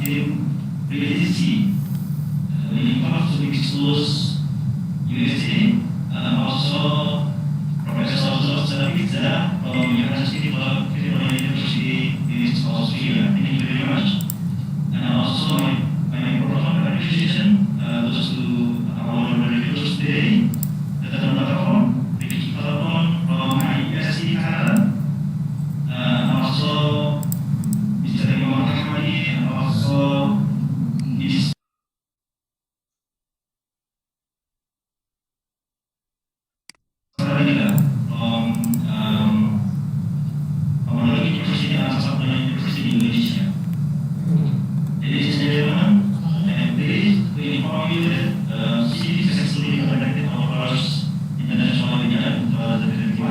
in reality in part to expose USA and also Professor Dr. Pizza from University of University in Australia. Thank you very much. And also my profound appreciation those who are our recruiters today, Dr. Natafon, Ricky Palapon from ISC Canada, and also Mr. Imam Hamadi, and also Ms. Sarabila from University and Sabah University in Indonesia. Ladies and gentlemen, I am pleased to inform you that CCP successfully conducted our first international webinar in 2021.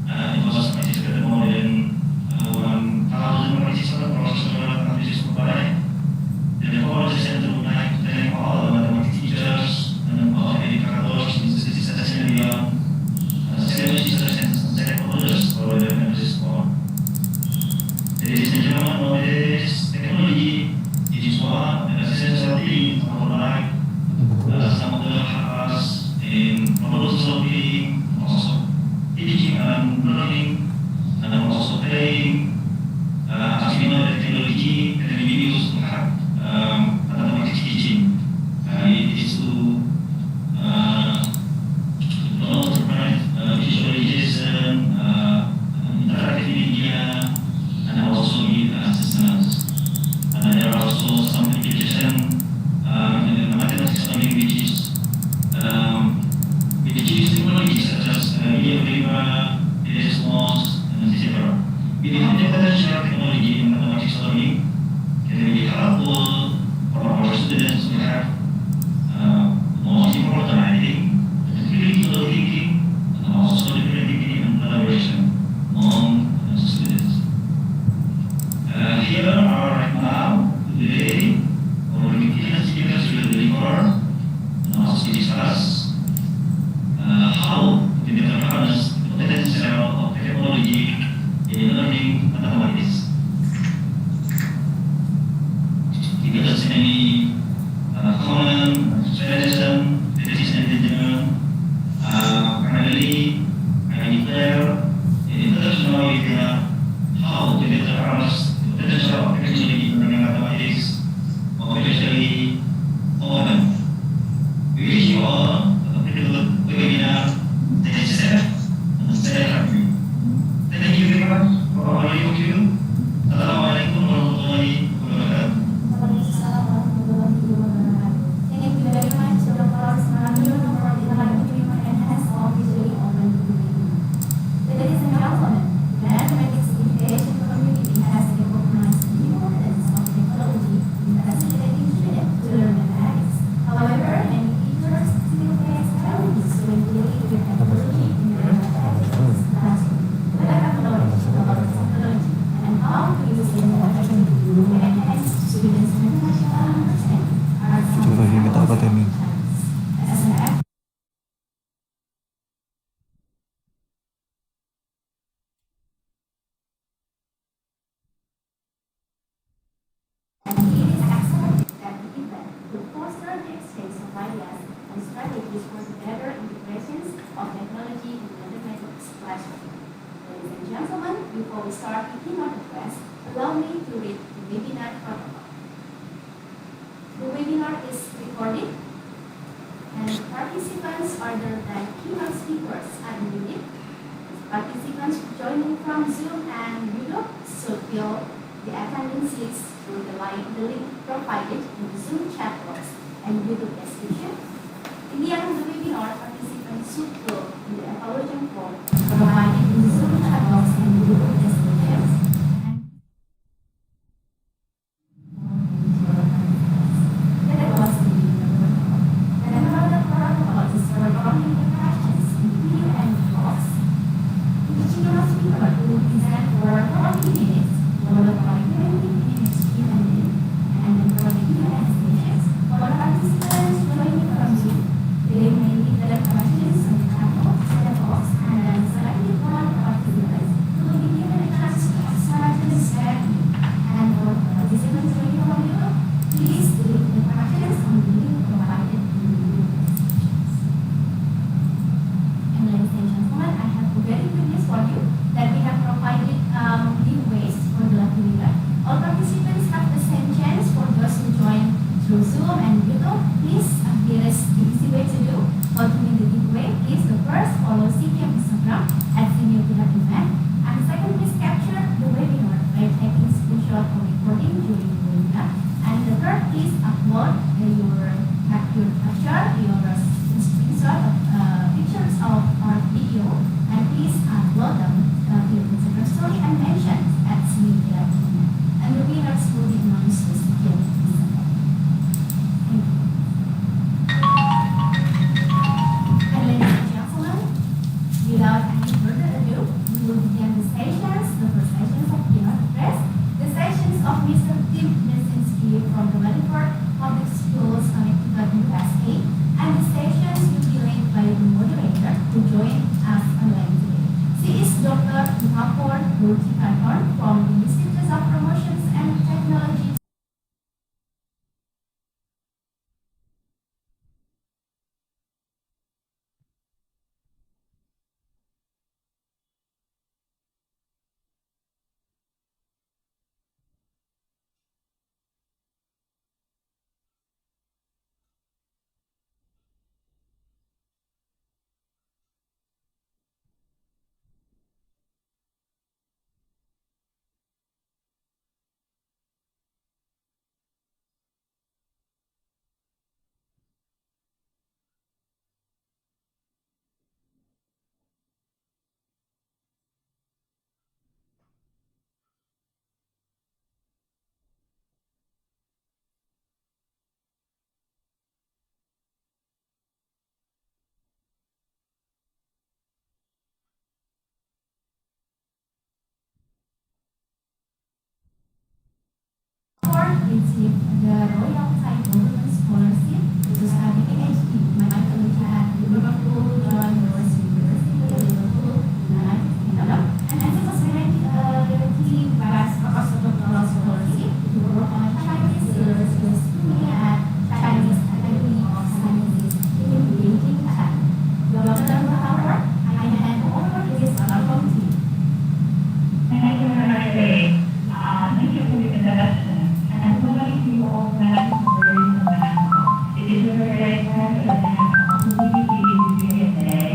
It was participated more than 1,000 participants across several countries worldwide. Therefore, the center would like to thank all the mathematics teachers and all educators, institutions, and beyond, senior teachers and stakeholders for their tremendous support. Ladies and gentlemen, nowadays technology is one of the essential things in our life. Some of them help us in problem solving, also teaching and learning, and also playing. As we know, that technology can be used to help mathematics teaching. It is to promote visualization, interactive media, and also give assistance. There are also some application in the mathematics learning which use technology such as video paper, Desmos, and etc. We have the potential technology in mathematics learning can be helpful for our students to have most important, I think, critical thinking and also critical thinking and collaboration among the students. Here are right now, today, our meeting speakers will deliver and also discuss how we can harness the potential of technology in learning mathematics. If there's any comment, suggestion, ladies and gentlemen, finally, I declare the international idea how to better harness the potential of technology in learning mathematics officially open. We wish you all a pretty good webinar. Stay safe and stay happy. Thank you very much for all of you. Assalamualaikum warahmatullahi wabarakatuh. Thank you very much, Dr. Asmani, for the lecture and has officially opened the meeting. Ladies and gentlemen, the mathematics education community has recognized the importance of technology in facilitating students to learn mathematics. However, many teachers still face challenges when dealing with technology in their mathematics classroom. The lack of knowledge about technology and how to use it effectively to enhance students' mathematical understanding are some of the challenges. As an and it is expected that the event will foster the exchange of ideas and strategies for the better integrations of technology in the mathematics classroom. Ladies and gentlemen, before we start the keynote address, allow me to read the webinar protocol. The webinar is recorded, and participants other than keynote speakers are unmuted. Participants joining from Zoom and YouTube should fill the attendance list through the link provided in the Zoom chat box and YouTube description. In the end of the webinar, participants should fill in the evaluation form provided in the Zoom chat box and YouTube description. That was the webinar. The another protocol is for recording the questions in video and box. Each keynote speaker will present for 40 minutes, followed by 20 minutes Q&A, and then for the Q&A sessions, for participants joining from Zoom, they may leave their questions in the chat box, and then selected one participant will be given a chance to ask questions directly. And for participants joining from YouTube, Please read the questions on the link provided in the video descriptions. And ladies and gentlemen, I have a very good news for you that we have provided giveaways for the lucky winner. All participants have the same chance. For those who join through Zoom and YouTube, please, here is the easy way to do. For to win the giveaway, please the first follow SEAOiM Instagram at SEAOiM, and second, please capture the webinar by taking screenshot or recording during the webinar. And the third, please upload your screenshot of pictures of our video, and please upload them to your Instagram story and mention at SEAOiM. And the winners will be announced this weekend. Thank you. And ladies and gentlemen, without any further ado, we will begin the sessions, the first sessions of keynote address, the sessions of Mr. Tim Nesinski from the Medford Public Schools, Connecticut, USA, and the sessions will be led by the moderator who joined us online today. She is Dr. Mahapur Burtikarton from the Institute of Promotions and Technology. Received the Royal Thai Government Scholarship to study PhD in mycology at Liverpool John Lewis University, Liverpool, United Kingdom, and she was granted the Vice Postdoctoral Scholarship to work on Chinese philosophy at Chinese Academy of Sciences in Beijing, China. Dr. Mahapur, I hand over this welcome to you. Thank you very much, Ray. Thank you for the introduction. And good morning to you all Madam International. It is a very pleasure to have the opportunity to be here today.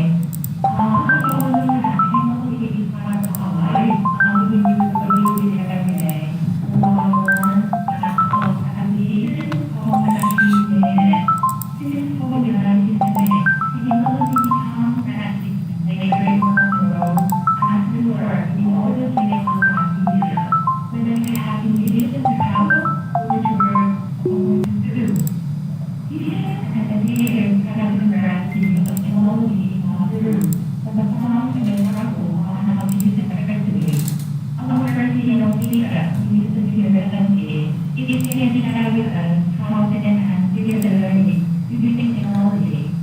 First of all, we have technology is part of our life. We use technology every day. Mobile phones, laptops, applications, home applications. Since COVID-19 pandemic, technology becomes practice like a great world. As we work, we always make contact easier. Whether we have ingredients to travel, which we're going to do. Teachers and educators have to interact using technology all through, but the problem is struggle on how to use it effectively. However, teacher, we use the university. It is here to share with us how to enhance video learning using technology.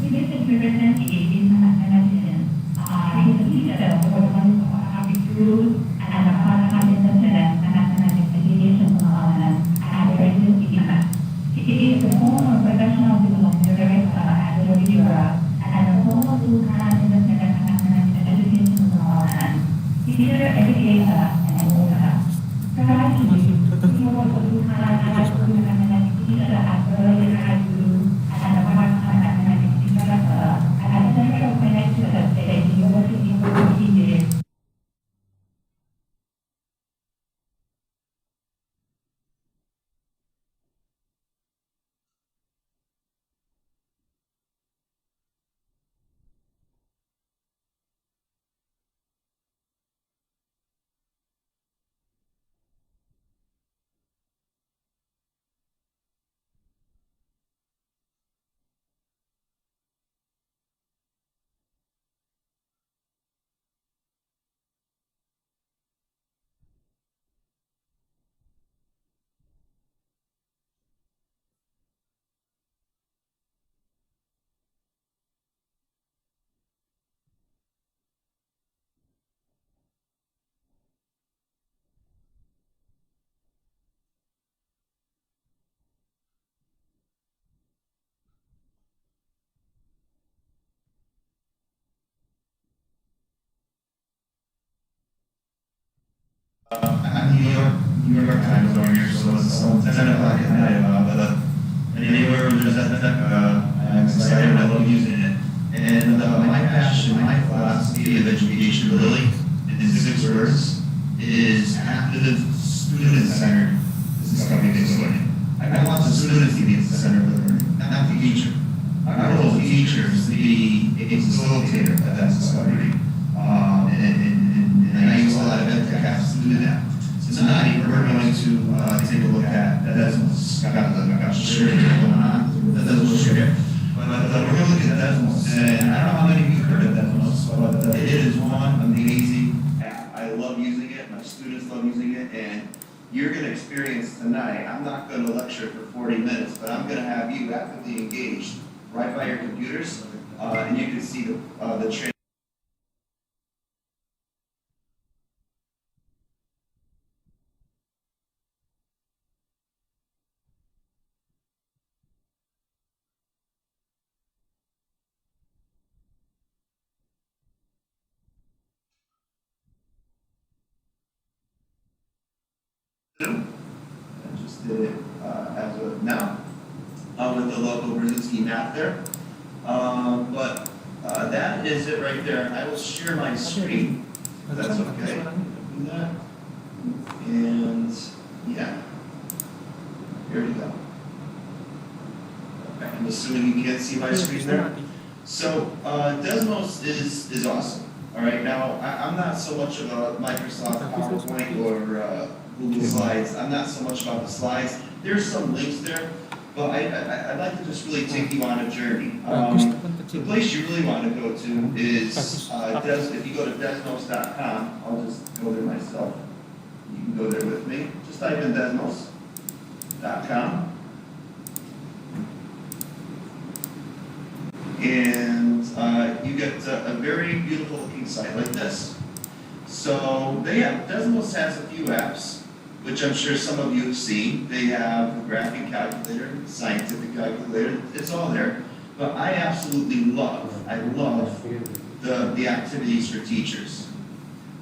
With the university is mathematician. He is a teacher for the ones who have rules and a part of internet and mathematics education component at the residency class. He is the former professional development director at the Riva and a former full-time internet and mathematics education component. Teacher, educator, and author. Prior to this, he was a full-time high school mathematics teacher New York time zone here, so it's 10 o'clock at night. But anywhere where there's that, I'm excited. I love using it. And my passion, my philosophy of education, really, in 6 words, is active, student-centered discovery based learning. I want the students to be at the center of the learning, not the teacher. I want the teachers to be a facilitator of that discovery. And I use a lot of ed tech apps to do that. So tonight, we're going to take a look at Desmos. I'll share what's going on. Desmos share. But we're going to look at Desmos. And I don't know how many of you heard of Desmos, but it is one amazing app. I love using it. My students love using it. And you're going to experience tonight, I'm not going to lecture for 40 minutes, but I'm going to have you actively engaged right by your computers, and you can see the training. I just did it as of now with the local Brzezinski map there. But that is it right there. I will share my screen, if that's okay. Do that. And yeah, here we go. Okay, I'm assuming you can't see my screen there. So Desmos is awesome. All right, now I'm not so much of a Microsoft PowerPoint or Google Slides. I'm not so much about the slides. There's some links there, but I'd like to just really take you on a journey. The place you really want to go to is, if you go to Desmos.com, I'll just go there myself. You can go there with me. Just type in Desmos.com. And you get a very beautiful looking site like this. So Desmos has a few apps, which I'm sure some of you have seen. They have a graphic calculator, scientific calculator, it's all there. But I absolutely love the activities for teachers.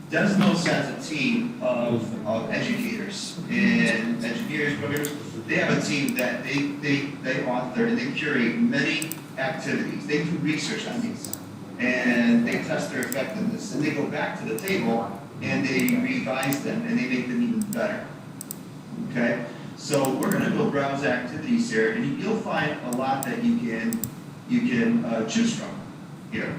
Desmos has a team of educators and engineers, programmers. They have a team that they author and they curate many activities. They do research on these and they test their effectiveness and they go back to the table and they revise them and they make them even better. Okay, so we're going to go browse activities here and you'll find a lot that you can choose from here.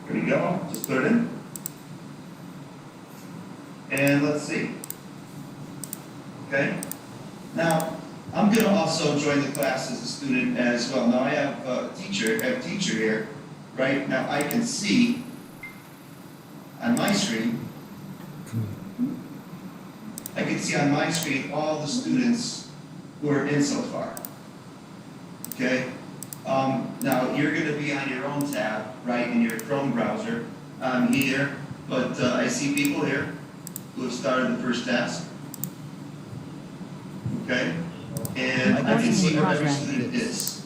There you go, just put it in. And let's see. Okay, now I'm going to also join the class as a student as well. Now I have a teacher here, right? Now I can see on my screen, all the students who are in so far. Okay, Now, you're going to be on your own tab, right, in your Chrome browser. I'm here, but I see people here who have started the first task. Okay? And I can see where every student is.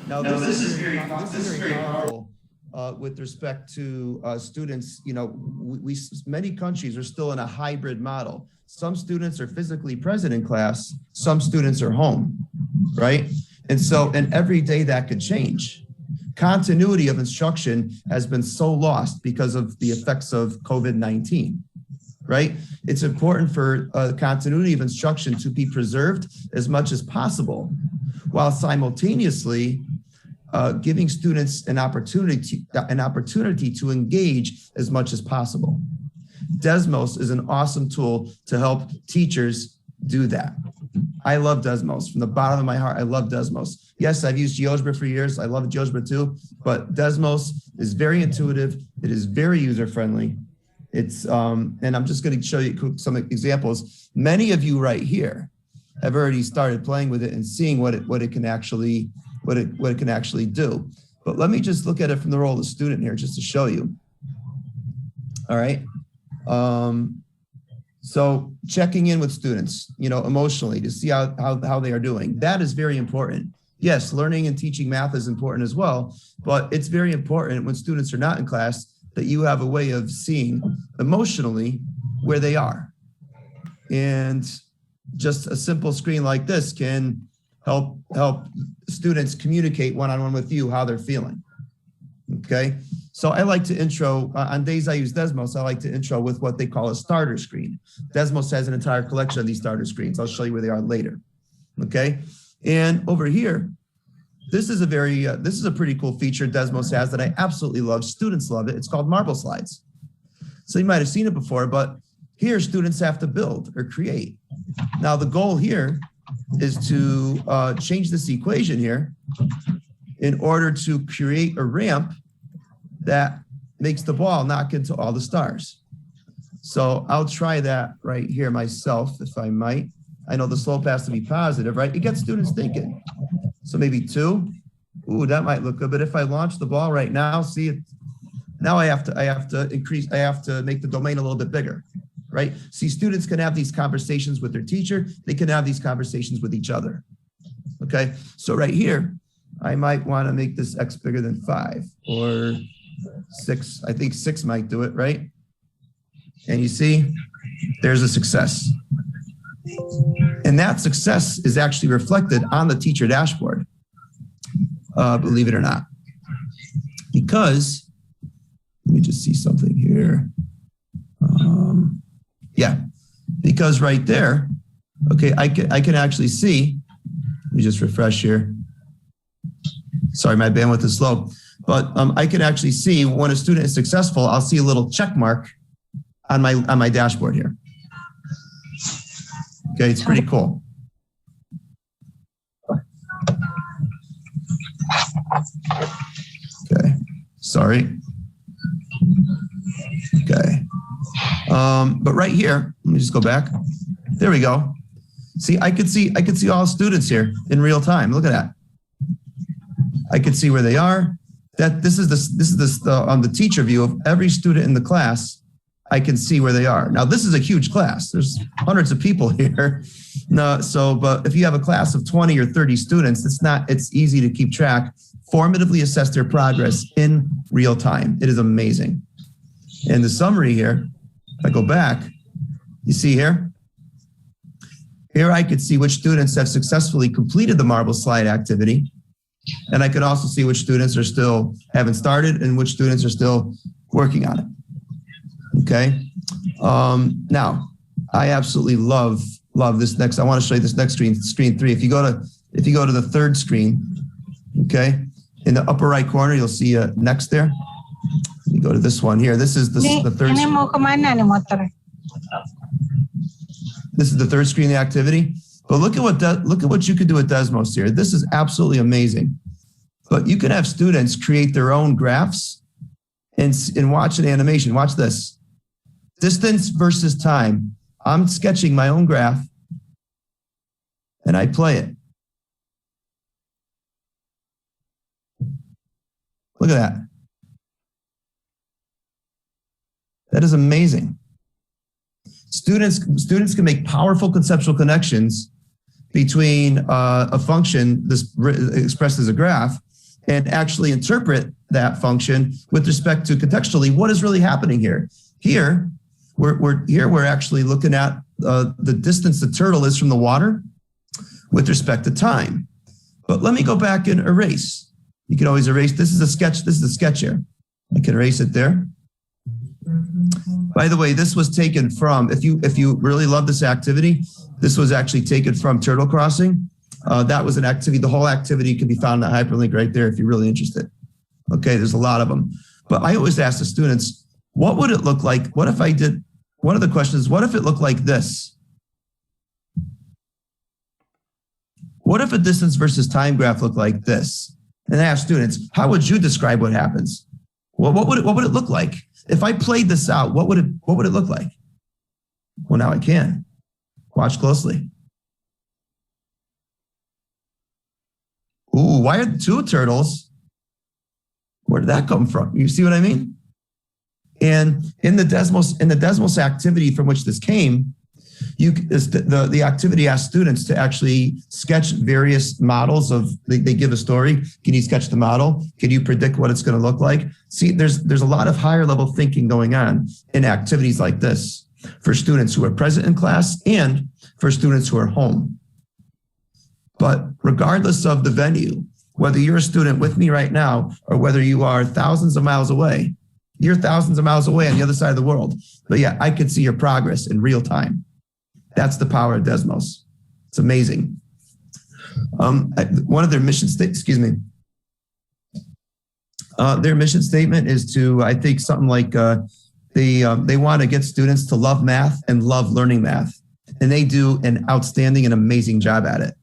Now, This is very powerful. With respect to students, you know, many countries are still in a hybrid model. Some students are physically present in class, some students are home, right? And every day that could change. Continuity of instruction has been so lost because of the effects of COVID-19, right? It's important for continuity of instruction to be preserved as much as possible, while simultaneously giving students an opportunity to engage as much as possible. Desmos is an awesome tool to help teachers do that. I love Desmos. From the bottom of my heart, I love Desmos. Yes, I've used GeoGebra for years. I love GeoGebra too, but Desmos is very intuitive. It is very user-friendly. It's, and I'm just going to show you some examples. Many of you right here have already started playing with it and seeing what it can actually do. But let me just look at it from the role of the student here, just to show you. All right. So checking in with students, you know, emotionally to see how they are doing. That is very important. Yes, learning and teaching math is important as well, but it's very important when students are not in class that you have a way of seeing emotionally where they are. And just a simple screen like this can help students communicate one-on-one with you how they're feeling. Okay, so I like to intro, on days I use Desmos, I like to intro with what they call a starter screen. Desmos has an entire collection of these starter screens. I'll show you where they are later. Okay, and over here, this is a pretty cool feature Desmos has that I absolutely love. Students love it. It's called Marble Slides. So you might have seen it before, but here students have to build or create. Now the goal here is to change this equation here in order to create a ramp that makes the ball knock into all the stars. So I'll try that right here myself, if I might. I know the slope has to be positive, right? It gets students thinking. So maybe 2. Ooh, that might look good. But if I launch the ball right now, see it. Now I have to make the domain a little bit bigger, right? See, students can have these conversations with their teacher. They can have these conversations with each other. Okay, so right here, I might want to make this X bigger than 5 or 6. I think 6 might do it, right? And you see, there's a success. And that success is actually reflected on the teacher dashboard, believe it or not. Because, let me just see something here. Yeah, because right there, okay, I can actually see, let me just refresh here. Sorry, my bandwidth is slow, but I can actually see when a student is successful, I'll see a little check mark on my dashboard here. Okay, it's pretty cool. Okay, sorry. Okay, but right here, let me just go back. There we go. See, I could see all students here in real time. Look at that. I could see where they are. This is the teacher view of every student in the class. I can see where they are. Now, this is a huge class. There's hundreds of people here. No, but if you have a class of 20 or 30 students, it's easy to keep track, formatively assess their progress in real time. It is amazing. And the summary here, if I go back, you see here? Here I could see which students have successfully completed the marble slide activity. And I could also see which students haven't started and which students are still working on it. Okay. Now, I absolutely love this next. I want to show you this next screen 3. If you go to the third screen, okay, in the upper right corner, you'll see next there. Let me go to this one here. This is the third. This is the third screen, the activity. But look at what you could do with Desmos here. This is absolutely amazing. But you can have students create their own graphs and watch an animation. Watch this. Distance versus time. I'm sketching my own graph and I play it. Look at that. That is amazing. Students can make powerful conceptual connections between a function this expressed as a graph and actually interpret that function with respect to contextually what is really happening here. Here, we're actually looking at the distance the turtle is from the water with respect to time. But let me go back and erase. You can always erase. This is a sketch. This is a sketch here. I can erase it there. By the way, this was taken from, if you really love this activity, this was actually taken from Turtle Crossing. That was an activity. The whole activity can be found in that hyperlink right there if you're really interested. Okay, there's a lot of them. But I always ask the students, what would it look like? What if I did, one of the questions, what if it looked like this? What if a distance versus time graph looked like this? And I ask students, how would you describe what happens? Well, what would it look like? If I played this out, what would it look like? Well, now I can. Watch closely. Ooh, why are two turtles? Where did that come from? You see what I mean? And in the Desmos activity from which this came, the activity asks students to actually sketch various models of, they give a story. Can you sketch the model? Can you predict what it's going to look like? See, there's a lot of higher level thinking going on in activities like this for students who are present in class and for students who are home. But regardless of the venue, whether you're a student with me right now or whether you are thousands of miles away, you're thousands of miles away on the other side of the world. But yeah, I could see your progress in real time. That's the power of Desmos. It's amazing. One of their mission their mission statement is to, I think, something like they want to get students to love math and love learning math. And they do an outstanding and amazing job at it.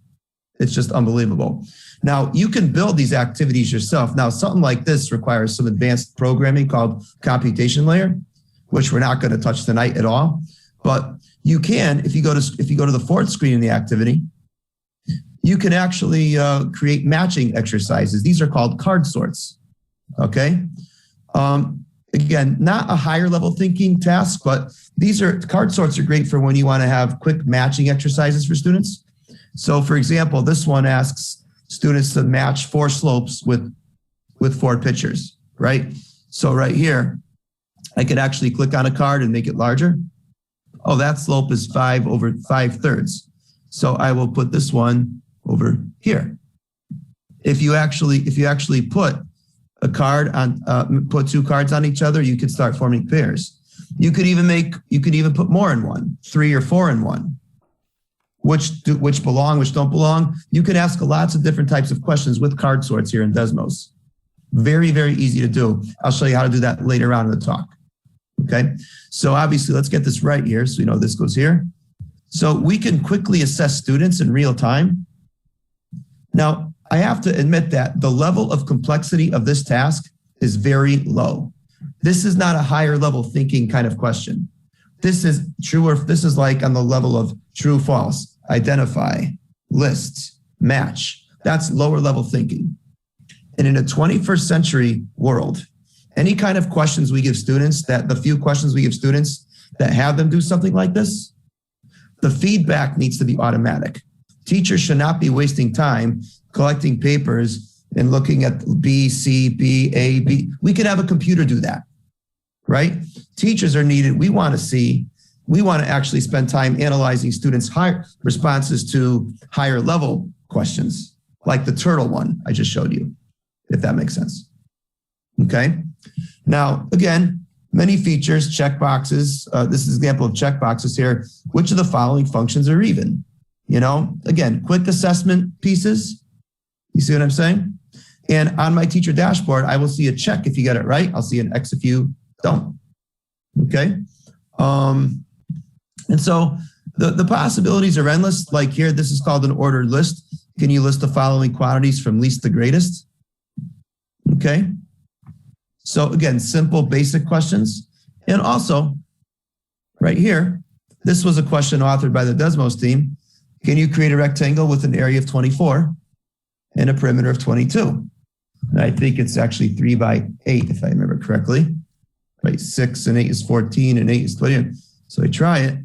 It's just unbelievable. Now, you can build these activities yourself. Now, something like this requires some advanced programming called computation layer, which we're not going to touch tonight at all. But you can, if you go to the fourth screen in the activity, you can actually create matching exercises. These are called card sorts. Okay. Again, not a higher level thinking task, but card sorts are great for when you want to have quick matching exercises for students. So, for example, this one asks students to match 4 slopes with 4 pictures, right? So right here, I could actually click on a card and make it larger. Oh, that slope is 5 over 5/3. So I will put this one over here. If you actually put a card on, put 2 cards on each other, you could start forming pairs. You could even put more in one, 3 or 4 in one. Which belong, which don't belong. You can ask lots of different types of questions with card sorts here in Desmos. Very, very easy to do. I'll show you how to do that later on in the talk. Okay, so obviously let's get this right here. So you know this goes here. So we can quickly assess students in real time. Now, I have to admit that the level of complexity of this task is very low. This is not a higher level thinking kind of question. This is true, or this is like on the level of true, false, identify, list, match. That's lower level thinking. And in a 21st century world, any kind of questions we give students, the few questions we give students that have them do something like this, the feedback needs to be automatic. Teachers should not be wasting time collecting papers and looking at B, C, B, A, B. We can have a computer do that, right? Teachers are needed. We want to actually spend time analyzing students' higher responses to higher level questions, like the turtle one I just showed you, if that makes sense. Okay. Now, again, many features, checkboxes. This is an example of checkboxes here. Which of the following functions are even? You know, again, quick assessment pieces. You see what I'm saying? And on my teacher dashboard, I will see a check if you get it right. I'll see an X if you don't. Okay. And so the possibilities are endless. Like here, this is called an ordered list. Can you list the following quantities from least to greatest? Okay. So again, simple, basic questions. And also, right here, this was a question authored by the Desmos team. Can you create a rectangle with an area of 24 and a perimeter of 22? And I think it's actually 3 by 8, if I remember correctly. Right, 6 and 8 is 14 and 8 is 20. So I try it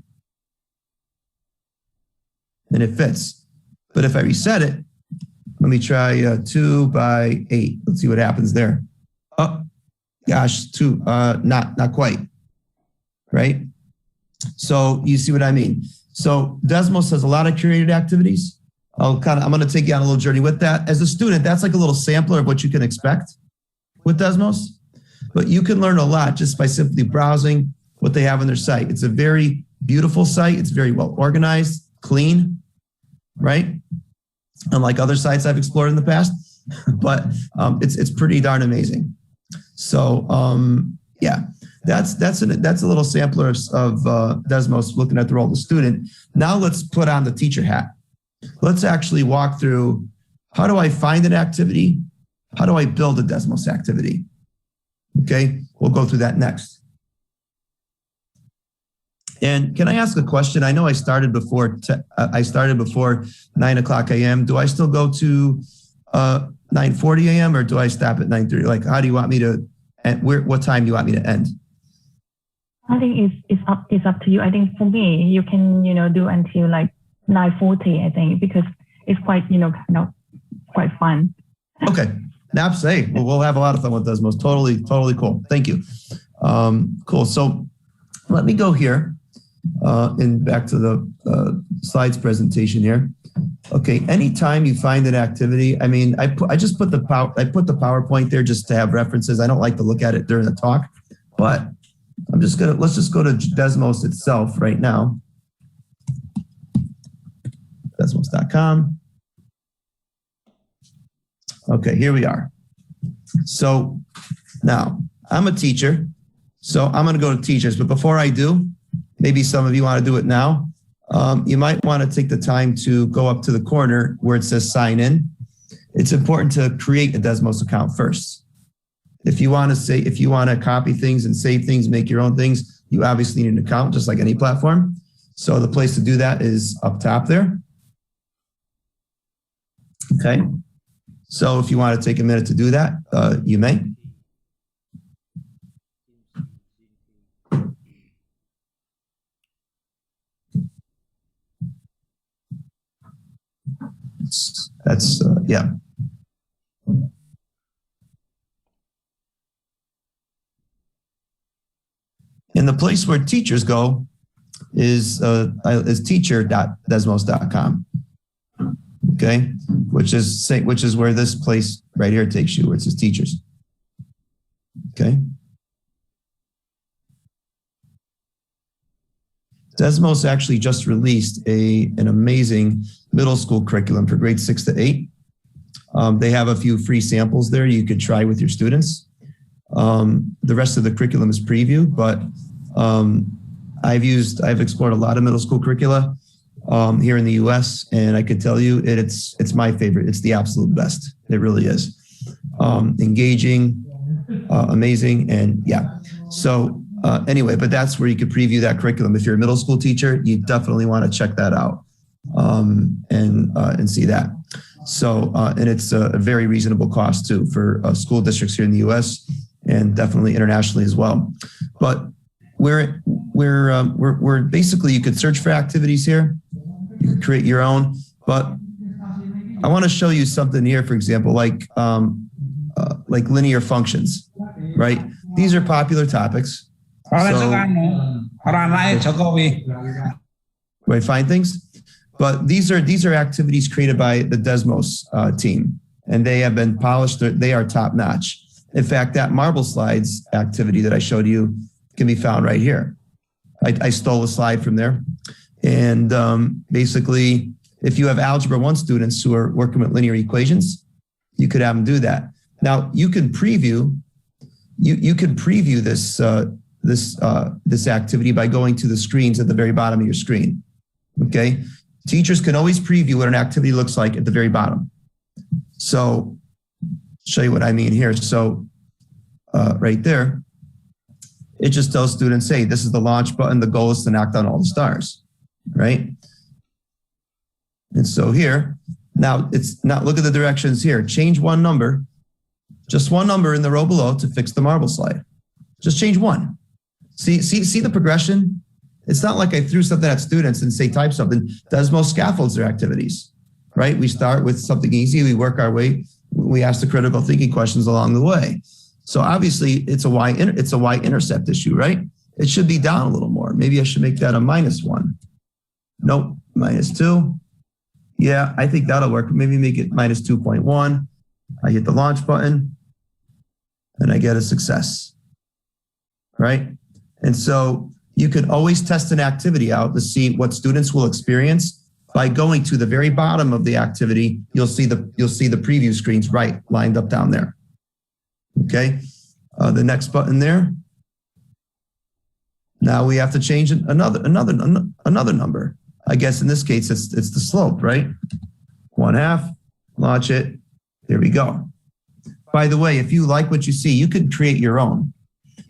and it fits. But if I reset it, let me try 2 by 8. Let's see what happens there. Oh, gosh, 2, not quite, right? So you see what I mean? So Desmos has a lot of curated activities. I'm going to take you on a little journey with that. As a student, that's like a little sampler of what you can expect with Desmos. But you can learn a lot just by simply browsing what they have on their site. It's a very beautiful site. It's very well organized, clean, right? Unlike other sites I've explored in the past, but it's pretty darn amazing. So yeah, that's a little sampler of Desmos looking at the role of the student. Now let's put on the teacher hat. Let's actually walk through, how do I find an activity? How do I build a Desmos activity? Okay, we'll go through that next. And can I ask a question? I know I started before 9 o'clock a.m. Do I still go to 9:40 a.m. or do I stop at 9:30? Like, how do you want me to? What time do you want me to end? I think it's up to you. I think for me, you can do until like 9:40. I think because it's quite quite fun. Okay. Naps, hey, we'll have a lot of fun with Desmos. Totally cool. Thank you. Cool. So let me go here and back to the slides presentation here. Okay. Anytime you find an activity, I mean, I just put the PowerPoint there just to have references. I don't like to look at it during the talk, but let's just go to Desmos itself right now. Desmos.com. Okay, here we are. So now I'm a teacher, so I'm going to go to teachers. But before I do, maybe some of you want to do it now. You might want to take the time to go up to the corner where it says sign in. It's important to create a Desmos account first. If you want to copy things and save things, make your own things, you obviously need an account just like any platform. So the place to do that is up top there. Okay. So if you want to take a minute to do that, you may. That's yeah. And the place where teachers go is teacher.desmos.com. Okay, which is where this place right here takes you, where it says teachers. Okay. Desmos actually just released an amazing middle school curriculum for grades 6 to 8. They have a few free samples there you could try with your students. The rest of the curriculum is preview, but I've explored a lot of middle school curricula here in the US, and I could tell you it's my favorite. It's the absolute best. It really is. Engaging, amazing, and yeah. So anyway, but that's where you could preview that curriculum. If you're a middle school teacher, you definitely want to check that out and see that. So and it's a very reasonable cost too for school districts here in the US and definitely internationally as well. But we're basically, you could search for activities here. You can create your own, but I want to show you something here, for example, like linear functions, right? These are popular topics. So, where I find things, but these are activities created by the Desmos team, and they have been polished. They are top notch. In fact, that marble slides activity that I showed you can be found right here. I stole a slide from there. And basically, if you have Algebra 1 students who are working with linear equations, you could have them do that. Now, you can preview, you can preview this activity by going to the screens at the very bottom of your screen. Okay? Teachers can always preview what an activity looks like at the very bottom. So, show you what I mean here. So, right there, it just tells students, hey, this is the launch button. The goal is to knock down all the stars, right? And so here, now look at the directions here. Change one number Just one number in the row below to fix the marble slide. Just change one. See the progression? It's not like I threw something at students and say type something. Desmos scaffolds their activities, right? We start with something easy, we work our way, we ask the critical thinking questions along the way. So obviously it's a y-intercept issue, right? It should be down a little more. Maybe I should make that a -1. Nope, -2. Yeah, I think that'll work. Maybe make it -2.1. I hit the launch button and I get a success, right? And so you can always test an activity out to see what students will experience by going to the very bottom of the activity. You'll see the preview screens right lined up down there. Okay, the next button there. Now we have to change another number. I guess in this case it's the slope, right? 1/2. Launch it. There we go. By the way, if you like what you see, you could create your own.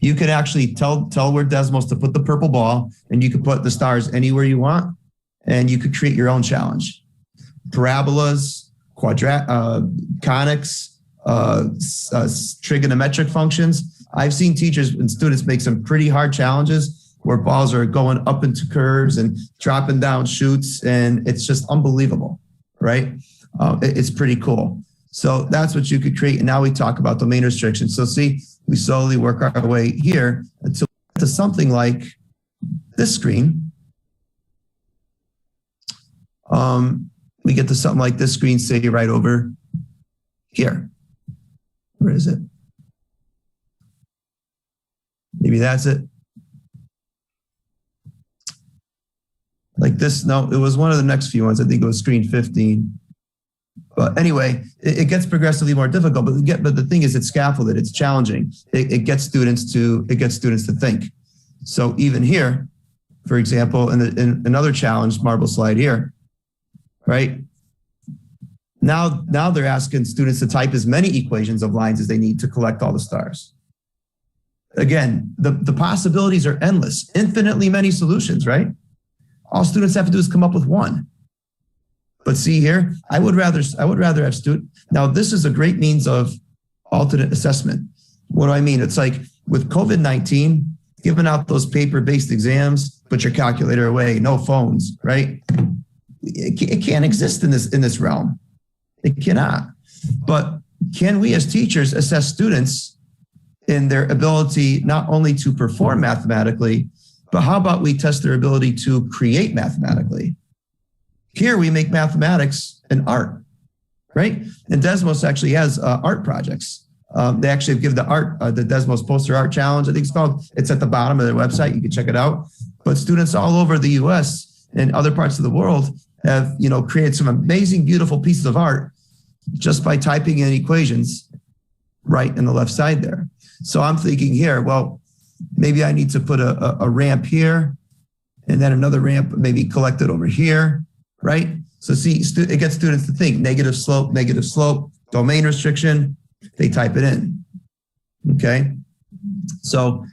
You could actually tell where Desmos to put the purple ball, and you could put the stars anywhere you want, and you could create your own challenge. Parabolas, conics, trigonometric functions. I've seen teachers and students make some pretty hard challenges where balls are going up into curves and dropping down chutes, and it's just unbelievable, right? It's pretty cool. So that's what you could create. And now we talk about domain restrictions. So see, we slowly work our way here until we get to something like this screen. We get to something like this screen, say right over here. Where is it? Maybe that's it. Like this, no, it was one of the next few ones. I think it was screen 15. But anyway, it gets progressively more difficult. But the thing is, it's scaffolded. It's challenging. It gets students to think. So even here, for example, in another challenge, marble slide here, right? Now they're asking students to type as many equations of lines as they need to collect all the stars. Again, the possibilities are endless, infinitely many solutions, right? All students have to do is come up with one. But see here, I would rather have students. Now, this is a great means of alternate assessment. What do I mean? It's like with COVID-19, giving out those paper-based exams, put your calculator away, no phones, right? It can't exist in this realm. It cannot. But can we as teachers assess students in their ability not only to perform mathematically, but how about we test their ability to create mathematically? Here we make mathematics an art, right? And Desmos actually has art projects. They actually give the Desmos Poster Art Challenge, I think it's called. It's at the bottom of their website. You can check it out. But students all over the US and other parts of the world have, created some amazing, beautiful pieces of art just by typing in equations right in the left side there. So I'm thinking here, well, maybe I need to put a ramp here and then another ramp maybe collected over here, right? So see, it gets students to think negative slope, domain restriction, they type it in, okay? So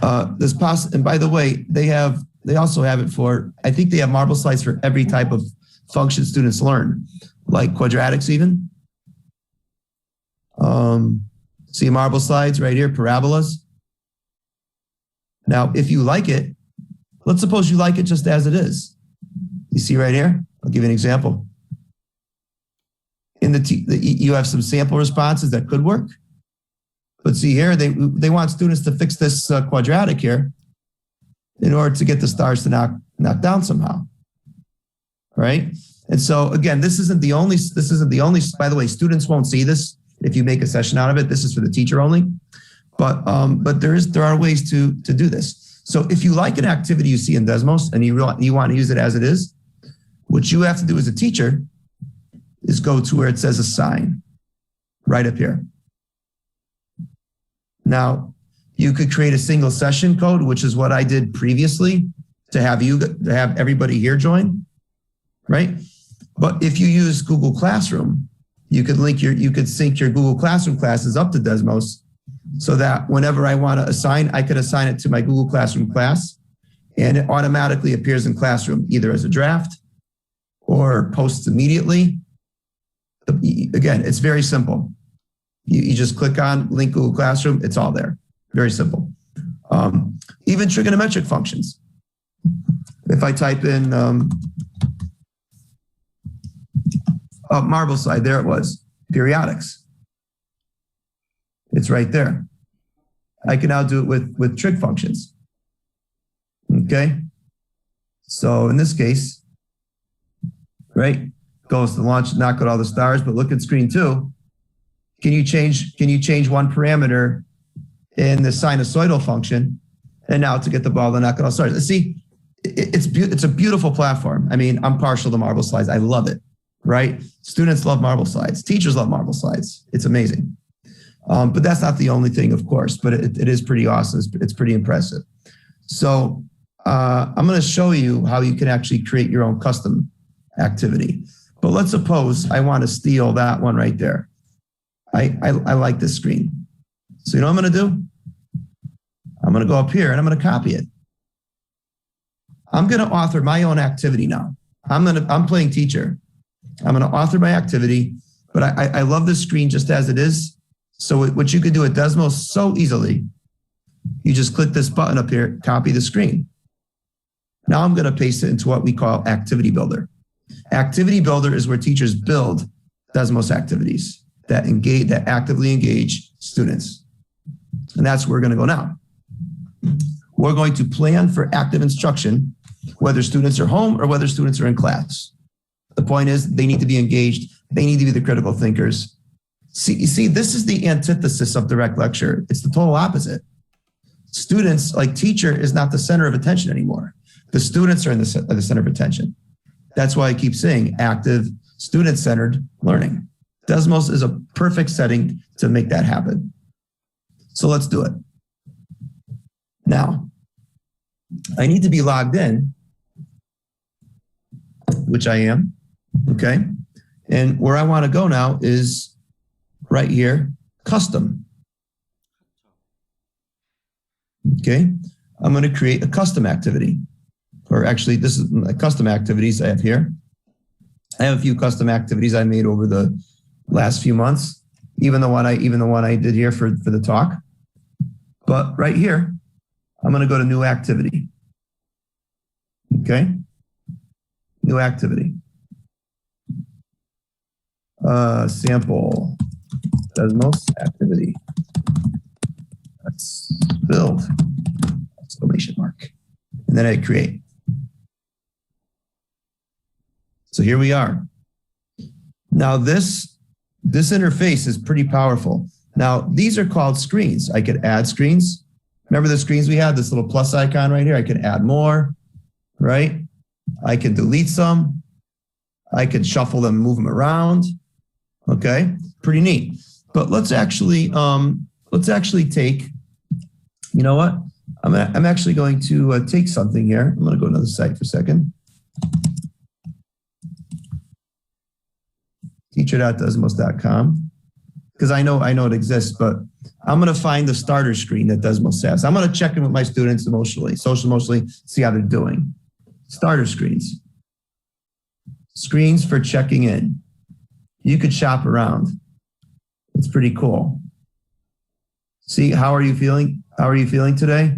and by the way, they also have it for, I think they have marble slides for every type of function students learn, like quadratics even. See marble slides right here, parabolas. Now, if you like it, let's suppose you like it just as it is. You see right here? I'll give you an example. You have some sample responses that could work. But see here, they want students to fix this quadratic here in order to get the stars to knock down somehow, right? And so again, this isn't the only, by the way, students won't see this if you make a session out of it. This is for the teacher only. But there are ways to do this. So if you like an activity you see in Desmos and you want to use it as it is, what you have to do as a teacher is go to where it says assign, right up here. Now, you could create a single session code, which is what I did previously to have everybody here join, right? But if you use Google Classroom, you could sync your Google Classroom classes up to Desmos so that whenever I want to assign, I could assign it to my Google Classroom class and it automatically appears in Classroom, either as a draft or posts immediately. Again, it's very simple. You just click on link Google Classroom. It's all there. Very simple. Even trigonometric functions. If I type in marble slide, there it was, periodics. It's right there. I can now do it with trig functions. Okay. So in this case, right, goes to launch, not go to all the stars, but look at screen 2. Can you change one parameter in the sinusoidal function, and now to get the ball to knock it all stars? See, it's a beautiful platform. I mean, I'm partial to marble slides. I love it, right? Students love marble slides. Teachers love marble slides. It's amazing. But that's not the only thing, of course, but it is pretty awesome. It's pretty impressive. So I'm going to show you how you can actually create your own custom activity. But let's suppose I want to steal that one right there. I like this screen. So you know what I'm going to do? I'm going to go up here and I'm going to copy it. I'm going to author my own activity now. I'm playing teacher. I'm going to author my activity, but I love this screen just as it is. So what you could do at Desmos so easily, you just click this button up here, copy the screen. Now I'm going to paste it into what we call Activity Builder. Activity Builder is where teachers build Desmos activities that actively engage students. And that's where we're going to go now. We're going to plan for active instruction, whether students are home or whether students are in class. The point is they need to be engaged. They need to be the critical thinkers. See, this is the antithesis of direct lecture. It's the total opposite. Students, like teacher, is not the center of attention anymore. The students are in the center of attention. That's why I keep saying active, student-centered learning. Desmos is a perfect setting to make that happen. So let's do it. Now, I need to be logged in, which I am, okay? And where I want to go now is right here, custom. Okay, I'm going to create a custom activity. Or actually, this is custom activities I have here. I have a few custom activities I made over the last few months, even the one I did here for the talk. But right here, I'm going to go to new activity. Okay, new activity. Sample Desmos activity. Let's build, exclamation mark. And then I create. So here we are. Now this interface is pretty powerful. Now these are called screens. I could add screens. Remember the screens we had, this little plus icon right here? I could add more, right? I can delete some. I could shuffle them, move them around. Okay, pretty neat. But let's actually take, you know what? I'm actually going to take something here. I'm going to go to another site for a second. Teacher.desmos.com, because I know it exists, but I'm going to find the starter screen that Desmos has. I'm going to check in with my students emotionally, social emotionally, see how they're doing. Starter screens. Screens for checking in. You could shop around. It's pretty cool. See, how are you feeling? How are you feeling today?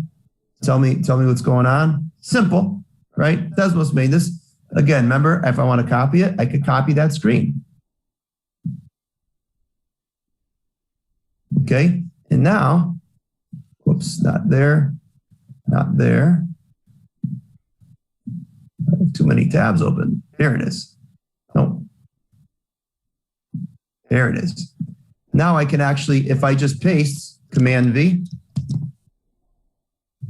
Tell me what's going on. Simple, right? Desmos made this. Again, remember, if I want to copy it, I could copy that screen. Okay, and now, whoops, not there, not there. I have too many tabs open. There it is. No. There it is. Now I can actually, if I just paste Command V,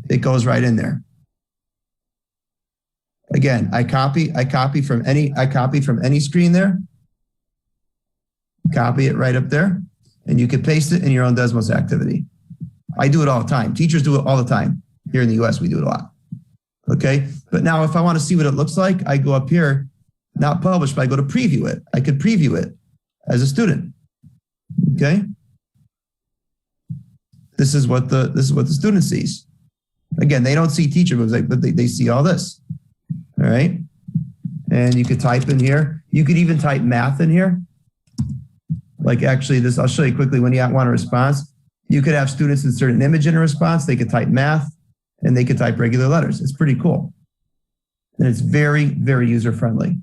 it goes right in there. Again, I copy from any screen there. Copy it right up there, and you can paste it in your own Desmos activity. I do it all the time. Teachers do it all the time. Here in the US, we do it a lot. Okay, but now if I want to see what it looks like, I go up here, not publish, but I go to preview it. I could preview it as a student. Okay, this is what the student sees. Again, they don't see teacher moves, but they see all this. All right, and you could type in here. You could even type math in here. Like actually this, I'll show you quickly when you want a response. You could have students insert an image in a response. They could type math and they could type regular letters. It's pretty cool. And it's very, very user-friendly.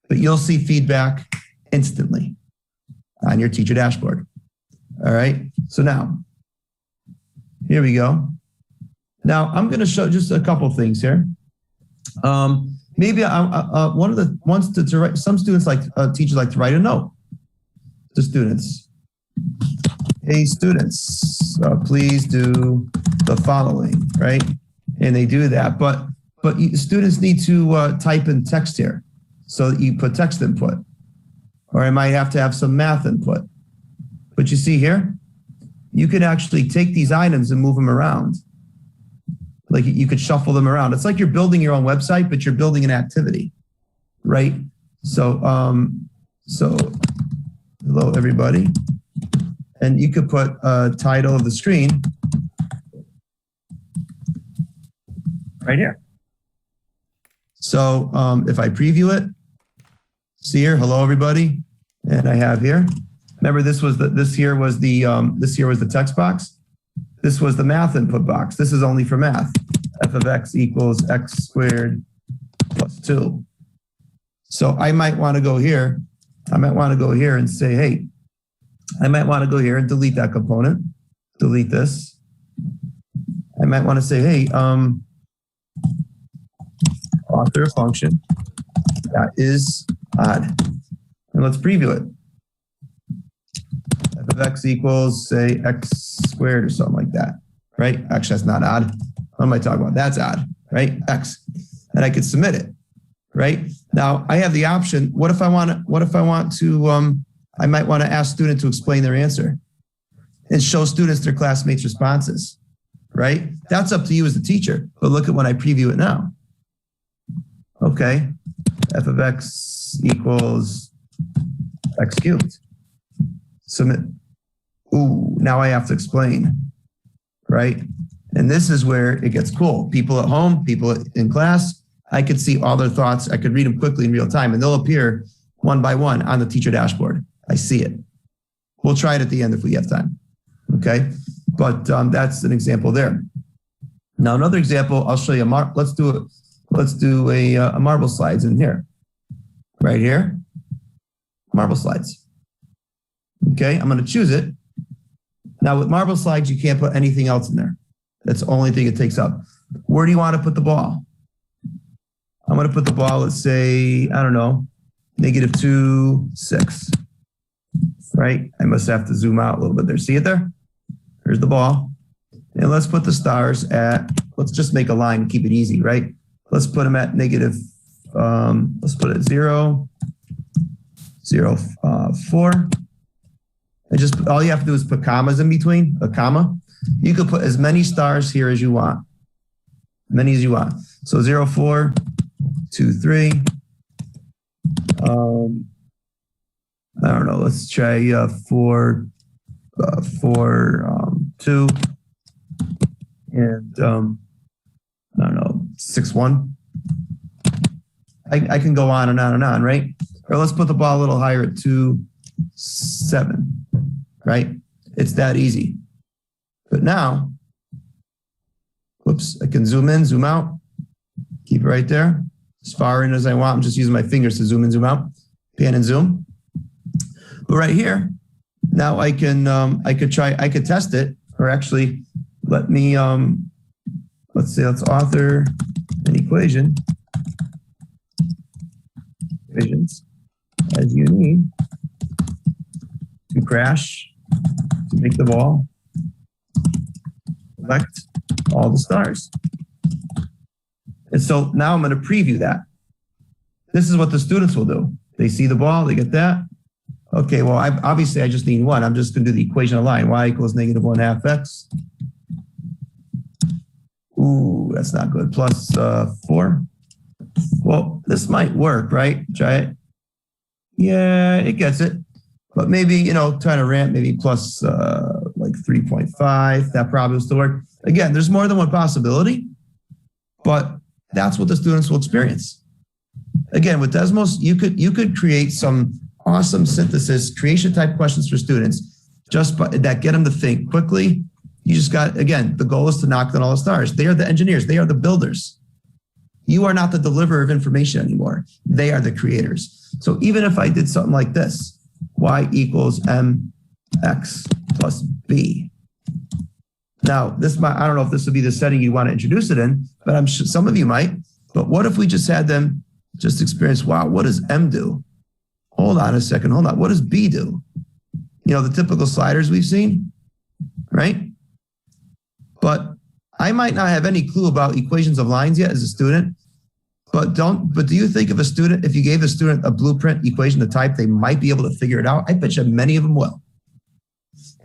But you'll see feedback instantly on your teacher dashboard. All right, so now, here we go. Now I'm gonna show just a couple things here. Maybe one of the ones to write, some students like, teachers like to write a note to students. Hey students, please do the following, right? And they do that, but students need to type in text here. So you put text input, or I might have to have some math input. But you see here, you could actually take these items and move them around. Like you could shuffle them around. It's like you're building your own website, but you're building an activity, right? So, hello everybody. And you could put a title of the screen right here. So if I preview it, see here, hello everybody, and I have here. Remember, this here was the text box. This was the math input box. This is only for math. F of x equals x squared plus 2. So I might want to go here. I might want to go here and say, hey, I might want to go here and delete that component. Delete this. I might want to say, hey, author a function that is odd. And let's preview it. F of x equals, say, x squared or something like that, right? Actually, that's not odd. What am I talking about? That's odd, right? X. And I could submit it, right? Now, I have the option. What if I want to, I might want to ask students to explain their answer and show students their classmates' responses, right? That's up to you as the teacher. But look at when I preview it now. Okay, f of x equals x cubed. Submit. Ooh, now I have to explain, right? And this is where it gets cool. People at home, people in class, I could see all their thoughts. I could read them quickly in real time, and they'll appear one by one on the teacher dashboard. I see it. We'll try it at the end if we have time, okay? But that's an example there. Now another example, I'll show you. Let's do a marble slides in here, right here. Marble slides. Okay, I'm going to choose it. Now with marble slides, you can't put anything else in there. That's the only thing it takes up. Where do you want to put the ball? I'm going to put the ball, let's say, I don't know, -2, 6. Right? I must have to zoom out a little bit there. See it there? Here's the ball. And let's put the stars at, let's just make a line and keep it easy, right? Let's put them at negative, let's put it 0, 0, 4. And just, all you have to do is put commas in between, a comma. You could put as many stars here as you want. Many as you want. So 0, 4, 2, 3. I don't know, let's try 4, 2. And I don't know, 6, 1. I can go on and on and on, right? Or let's put the ball a little higher at 2, 7, right? It's that easy. But now, whoops, I can zoom in, zoom out, keep it right there. As far in as I want, I'm just using my fingers to zoom in, zoom out, pan and zoom. But right here, now I can, I could test it, or actually let me, let's say, let's author an equations as you need to crash, to make the ball, select all the stars. And so now I'm going to preview that. This is what the students will do. They see the ball, they get that. Okay, well, obviously I just need one. I'm just going to do the equation of line. Y equals -1/2 x. Ooh, that's not good. Plus 4. Well, this might work, right? Try it. Yeah, it gets it. But maybe, you know, trying to ramp, maybe plus like 3.5. That probably will still work. Again, there's more than one possibility, but that's what the students will experience. Again, with Desmos, you could create some awesome synthesis, creation type questions for students, that get them to think quickly. You just got, again, the goal is to knock down all the stars. They are the engineers. They are the builders. You are not the deliverer of information anymore. They are the creators. So even if I did something like this, y equals mx plus b. Now, I don't know if this would be the setting you want to introduce it in, but I'm sure some of you might. But what if we just had them just experience, wow, what does m do? Hold on a second, hold on. What does b do? You know, the typical sliders we've seen, right? But I might not have any clue about equations of lines yet as a student, but do you think if you gave a student a blueprint equation to type, they might be able to figure it out? I bet you many of them will.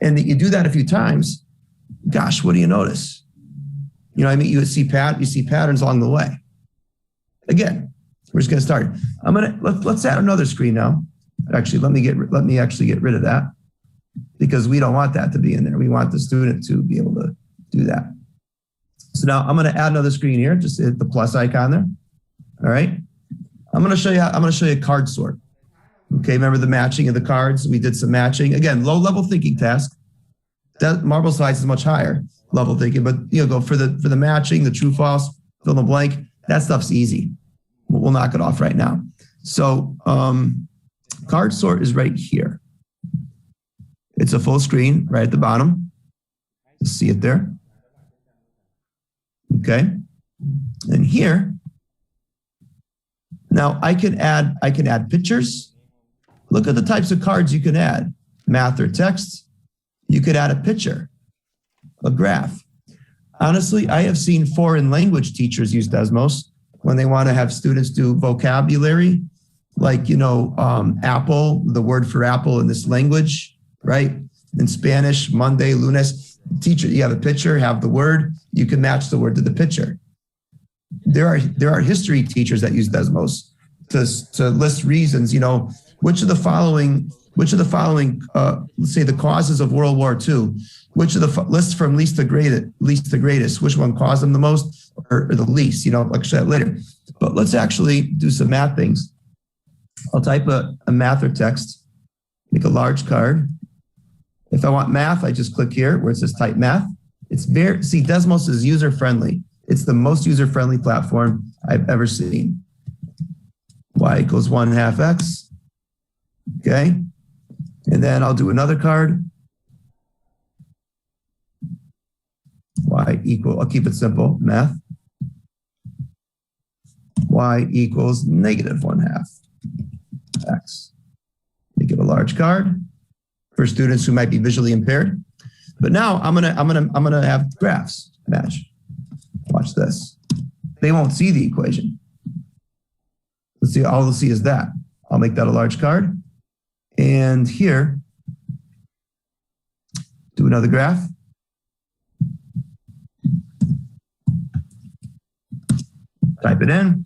And you do that a few times, gosh, what do you notice? You know what I mean? You see patterns along the way. Again, we're just going to start. Let's add another screen now. Actually, let me actually get rid of that, because we don't want that to be in there. We want the student to be able to do that. So now I'm going to add another screen here. Just hit the plus icon there. All right. I'm going to show you a card sort. Okay. Remember the matching of the cards? We did some matching. Again, low level thinking task. That marble size is much higher level thinking, but go for the matching, the true false, fill in the blank. That stuff's easy. We'll knock it off right now. So card sort is right here. It's a full screen right at the bottom. Just see it there. Okay. And here, now I can add pictures. Look at the types of cards you can add. Math or text. You could add a picture, a graph. Honestly, I have seen foreign language teachers use Desmos when they want to have students do vocabulary, like, apple, the word for apple in this language, right? In Spanish, Monday, lunes. Teacher, you have a picture, have the word, you can match the word to the picture. There are history teachers that use Desmos to list reasons, which of the following, let's say the causes of World War II, which of the lists from least to greatest, which one caused them the most or the least, like I said later. But let's actually do some math things. I'll type a math or text, make a large card. If I want math, I just click here where it says type math. Desmos is user-friendly. It's the most user-friendly platform I've ever seen. Y equals 1/2 x. Okay. And then I'll do another card. I'll keep it simple, math. Y equals -1/2 x. Make it a large card for students who might be visually impaired. But now I'm gonna have graphs match. Watch this. They won't see the equation. Let's see, all they'll see is that. I'll make that a large card. And here, do another graph. Type it in.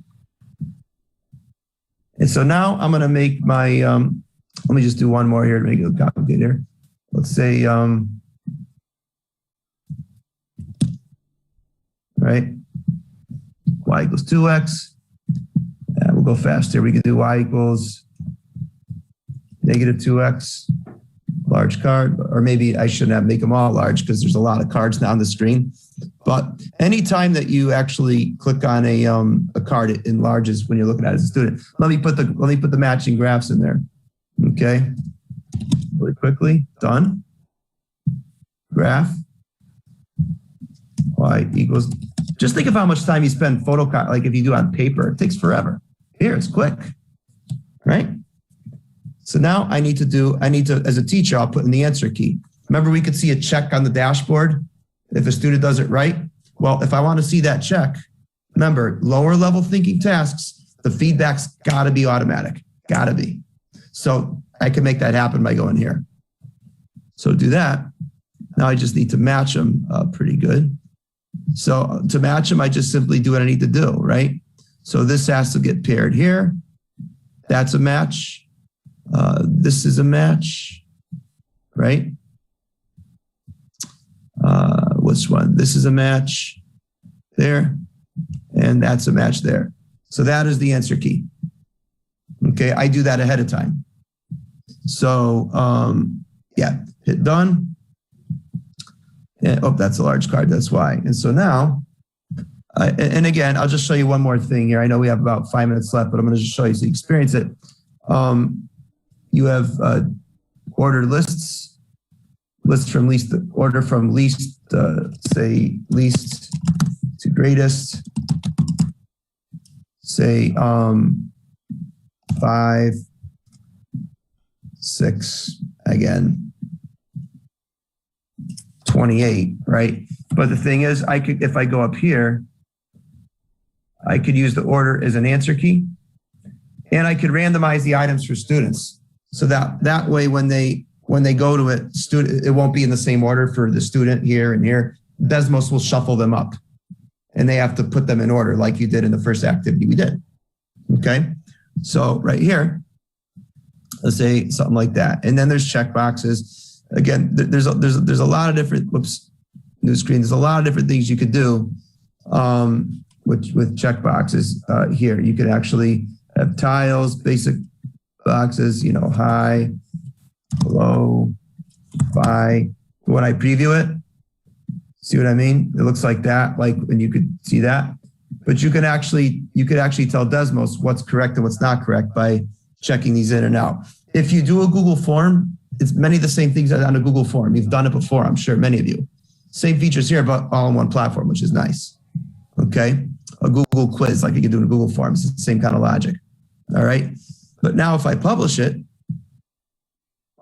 And so now I'm gonna make my, let me just do one more here to make it complicated here. Let's say, right? Y equals 2x. And we'll go faster. We can do y equals -2x, large card, or maybe I shouldn't have make them all large because there's a lot of cards now on the screen. But anytime that you actually click on a card, it enlarges when you're looking at it as a student. Let me put the matching graphs in there. Okay, really quickly, done. Graph, y equals, just think of how much time you spend photocopy, like if you do on paper, it takes forever. Here, it's quick, right? So now I need to, as a teacher, I'll put in the answer key. Remember, we could see a check on the dashboard if a student does it right. Well, if I want to see that check, remember, lower level thinking tasks, the feedback's gotta be automatic, gotta be. So I can make that happen by going here. So do that. Now I just need to match them pretty good. So to match them, I just simply do what I need to do, right? So this has to get paired here. That's a match. This is a match, right? Which one? This is a match there, and that's a match there. So that is the answer key. Okay, I do that ahead of time. So yeah, hit done. And, oh, that's a large card. That's why. And so now, and again, I'll just show you one more thing here. I know we have about 5 minutes left, but I'm going to just show you so you experience it. You have order lists, from least, order from least, say least to greatest, say 5, 6, again, 28, right? But the thing is, I could, if I go up here, I could use the order as an answer key, and I could randomize the items for students. So that way, when they go to it, it won't be in the same order for the student here and here. Desmos will shuffle them up, and they have to put them in order like you did in the first activity we did. Okay, so right here, let's say something like that, and then there's check boxes. Again, there's a lot of different. Whoops, new screen. There's a lot of different things you could do with check boxes here. You could actually have tiles, basic boxes, you know, high, low, by. When I preview it, see what I mean? It looks like that, like when you could see that. But you could actually tell Desmos what's correct and what's not correct by checking these in and out. If you do a Google form, it's many of the same things on a Google form. You've done it before, I'm sure, many of you. Same features here, but all in one platform, which is nice. Okay, a Google quiz, like you can do in a Google Forms, it's the same kind of logic. All right, but now if I publish it,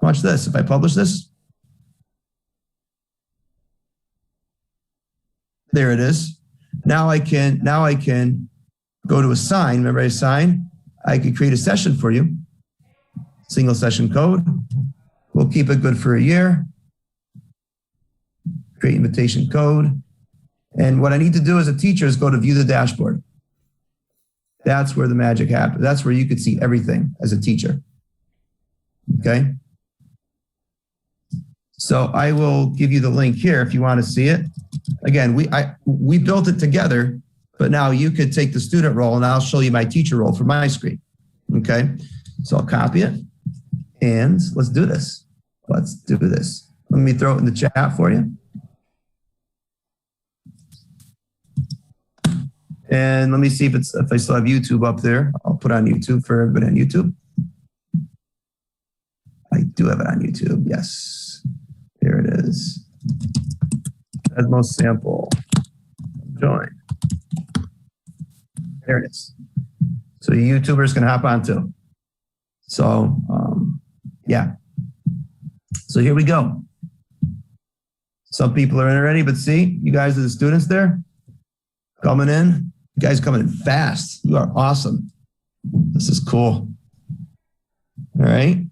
watch this. If I publish this, there it is. Now I can go to assign. Remember, I assign. I could create a session for you. Single session code. We'll keep it good for a year. Create invitation code. And what I need to do as a teacher is go to view the dashboard. That's where the magic happens. That's where you could see everything as a teacher. Okay. So I will give you the link here if you want to see it. Again, we built it together, but now you could take the student role and I'll show you my teacher role for my screen. Okay. So I'll copy it and let's do this. Let's do this. Let me throw it in the chat for you. And let me see if I still have YouTube up there. I'll put on YouTube for everybody on YouTube. I do have it on YouTube. Yes. Here it is. Desmos sample. Join. There it is. So YouTubers can hop on too. So yeah. So here we go. Some people are in already, but see, you guys are the students there coming in. You guys coming in fast. You are awesome. This is cool. All right.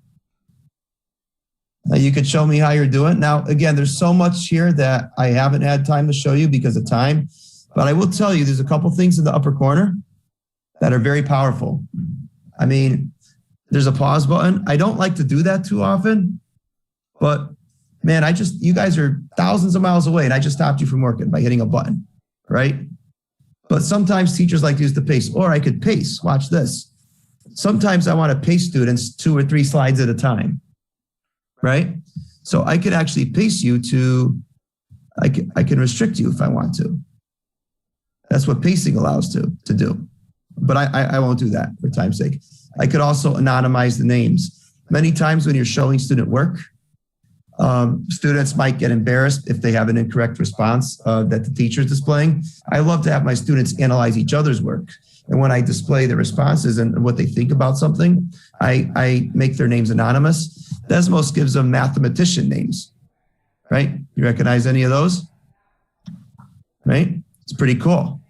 Now you could show me how you're doing. Now, again, there's so much here that I haven't had time to show you because of time, but I will tell you there's a couple things in the upper corner that are very powerful. I mean, there's a pause button. I don't like to do that too often, but man, you guys are thousands of miles away and I just stopped you from working by hitting a button, right? But sometimes teachers like to use the pace, or I could pace. Watch this. Sometimes I want to pace students 2 or 3 slides at a time, right? So I could actually pace you to, I can restrict you if I want to. That's what pacing allows to do. But I won't do that for time's sake. I could also anonymize the names. Many times when you're showing student work, students might get embarrassed if they have an incorrect response that the teacher is displaying. I love to have my students analyze each other's work. And when I display the responses and what they think about something, I make their names anonymous. Desmos gives them mathematician names, right? You recognize any of those? Right? It's pretty cool.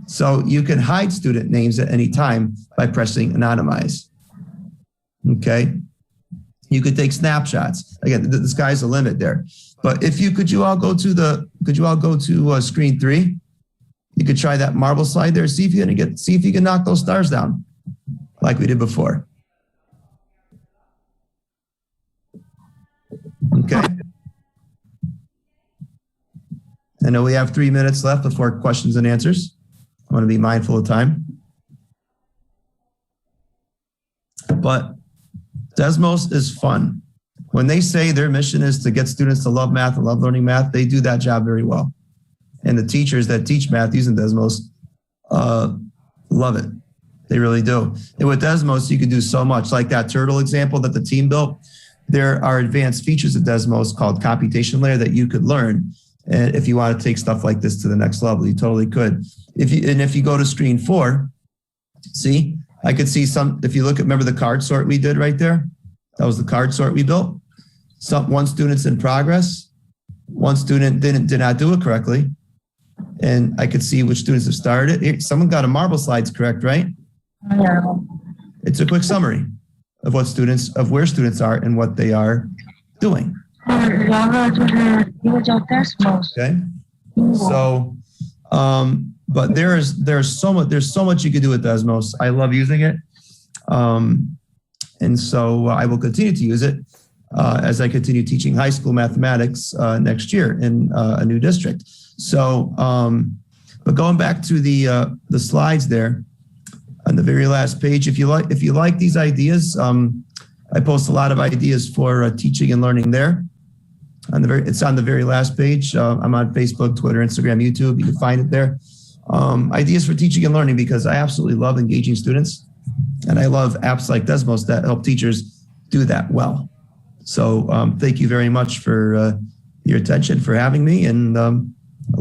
So you can hide student names at any time by pressing anonymize. Okay. You could take snapshots. Again, the sky's the limit there. But if could you all go to screen 3? You could try that marble slide there. See if you can knock those stars down like we did before. Okay. I know we have 3 minutes left before questions and answers. I want to be mindful of time. But Desmos is fun. When they say their mission is to get students to love math and love learning math, they do that job very well. And the teachers that teach math using Desmos love it. They really do. And with Desmos, you can do so much. Like that turtle example that the team built, there are advanced features of Desmos called computation layer that you could learn. And if you want to take stuff like this to the next level, you totally could. If you go to screen 4, see, I could see some, if you look at, remember the card sort we did right there? That was the card sort we built. One student's in progress. One student did not do it correctly. And I could see which students have started it. Here, someone got a marble slides correct, right? Yeah. It's a quick summary of where students are and what they are doing. Okay. So, but there's so much you can do with Desmos. I love using it. And so I will continue to use it as I continue teaching high school mathematics next year in a new district. So, but going back to the slides there on the very last page, if you like these ideas, I post a lot of ideas for teaching and learning there. It's on the very last page. I'm on Facebook, Twitter, Instagram, YouTube. You can find it there. Ideas for teaching and learning, because I absolutely love engaging students, and I love apps like Desmos that help teachers do that well. So thank you very much for your attention, for having me, and I'll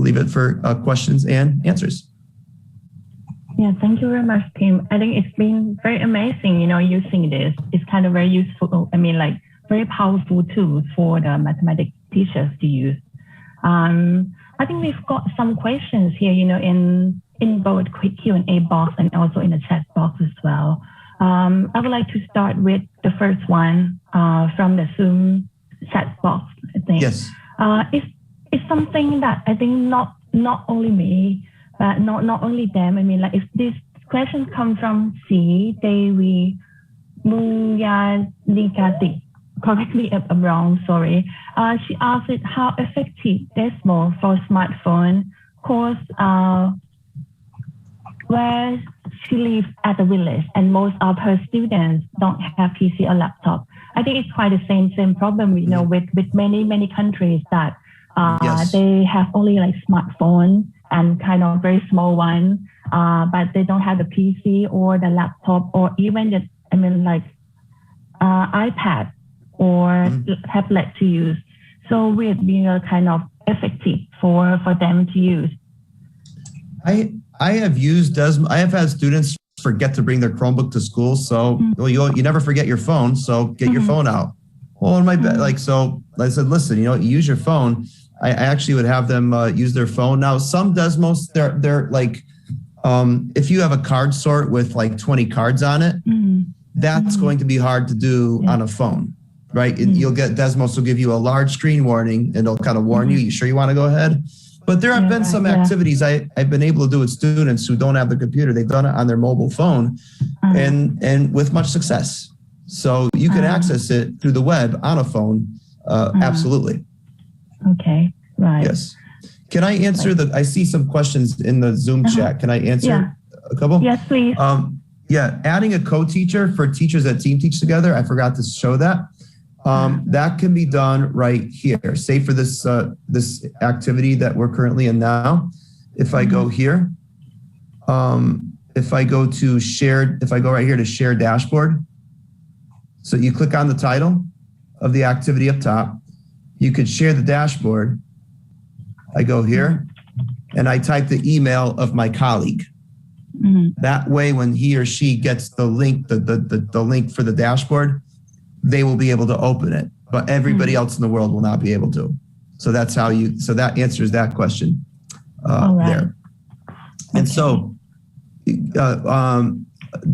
leave it for questions and answers. Yeah, thank you very much, Tim. I think it's been very amazing, using this. It's kind of very useful. I mean, like very powerful tools for the mathematics teachers to use. I think we've got some questions here, in both quick Q&A box and also in the chat box as well. I would like to start with the first one from the Zoom chat box, I think. Yes. It's something that I think not only me, but not only them. I mean, like if this question comes from C. Devi Muyanikati. Correct me if I'm wrong, sorry. She asked it, how effective Desmos for smartphone course where she lives at the village and most of her students don't have PC or laptop. I think it's quite the same problem, with many countries that Yes. they have only like smartphone and kind of very small one, but they don't have the PC or the laptop or even iPad or tablet to use. So with kind of effective for them to use. I have used Desmos. I have had students forget to bring their Chromebook to school. So you never forget your phone. So get your phone out. Well, in my bed, so I said, listen, use your phone. I actually would have them use their phone. Now, some Desmos, they're like, if you have a card sort with like 20 cards on it, that's going to be hard to do on a phone, right? You'll get Desmos will give you a large screen warning and it'll kind of warn you. You sure you want to go ahead? But there have been some activities I've been able to do with students who don't have the computer. They've done it on their mobile phone and with much success. So you can access it through the web on a phone. Absolutely. Okay, right. Yes. Can I answer I see some questions in the Zoom chat. Can I answer a couple? Yes, please. Adding a co-teacher for teachers that team teach together. I forgot to show that. That can be done right here. Say for this this activity that we're currently in now. If I go here, if I go right here to share dashboard. So you click on the title of the activity up top. You could share the dashboard. I go here and I type the email of my colleague. That way, when he or she gets the link, the link for the dashboard, they will be able to open it, but everybody else in the world will not be able to. So that's how so that answers that question there. And so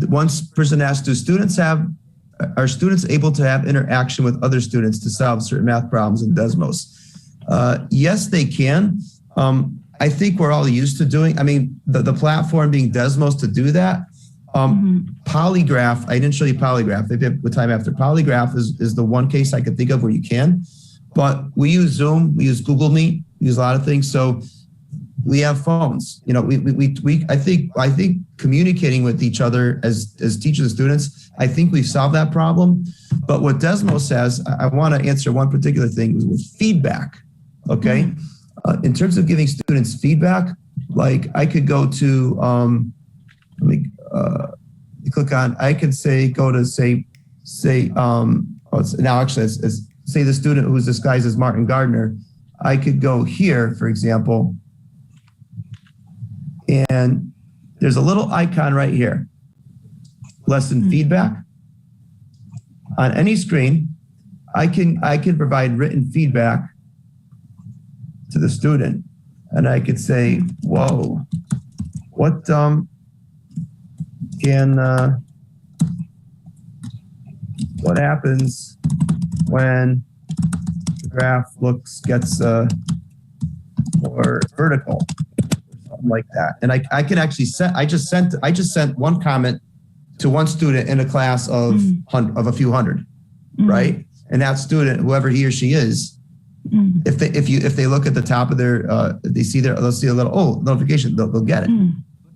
once person asks, are students able to have interaction with other students to solve certain math problems in Desmos? Yes, they can. I think we're all used to doing, the platform being Desmos to do that. Polygraph, I didn't show you Polygraph. Maybe with time after. Polygraph is the one case I could think of where you can. But we use Zoom, we use Google Meet, we use a lot of things. So we have phones. You know, I think communicating with each other as teachers and students, I think we've solved that problem. But what Desmos says, I want to answer one particular thing with feedback. Okay, in terms of giving students feedback, like I could go to let me click on. I could say go to say now actually say the student who's disguised as Martin Gardner. I could go here, for example, and there's a little icon right here, lesson feedback. On any screen, I can provide written feedback to the student, and I could say, whoa, what what happens when the graph gets more vertical, or something like that. And I can actually I just sent one comment to one student in a class of a few hundred, right? And that student, whoever he or she is, if they look at the top of their they'll see a little notification, they'll get it.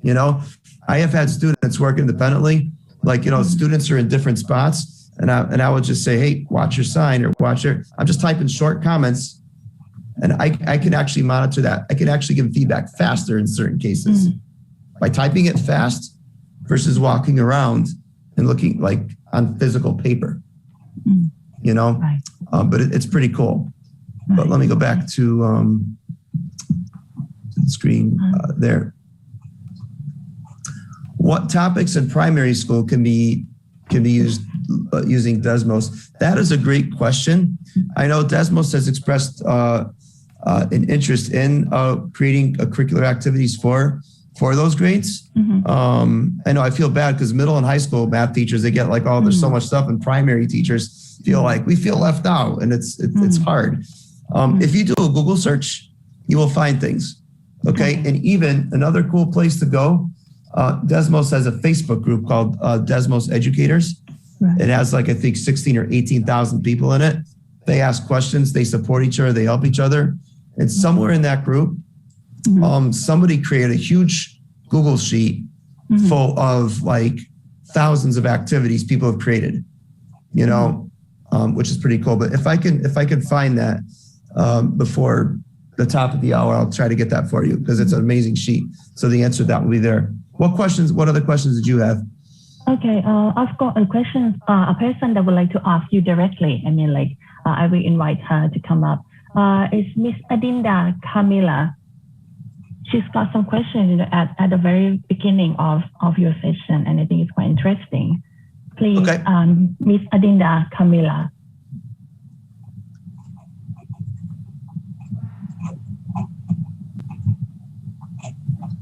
You know, I have had students work independently, like, you know, students are in different spots. And I would just say, hey, watch your sign or watch your, I'm just typing short comments, and I can actually monitor that. I can actually give feedback faster in certain cases by typing it fast versus walking around and looking like on physical paper, you know, Right. But it's pretty cool. Right. But let me go back to the screen there. What topics in primary school can be used using Desmos? That is a great question. I know Desmos has expressed an interest in creating curricular activities for those grades. I know I feel bad because middle and high school math teachers, they get like, oh, there's so much stuff, and primary teachers feel like we feel left out, and it's hard. If you do a Google search, you will find things. Okay, and even another cool place to go. Desmos has a Facebook group called Desmos Educators. Right. It has like, I think 16 or 18,000 people in it. They ask questions, they support each other, they help each other. And somewhere in that group, somebody created a huge Google sheet full of like thousands of activities people have created, you know, which is pretty cool. But if I can find that before the top of the hour, I'll try to get that for you because it's an amazing sheet. So the answer to that will be there. What other questions did you have? Okay, I've got a question, a person that would like to ask you directly. I mean, like, I will invite her to come up. It's Miss Adinda Camila. She's got some questions at the very beginning of your session, and I think it's quite interesting. Please, okay. Miss Adinda Camila.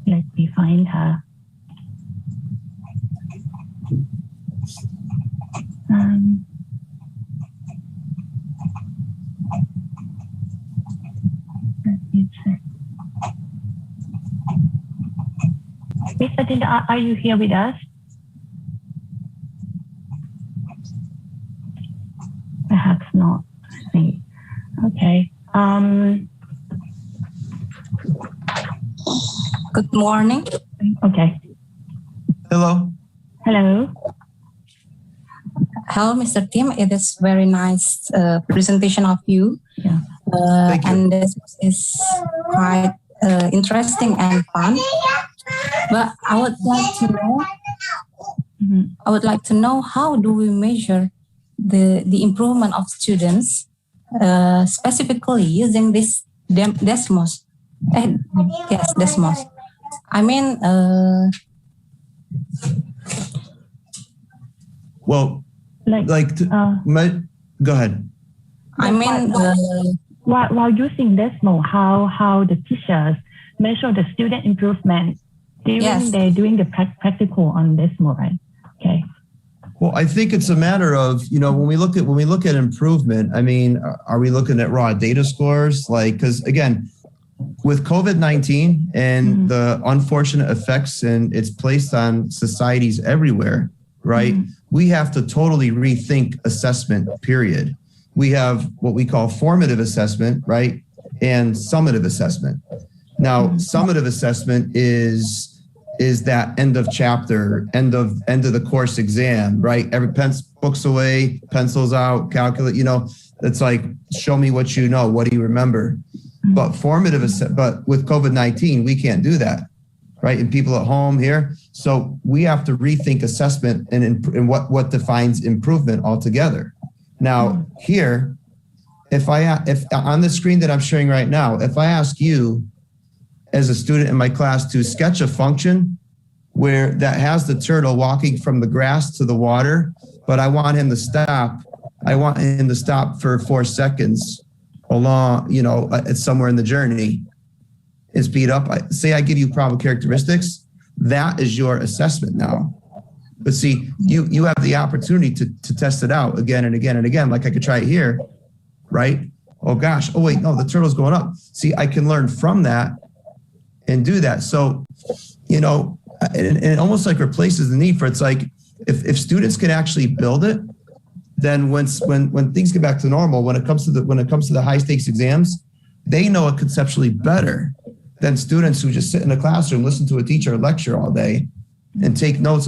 Let me find her. Let me check. Miss Adinda, are you here with us? Perhaps not. I think. Okay. Good morning. Okay. Hello. Hello. Hello, Mr. Tim. It is very nice presentation of you. Yeah. Thank you. And this is quite interesting and fun. But I would like to know. I would like to know, how do we measure the improvement of students, specifically using this Desmos? Yes, Desmos. I mean, well, go ahead. I mean, while using Desmo, how the teachers measure the student improvement during they're doing the practical on Desmo, right? Okay. Well, I think it's a matter of, you know, when we look at improvement, I mean, are we looking at raw data scores? Like, because again, with COVID-19 and the unfortunate effects and it's placed on societies everywhere, right? We have to totally rethink assessment, period. We have what we call formative assessment, right? And summative assessment. Now, summative assessment is that end of chapter, end of the course exam, right? Every books away, pencils out, calculate, it's like, show me what you know. What do you remember? But but with COVID-19, we can't do that, right? And people at home here. So we have to rethink assessment and what defines improvement altogether. Now here, if on the screen that I'm showing right now, if I ask you as a student in my class to sketch a function where that has the turtle walking from the grass to the water, but I want him to stop. I want him to stop for 4 seconds along, it's somewhere in the journey and speed up. Say I give you problem characteristics, that is your assessment now. But see, you have the opportunity to test it out again and again and again. Like I could try it here, right? Oh gosh, oh wait, no, the turtle's going up. See, I can learn from that and do that. So, it almost like replaces the need for, it's like, if students can actually build it, then when things get back to normal, when it comes to the high stakes exams, they know it conceptually better than students who just sit in a classroom, listen to a teacher lecture all day and take notes.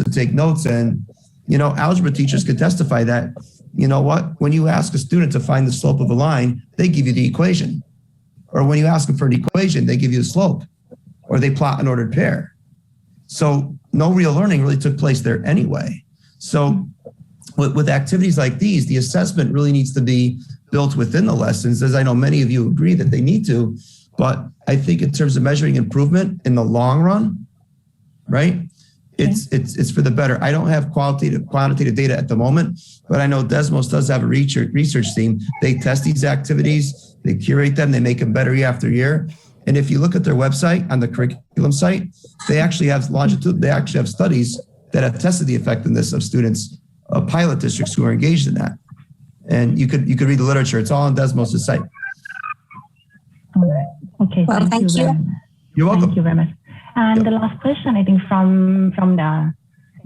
And, algebra teachers could testify that, when you ask a student to find the slope of a line, they give you the equation. Or when you ask them for an equation, they give you a slope, or they plot an ordered pair. So no real learning really took place there anyway. So with activities like these, the assessment really needs to be built within the lessons, as I know many of you agree that they need to. But I think in terms of measuring improvement in the long run, right? It's for the better. I don't have quantitative data at the moment, but I know Desmos does have a research team. They test these activities, they curate them, they make them better year after year. And if you look at their website on the curriculum site, they actually have studies that have tested the effectiveness of students, pilot districts who are engaged in that. And you could read the literature. It's all on Desmos' site. All right. Okay. Well, thank you. You're welcome. Thank you very much. And the last question, I think from the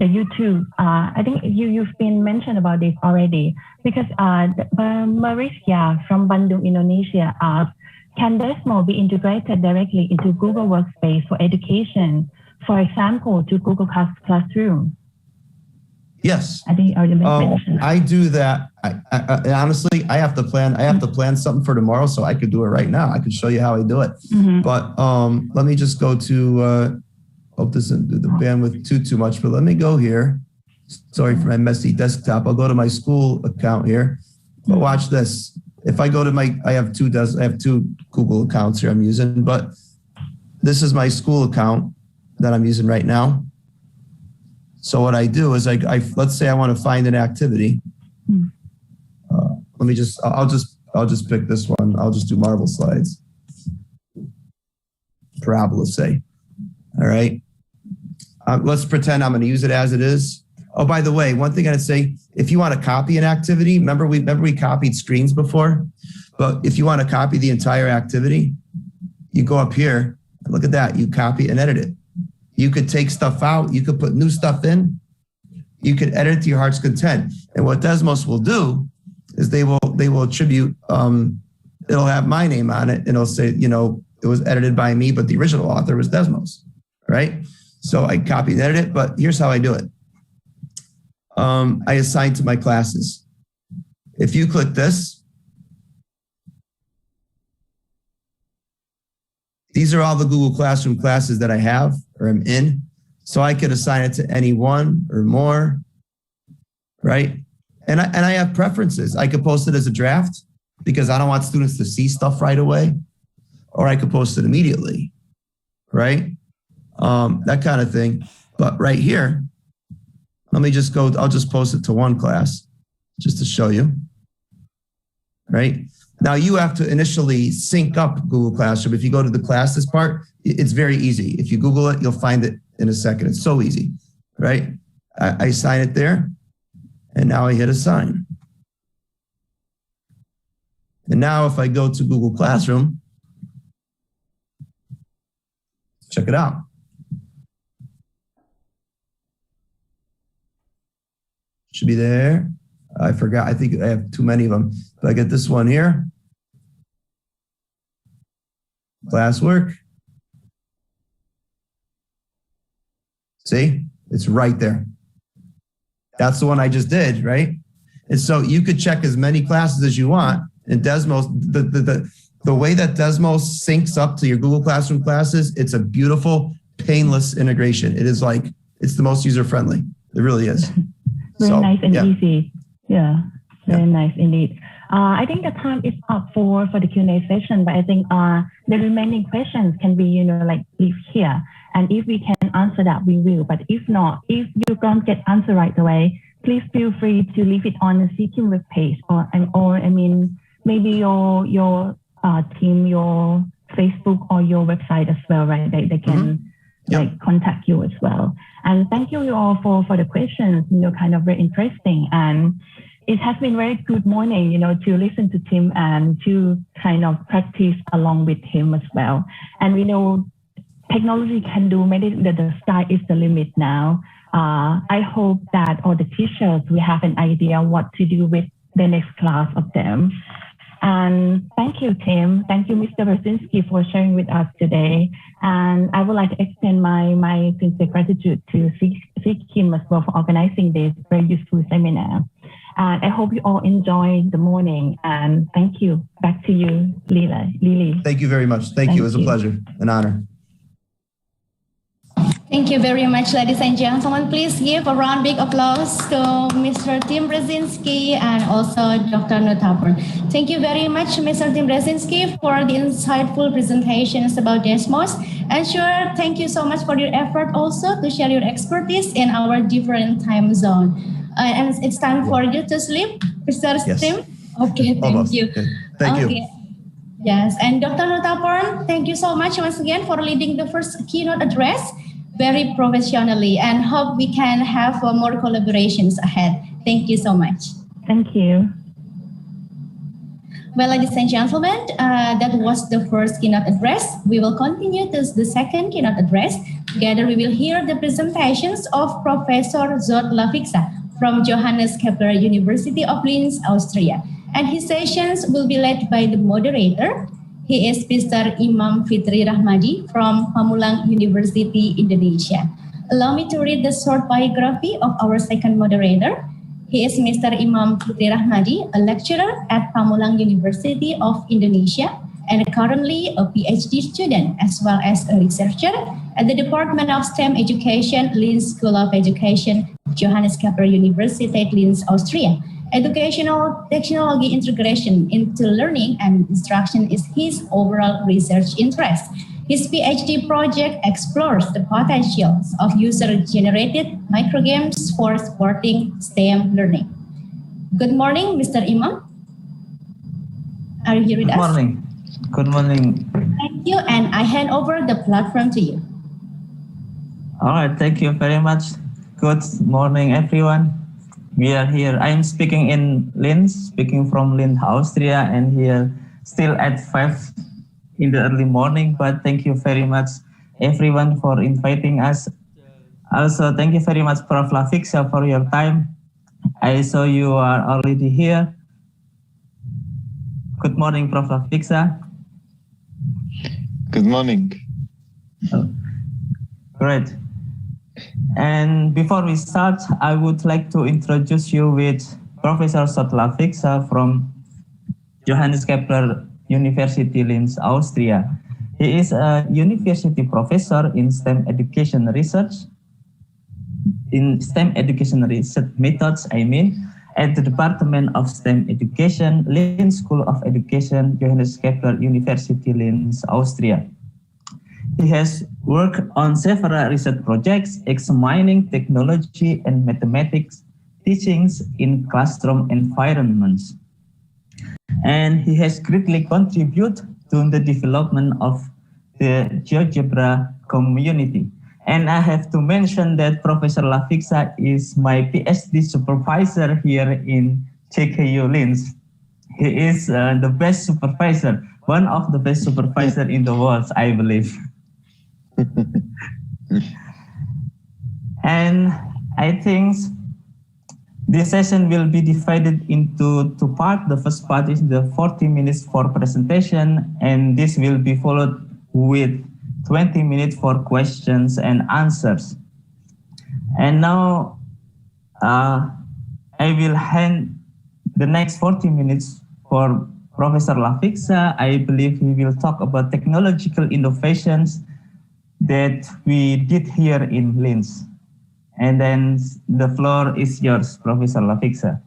YouTube, I think you've been mentioned about this already, because Marisya from Bandung, Indonesia asked, can Desmo be integrated directly into Google Workspace for education, for example, to Google Classroom? Yes. I think you already mentioned. I do that. I honestly, I have to plan something for tomorrow, so I could do it right now. I could show you how I do it. But let me just go to, hope this doesn't do the bandwidth too much, but let me go here. Sorry for my messy desktop. I'll go to my school account here. But watch this. If I go to I have two Google accounts here I'm using, but this is my school account that I'm using right now. So what I do is let's say I want to find an activity. I'll just pick this one. I'll just do marble slides. Parabola, say. All right. Let's pretend I'm going to use it as it is. Oh, by the way, one thing I'd say, if you want to copy an activity, remember we copied screens before, but if you want to copy the entire activity, you go up here and look at that. You copy and edit it. You could take stuff out. You could put new stuff in. You could edit it to your heart's content. And what Desmos will do is they will attribute, it'll have my name on it and it'll say, it was edited by me, but the original author was Desmos, right? So I copy and edit it, but here's how I do it. I assign to my classes. If you click this, these are all the Google Classroom classes that I have or I'm in. So I could assign it to any one or more, right? And I have preferences. I could post it as a draft because I don't want students to see stuff right away, or I could post it immediately, right? That kind of thing. But right here, let me just go, I'll just post it to one class just to show you, right? Now you have to initially sync up Google Classroom. If you go to the classes part, it's very easy. If you Google it, you'll find it in a second. It's so easy, right? I assign it there, and now I hit assign. And now if I go to Google Classroom, check it out. Should be there. I forgot. I think I have too many of them. But I get this one here. Classwork. See, it's right there. That's the one I just did, right? And so you could check as many classes as you want. And Desmos, the way that Desmos syncs up to your Google Classroom classes, it's a beautiful, painless integration. It is like, it's the most user-friendly. It really is. Very nice and yeah. easy. Yeah, very nice indeed. I think the time is up for the Q&A session, but I think the remaining questions can be, leave here. And if we can answer that, we will. But if not, if you don't get answer right away, please feel free to leave it on the SEAOiM webpage or maybe your team, your Facebook or your website as well, right? They can contact you as well. And thank you all for the questions, kind of very interesting. And it has been very good morning, to listen to Tim and to kind of practice along with him as well. And we know technology can do many, the sky is the limit now. I hope that all the teachers will have an idea what to do with the next class of them. And thank you, Tim. Thank you, Mr. Brzezinski, for sharing with us today. And I would like to extend my sincere gratitude to SEAOiM as well for organizing this very useful seminar. And I hope you all enjoy the morning. And thank you. Back to you, Lily. Thank you very much. Thank you. It was a pleasure, an honor. Thank you very much, ladies and gentlemen. Please give a round big applause to Mr. Tim Brzezinski and also Dr. Notapurn. Thank you very much, Mr. Tim Brzezinski, for the insightful presentations about Desmos. And sure, thank you so much for your effort also to share your expertise in our different time zone. And it's time for you to sleep, Mr. Tim? Okay, thank you. Okay. Thank you. Yes, and Dr. Notapurn, thank you so much once again for leading the first keynote address very professionally, and hope we can have more collaborations ahead. Thank you so much. Thank you. Well, ladies and gentlemen, that was the first keynote address. We will continue to the second keynote address. Together, we will hear the presentations of Professor Zod Lafixa from Johannes Kepler University of Linz, Austria. And his sessions will be led by the moderator. He is Mr. Imam Fitri Rahmadi from Pamulang University, Indonesia. Allow me to read the short biography of our second moderator. He is Mr. Imam Fitri Rahmadi, a lecturer at Pamulang University of Indonesia and currently a PhD student as well as a researcher at the Department of STEM Education, Linz School of Education, Johannes Kepler University, Linz, Austria. Educational technology integration into learning and instruction is his overall research interest. His PhD project explores the potentials of user-generated microgames for supporting STEM learning. Good morning, Mr. Imam. Are you here with us? Good morning. Good morning. Thank you, and I hand over the platform to you. All right, thank you very much. Good morning, everyone. We are here. I am speaking in Linz, speaking from Linz, Austria, and here still at 5 in the early morning. But thank you very much, everyone, for inviting us. Also, thank you very much, Prof. Lafixa, for your time. I saw you are already here. Good morning, Prof. Lafixa. Good morning. Oh, great. And before we start, I would like to introduce you with Professor Zod Lafixa from Johannes Kepler University, Linz, Austria. He is a university professor in STEM education research, methods, at the Department of STEM Education, Linz School of Education, Johannes Kepler University, Linz, Austria. He has worked on several research projects examining technology and mathematics teachings in classroom environments. And he has greatly contributed to the development of the GeoGebra community. And I have to mention that Professor Lafixa is my PhD supervisor here in JKU Linz. He is the best supervisor, one of the best supervisors in the world, I believe. And I think this session will be divided into two parts. The first part is the 40 minutes for presentation, and this will be followed with 20 minutes for questions and answers. And now I will hand the next 40 minutes for Professor Lafixa. I believe he will talk about technological innovations that we did here in Linz. And then the floor is yours, Professor Lafixa.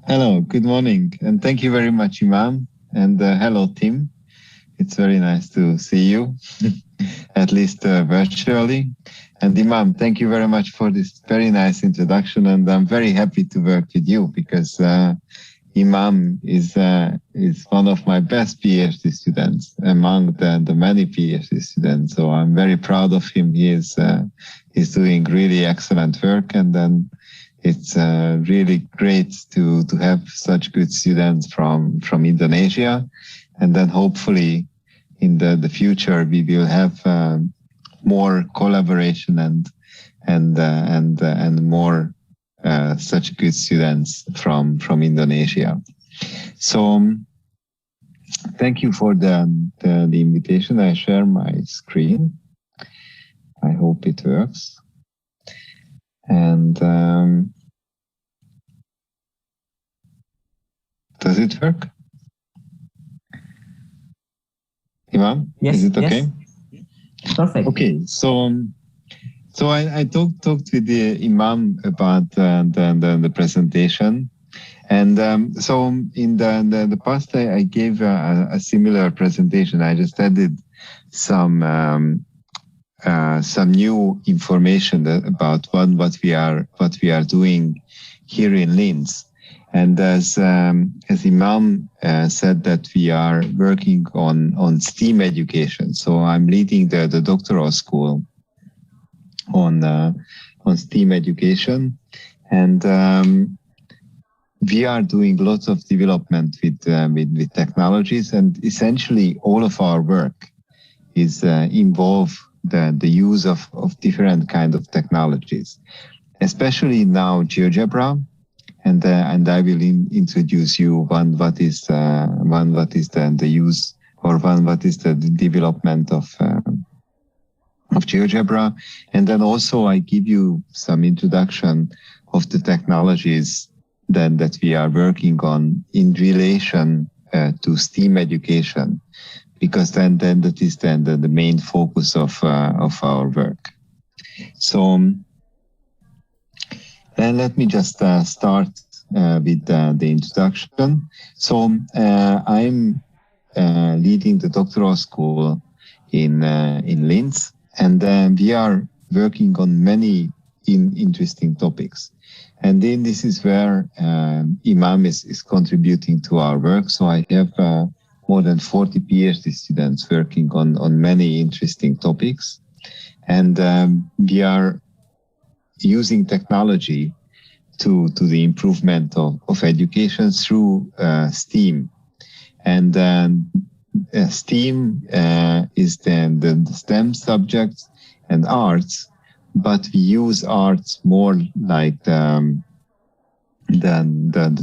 Hello, good morning, and thank you very much, Imam, and hello, team. It's very nice to see you, at least virtually. And Imam, thank you very much for this very nice introduction, and I'm very happy to work with you because Imam is one of my best PhD students among the many PhD students. So I'm very proud of him. He's doing really excellent work, and then it's really great to have such good students from Indonesia, and then hopefully in the future we will have more collaboration and more such good students from Indonesia. So thank you for the invitation. I share my screen. I hope it works. And does it work? Imam, yes, is it okay? Yes. Perfect. Okay, so I talked with the Imam about the presentation, and so in the past I gave a similar presentation. I just added some new information about what we are doing here in Linz. And as Imam said, that we are working on STEAM education. So I'm leading the doctoral school on STEAM education, and we are doing lots of development with technologies, and essentially all of our work is involve the use of different kind of technologies, especially now GeoGebra, and I will introduce you what is the use, or what is the development of GeoGebra, and then also I give you some introduction of the technologies that we are working on in relation to STEAM education, because then that is then the main focus of our work. So let me just start with the introduction. So I'm leading the doctoral school in Linz, and we are working on many interesting topics. And then this is where Imam is contributing to our work. So I have more than 40 PhD students working on many interesting topics. And we are using technology to the improvement of education through STEAM. And STEAM is then the STEM subjects and arts, but we use arts more like the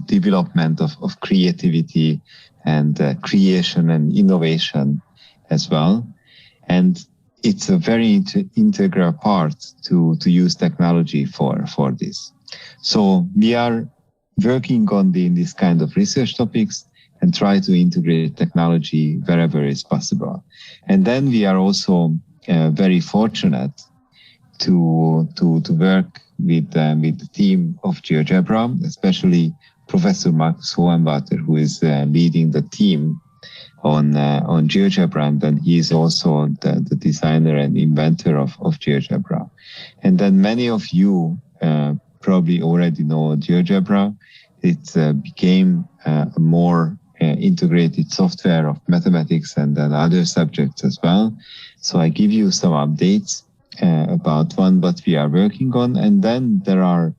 development of creativity and creation and innovation as well. And it's a very integral part to use technology for this. So we are working on this kind of research topics and try to integrate technology wherever is possible. And then we are also very fortunate to work with the team of GeoGebra, especially Professor Markus Hohenwarter, who is leading the team on GeoGebra, and then he is also the designer and inventor of GeoGebra. And then many of you probably already know GeoGebra. It became a more integrated software of mathematics and then other subjects as well. So I give you some updates about what we are working on, and then there are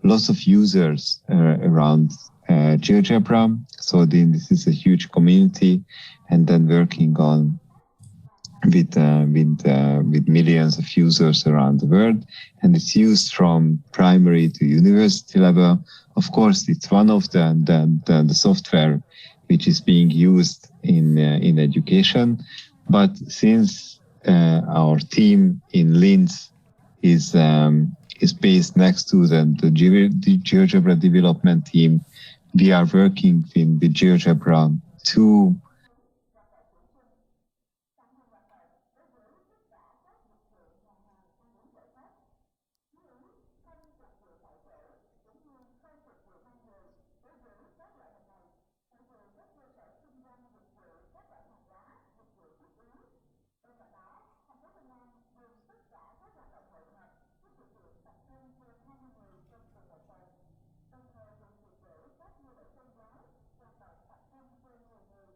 lots of users around GeoGebra. So then this is a huge community, and then working on with millions of users around the world, and it's used from primary to university level. Of course, it's one of the software which is being used in education, but since our team in Linz is based next to the GeoGebra development team. We are working in the GeoGebra 2 đồng thời được sự giúp đỡ các như vệ sinh giáo, hoạt động tập trung trên nhiều người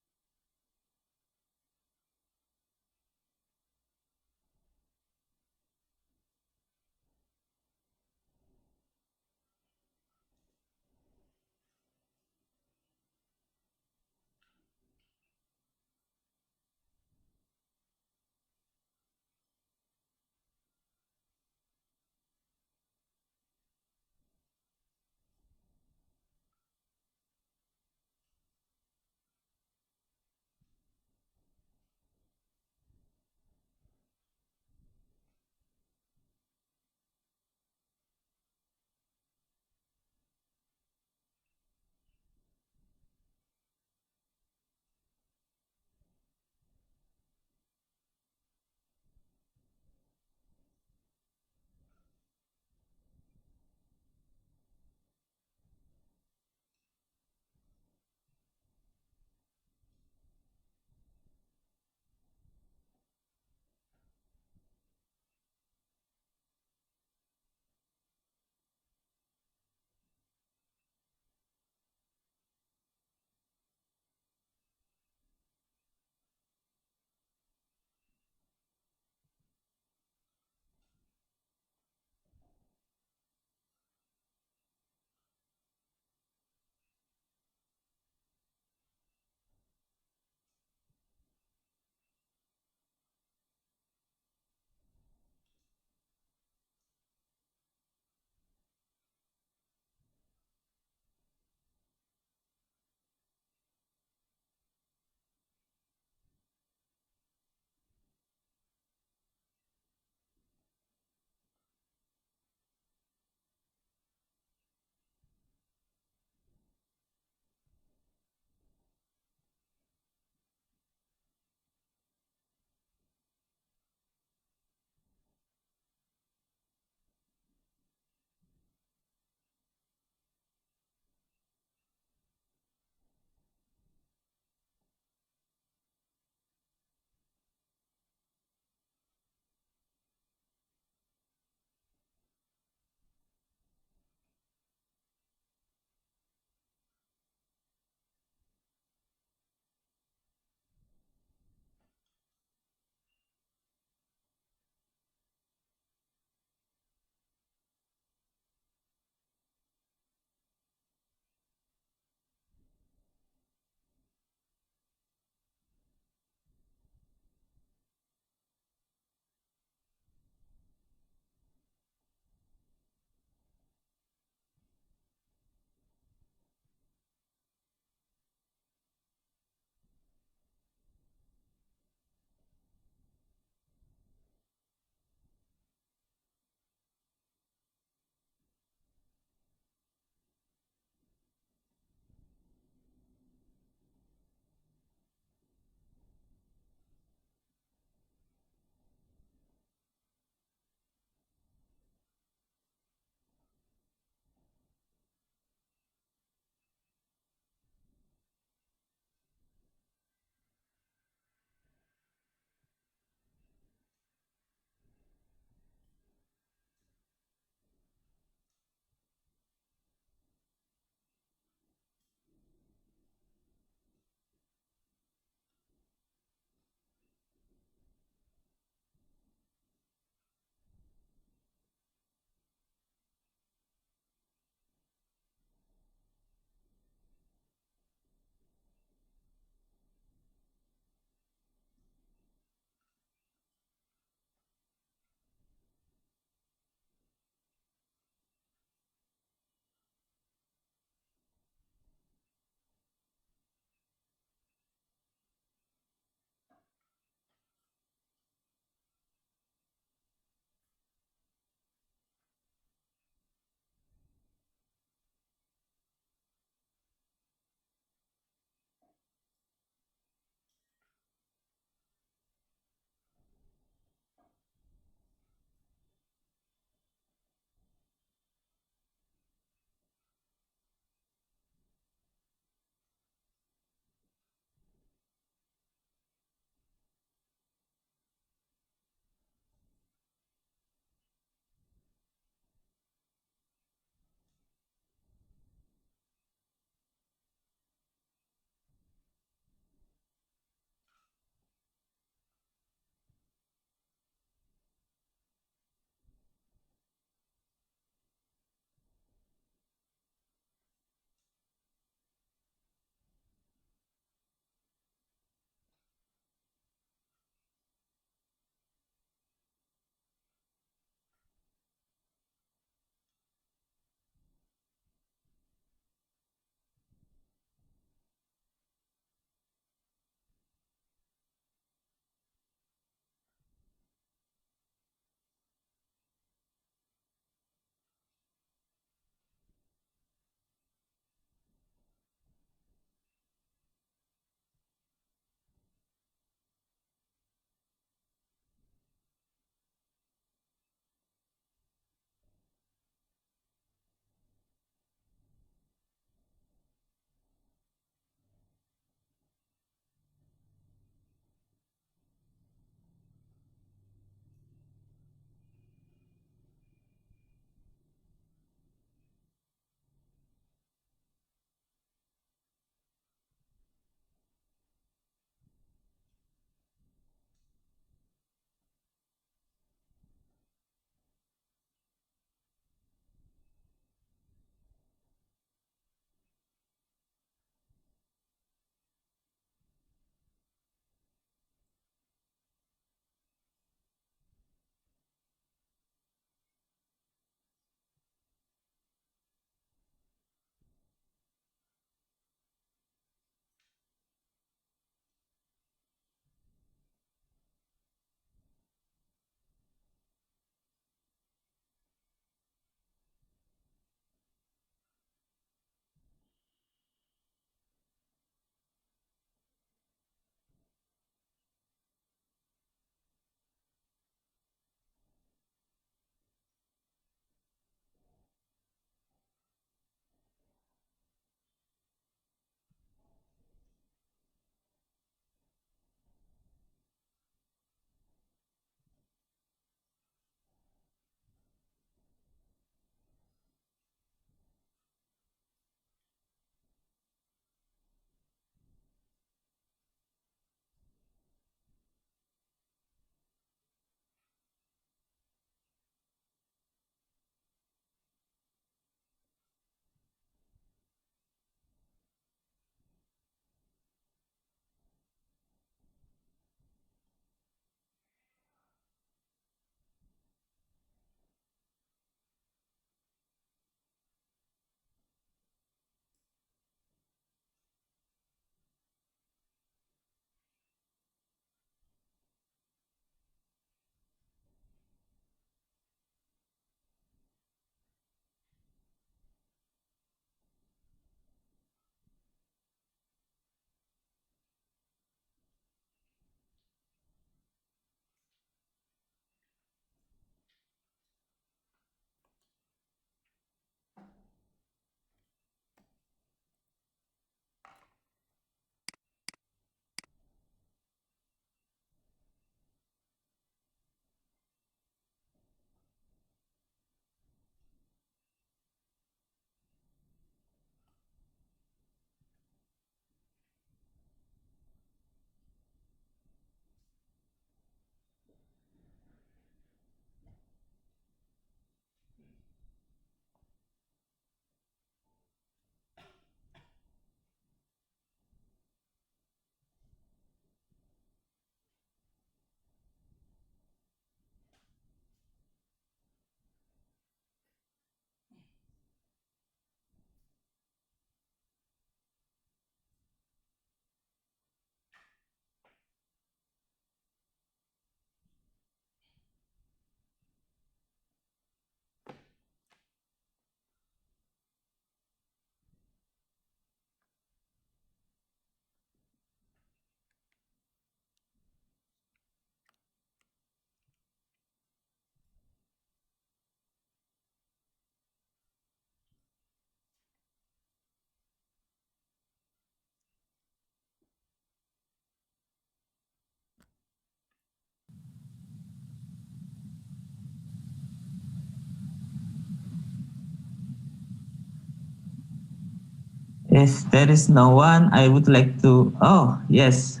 If there is no one, I would like to. Oh, yes.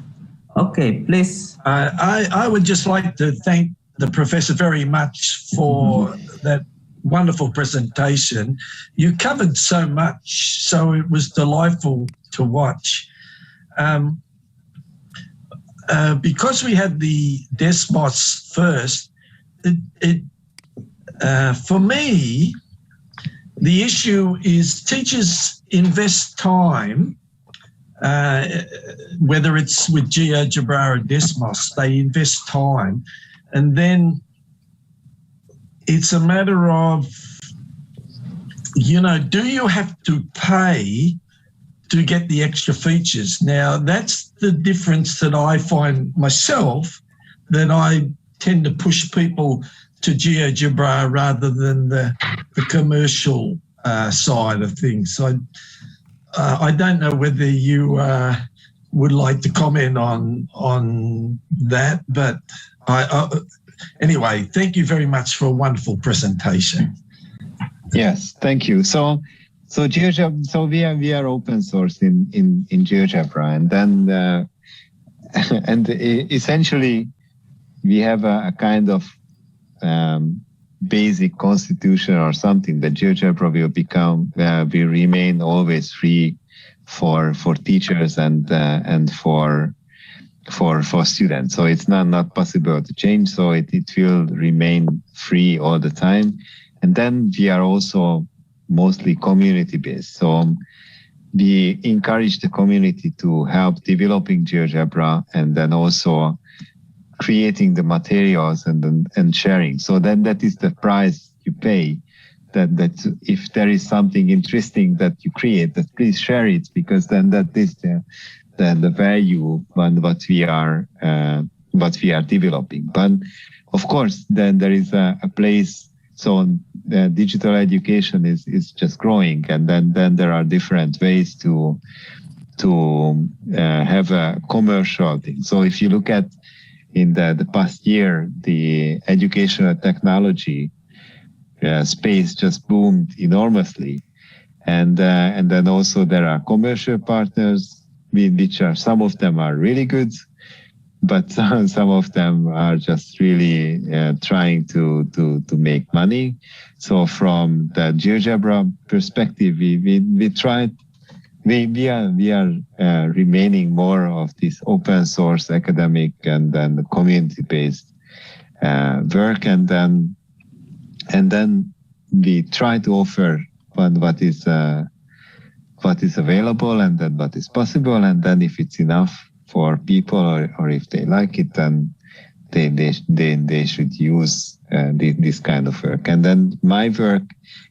Okay, please. I would just like to thank the professor very much for that wonderful presentation. You covered so much, so it was delightful to watch. Because we had the Desmos first, for me, the issue is teachers invest time, whether it's with GeoGebra or Desmos, they invest time, and then it's a matter of, do you have to pay to get the extra features? Now, that's the difference that I find myself, that I tend to push people to GeoGebra rather than the commercial side of things. So I don't know whether you would like to comment on that, but anyway, thank you very much for a wonderful presentation. Yes, thank you. So GeoGebra, so we are open source in GeoGebra, and then essentially we have a kind of basic constitution or something that GeoGebra will remain always free for teachers and for students. So it's not possible to change. So it will remain free all the time. And then we are also mostly community based. So we encourage the community to help developing GeoGebra and then also creating the materials and sharing. So then that is the price you pay. That if there is something interesting that you create, that please share it, because then that is the value on what we are developing. But of course, then there is a place. So digital education is just growing, and then there are different ways to have a commercial thing. So if you look at in the past year, the educational technology space just boomed enormously, and then also there are commercial partners, which are, some of them are really good, but some of them are just really trying to make money. So from the GeoGebra perspective, we tried. We are remaining more of this open source academic and then the community based work, and then we try to offer what is available and then what is possible, and then if it's enough for people or if they like it, then they should use this kind of work. And then my work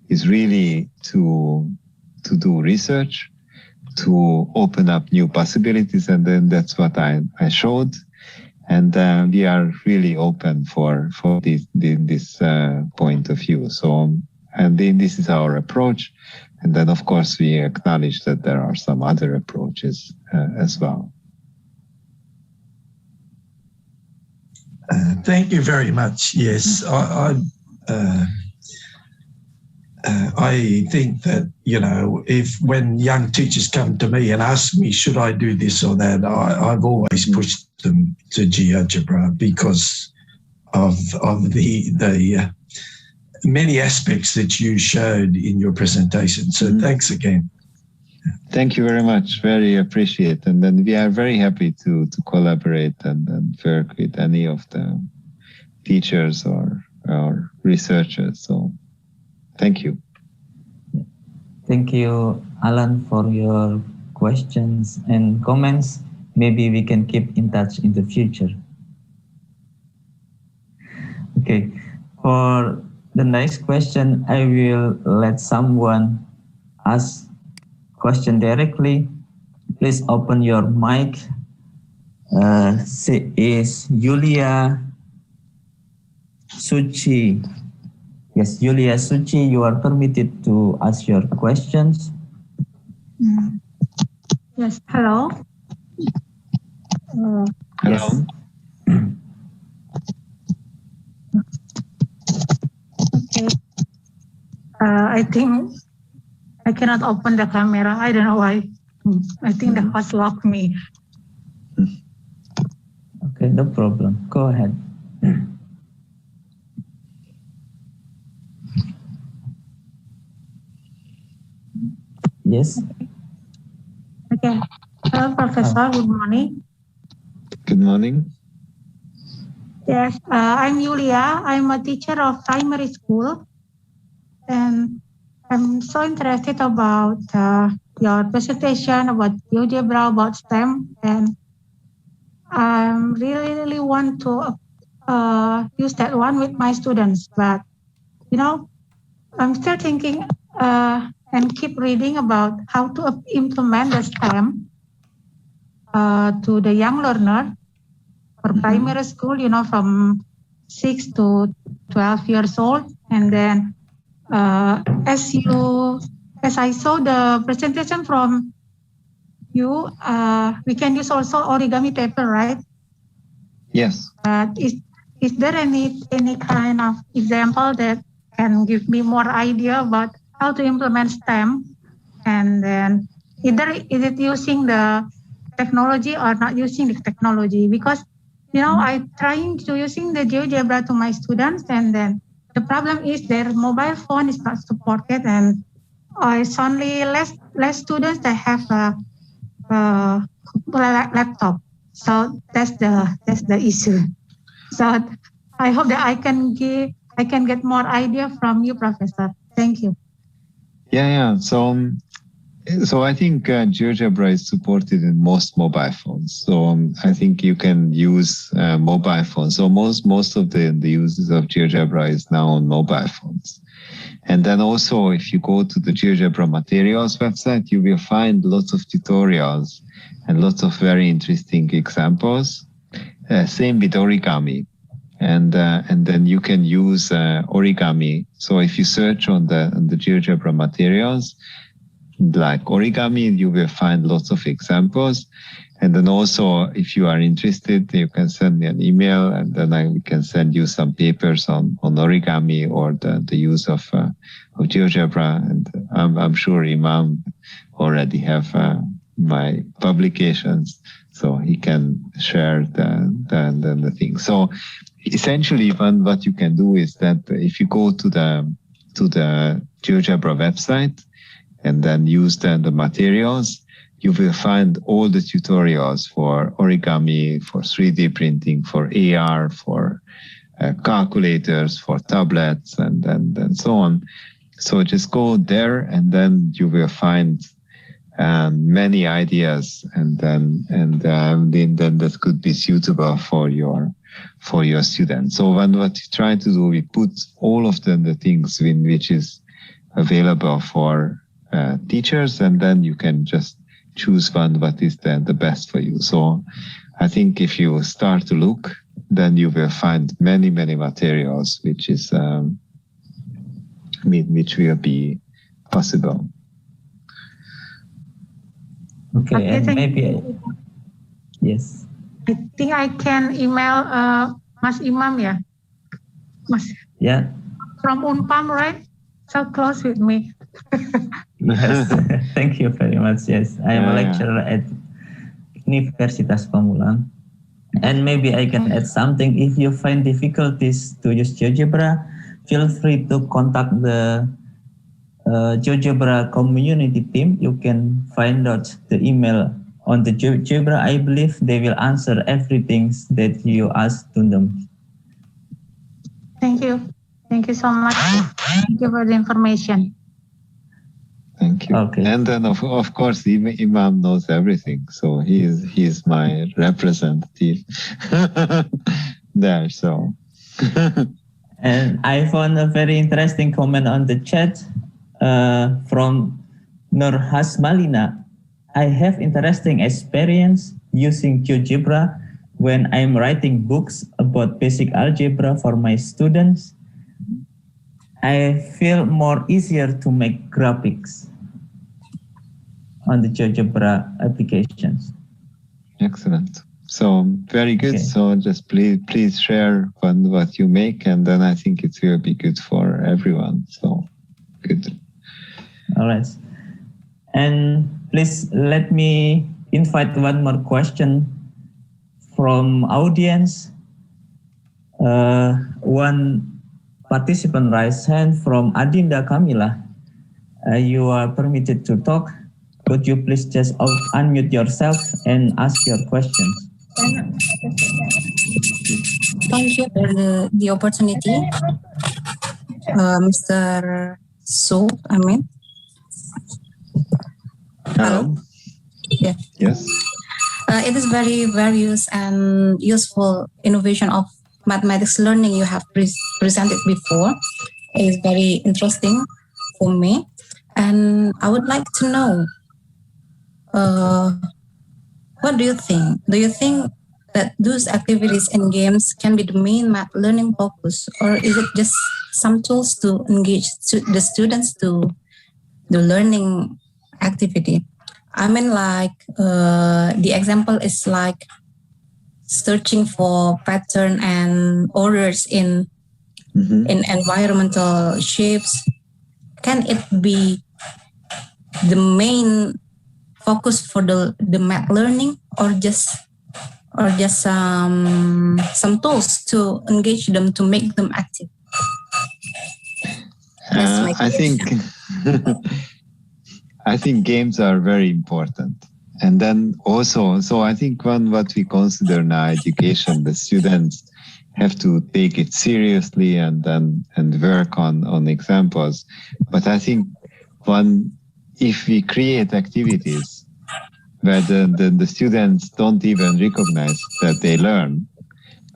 is really to do research, to open up new possibilities, and then that's what I showed. And we are really open for this point of view. So, and then this is our approach. And then, of course, we acknowledge that there are some other approaches as well. Thank you very much. Yes, I think that, if when young teachers come to me and ask me, should I do this or that, I've always pushed them to GeoGebra because of the many aspects that you showed in your presentation. So thanks again. Thank you very much. Very appreciate. And then we are very happy to collaborate and work with any of the teachers or researchers. So thank you. Thank you, Alan, for your questions and comments. Maybe we can keep in touch in the future. Okay, for the next question, I will let someone ask question directly. Please open your mic. She is Yulia Suchi. Yes, Yulia Suchi, you are permitted to ask your questions. Yes, hello. Hello. Yes. Okay. I think I cannot open the camera. I don't know why. I think the host locked me. Okay, no problem. Go ahead. Yes. Okay. Hello, Professor. Good morning. Good morning. Yes, I'm Yulia. I'm a teacher of primary school. And I'm so interested about your presentation about GeoGebra, about STEM. And I really want to use that one with my students. But, you know, I'm still thinking and keep reading about how to implement the STEM to the young learner for primary school, you know, from 6 to 12 years old. And then as I saw the presentation from you, we can use also origami paper, right? Yes. Is there any kind of example that can give me more idea about how to implement STEM? And then either is it using the technology or not using the technology? Because, you know, I'm trying to using the GeoGebra to my students, and then the problem is their mobile phone is not supported, and it's only less students that have a laptop. So that's the issue. So I hope that I can get more idea from you, Professor. Thank you. Yeah. So I think GeoGebra is supported in most mobile phones. So I think you can use mobile phones. So most of the uses of GeoGebra is now on mobile phones. And then also, if you go to the GeoGebra materials website, you will find lots of tutorials and lots of very interesting examples. Same with origami. And then you can use origami. So if you search on the GeoGebra materials, like origami, you will find lots of examples. And then also, if you are interested, you can send me an email, and then we can send you some papers on origami or the use of GeoGebra. And I'm sure Imam already have my publications, so he can share the thing. So essentially, what you can do is that if you go to the GeoGebra website and then use the materials, you will find all the tutorials for origami, for 3D printing, for AR, for calculators, for tablets, and so on. So just go there, and then you will find many ideas, and then that could be suitable for your students. So what we try to do, we put all of the things in which is available for teachers, and then you can just choose one what is the best for you. So I think if you start to look, then you will find many materials which will be possible. Okay, and maybe yes. I think I can email Mas Imam, yeah. Mas. Yeah. From Unpam, right? So close with me. Yes, thank you very much. Yes, I am a lecturer at Universitas Pamulang. And maybe I can add something. If you find difficulties to use GeoGebra, feel free to contact the GeoGebra community team. You can find out the email on the GeoGebra. I believe they will answer everything that you ask to them. Thank you. Thank you so much. Thank you for the information. Thank you. Okay. And then of course Imam knows everything, so he is my representative there. So and I found a very interesting comment on the chat from Nur Hasmalina. I have interesting experience using GeoGebra when I'm writing books about basic algebra for my students. I feel more easier to make graphics on the GeoGebra applications. Excellent. So very good. Okay. So just please share what you make, and then I think it will be good for everyone. So good. All right. And please let me invite one more question from audience. One participant raised hand from Adinda Kamila. You are permitted to talk. Could you please just unmute yourself and ask your questions? Thank you for the opportunity, Mr. So, Hello. Yeah. Yes. It is very various and useful innovation of mathematics learning you have presented before. It is very interesting for me. And I would like to know, what do you think? Do you think that those activities and games can be the main math learning focus, or is it just some tools to engage the students to the learning activity? I mean, like the example is like searching for pattern and orders in environmental shapes. Can it be the main focus for the math learning, or just some tools to engage them to make them active? I think I think games are very important. And then also, so I think what we consider now education, the students have to take it seriously and work on examples. But I think if we create activities where the students don't even recognize that they learn,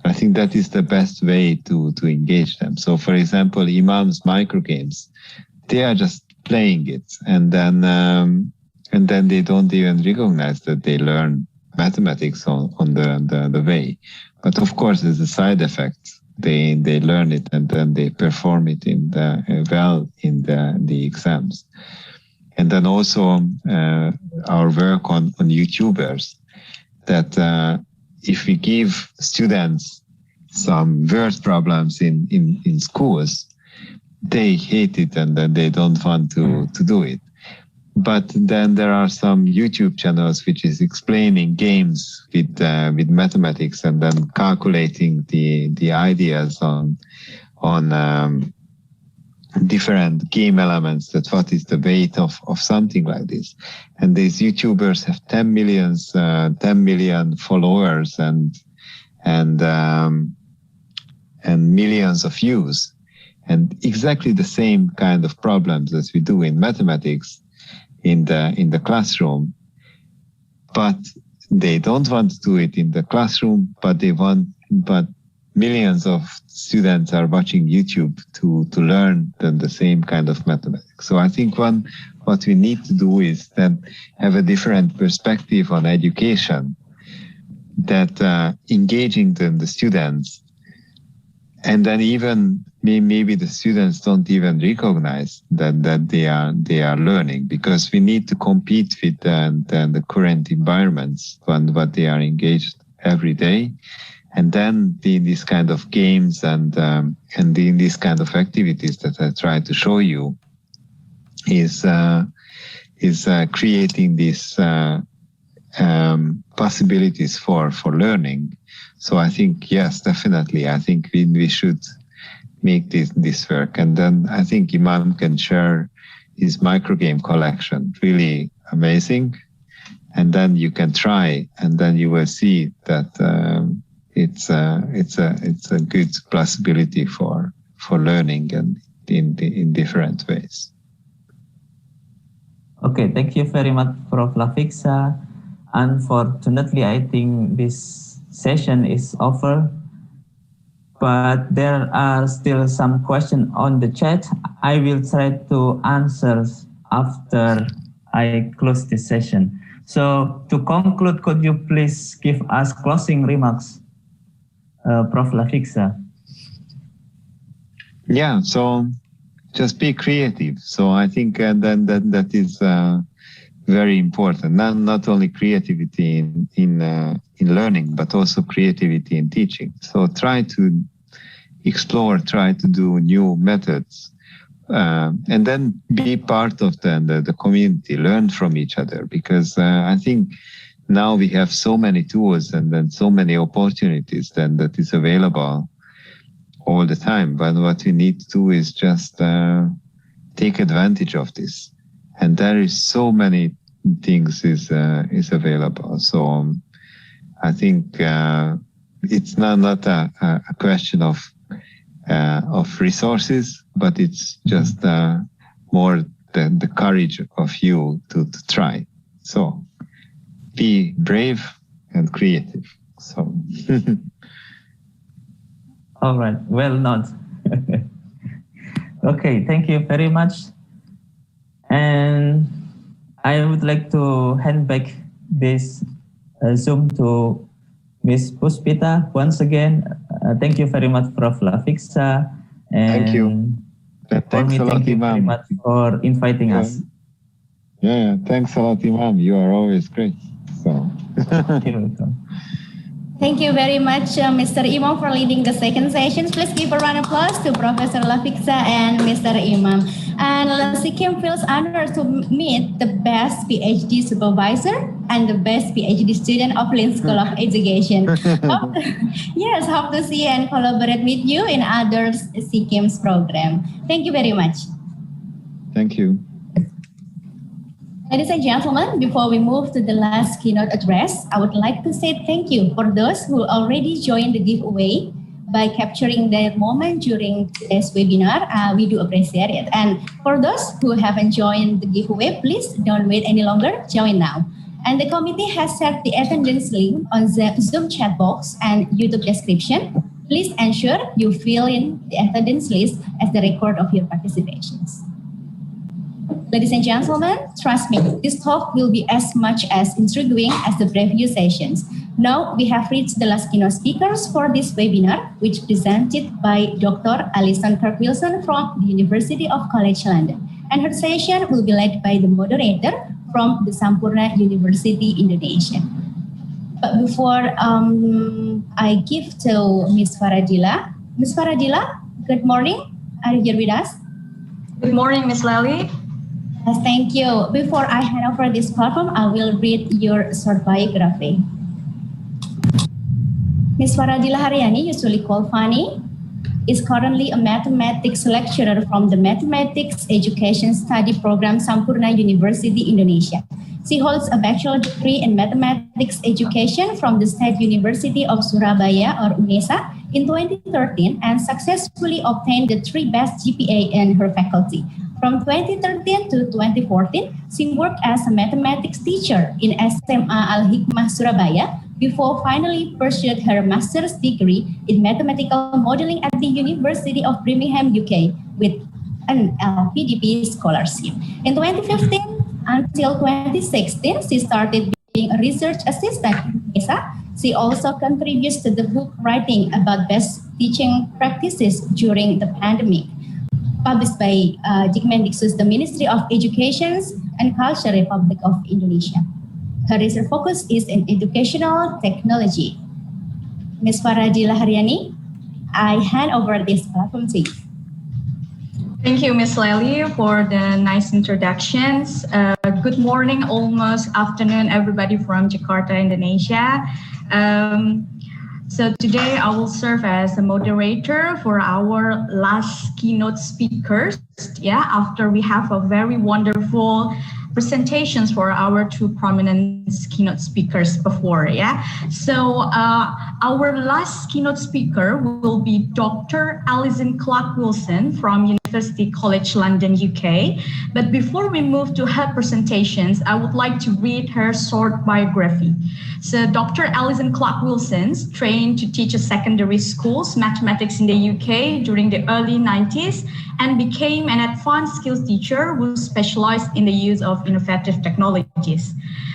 I think that is the best way to engage them. So for example, Imam's microgames, they are just playing it, and then they don't even recognize that they learn mathematics on the way. But of course, there's a side effect. They learn it and then they perform it in the exams. And then also our work on YouTubers, that if we give students some word problems in schools, they hate it and then they don't want to do it. But then there are some YouTube channels which is explaining games with mathematics and then calculating the ideas on different game elements, that what is the weight of something like this. And these YouTubers have 10 million followers and millions of views. And exactly the same kind of problems as we do in mathematics in the classroom, but they don't want to do it in the classroom, but millions of students are watching YouTube to learn the same kind of mathematics. So I think what we need to do is then have a different perspective on education, that engaging the students, and then even maybe the students don't even recognize that they are learning, because we need to compete with the current environments and what they are engaged every day. And then these kind of games and in these kind of activities that I try to show you is creating these possibilities for learning. So I think, yes, definitely, I think we should make this work. And then I think Imam can share his microgame collection, really amazing. And then you can try, and then you will see that it's a good possibility for learning and in different ways. Okay, thank you very much, Prof. Lafixa. Unfortunately, I think this session is over, but there are still some questions on the chat. I will try to answer after I close this session. So to conclude, could you please give us closing remarks, Prof. Lafixa? Yeah, so just be creative. So I think that is very important. Not only creativity in learning, but also creativity in teaching. So try to explore, try to do new methods and then be part of the community, learn from each other, because I think now we have so many tools and then so many opportunities that is available all the time. But what we need to do is just take advantage of this. And there is so many things is available. So I think it's not a question of resources, but it's just more the courage of you to try. So be brave and creative. So all right, well not. Okay, thank you very much. And I would like to hand back this Zoom to Ms. Puspita once again. Thank you very much, Prof. Lafixa. And thank you. Thanks a lot, thank you Imam. very much for inviting us. Yeah, thanks a lot, Imam. You are always great. So. You're welcome. Thank you very much, Mr. Imam, for leading the second session. Please give a round of applause to Professor Lafixa and Mr. Imam. And SEAOiM feels honored to meet the best PhD supervisor and the best PhD student of Lin School of Education. Hope to see and collaborate with you in other SEAOim's program. Thank you very much. Thank you. Ladies and gentlemen, before we move to the last keynote address, I would like to say thank you for those who already joined the giveaway by capturing that moment during today's webinar. We do appreciate it. And for those who haven't joined the giveaway, please don't wait any longer, join now. And the committee has set the attendance link on the Zoom chat box and YouTube description. Please ensure you fill in the attendance list as the record of your participations. Ladies and gentlemen, trust me, this talk will be as much as intriguing as the previous sessions. Now we have reached the last keynote speakers for this webinar, which presented by Dr. Alison Kirk-Wilson from the University of College London. And her session will be led by the moderator from the Sampurna University, Indonesia. But before I give to Ms. Faradila. Ms. Faradila, good morning. Are you here with us? Good morning, Ms. Lally. Yes, thank you. Before I hand over this platform, I will read your short biography. Ms. Faradila Haryani, usually called Fani, is currently a mathematics lecturer from the Mathematics Education Study Program Sampurna University, Indonesia. She holds a bachelor degree in mathematics education from the State University of Surabaya, or UNESA, in 2013 and successfully obtained the 3 best GPA in her faculty. From 2013 to 2014, she worked as a mathematics teacher in SMA Al-Hikmah, Surabaya, before finally pursued her master's degree in mathematical modeling at the University of Birmingham, UK, with an LPDP scholarship. In 2015 until 2016, she started being a research assistant in UNESA. She also contributes to the book writing about best teaching practices during the pandemic, published by Dikmendikbud, the Ministry of Education and Culture, Republic of Indonesia. Her research focus is in educational technology. Ms. Faradila Haryani, I hand over this platform to you. Thank you, Ms. Lally, for the nice introductions. Good morning, almost afternoon, everybody from Jakarta, Indonesia. So today I will serve as a moderator for our last keynote speakers. After we have a very wonderful presentations for our 2 prominent keynote speakers before. So our last keynote speaker will be Dr. Alison Clark-Wilson from University College London, UK. But before we move to her presentations, I would like to read her short biography. So Dr. Alison Clark-Wilson trained to teach secondary schools mathematics in the UK during the early 90s and became an advanced skills teacher who specialized in the use of innovative technologies.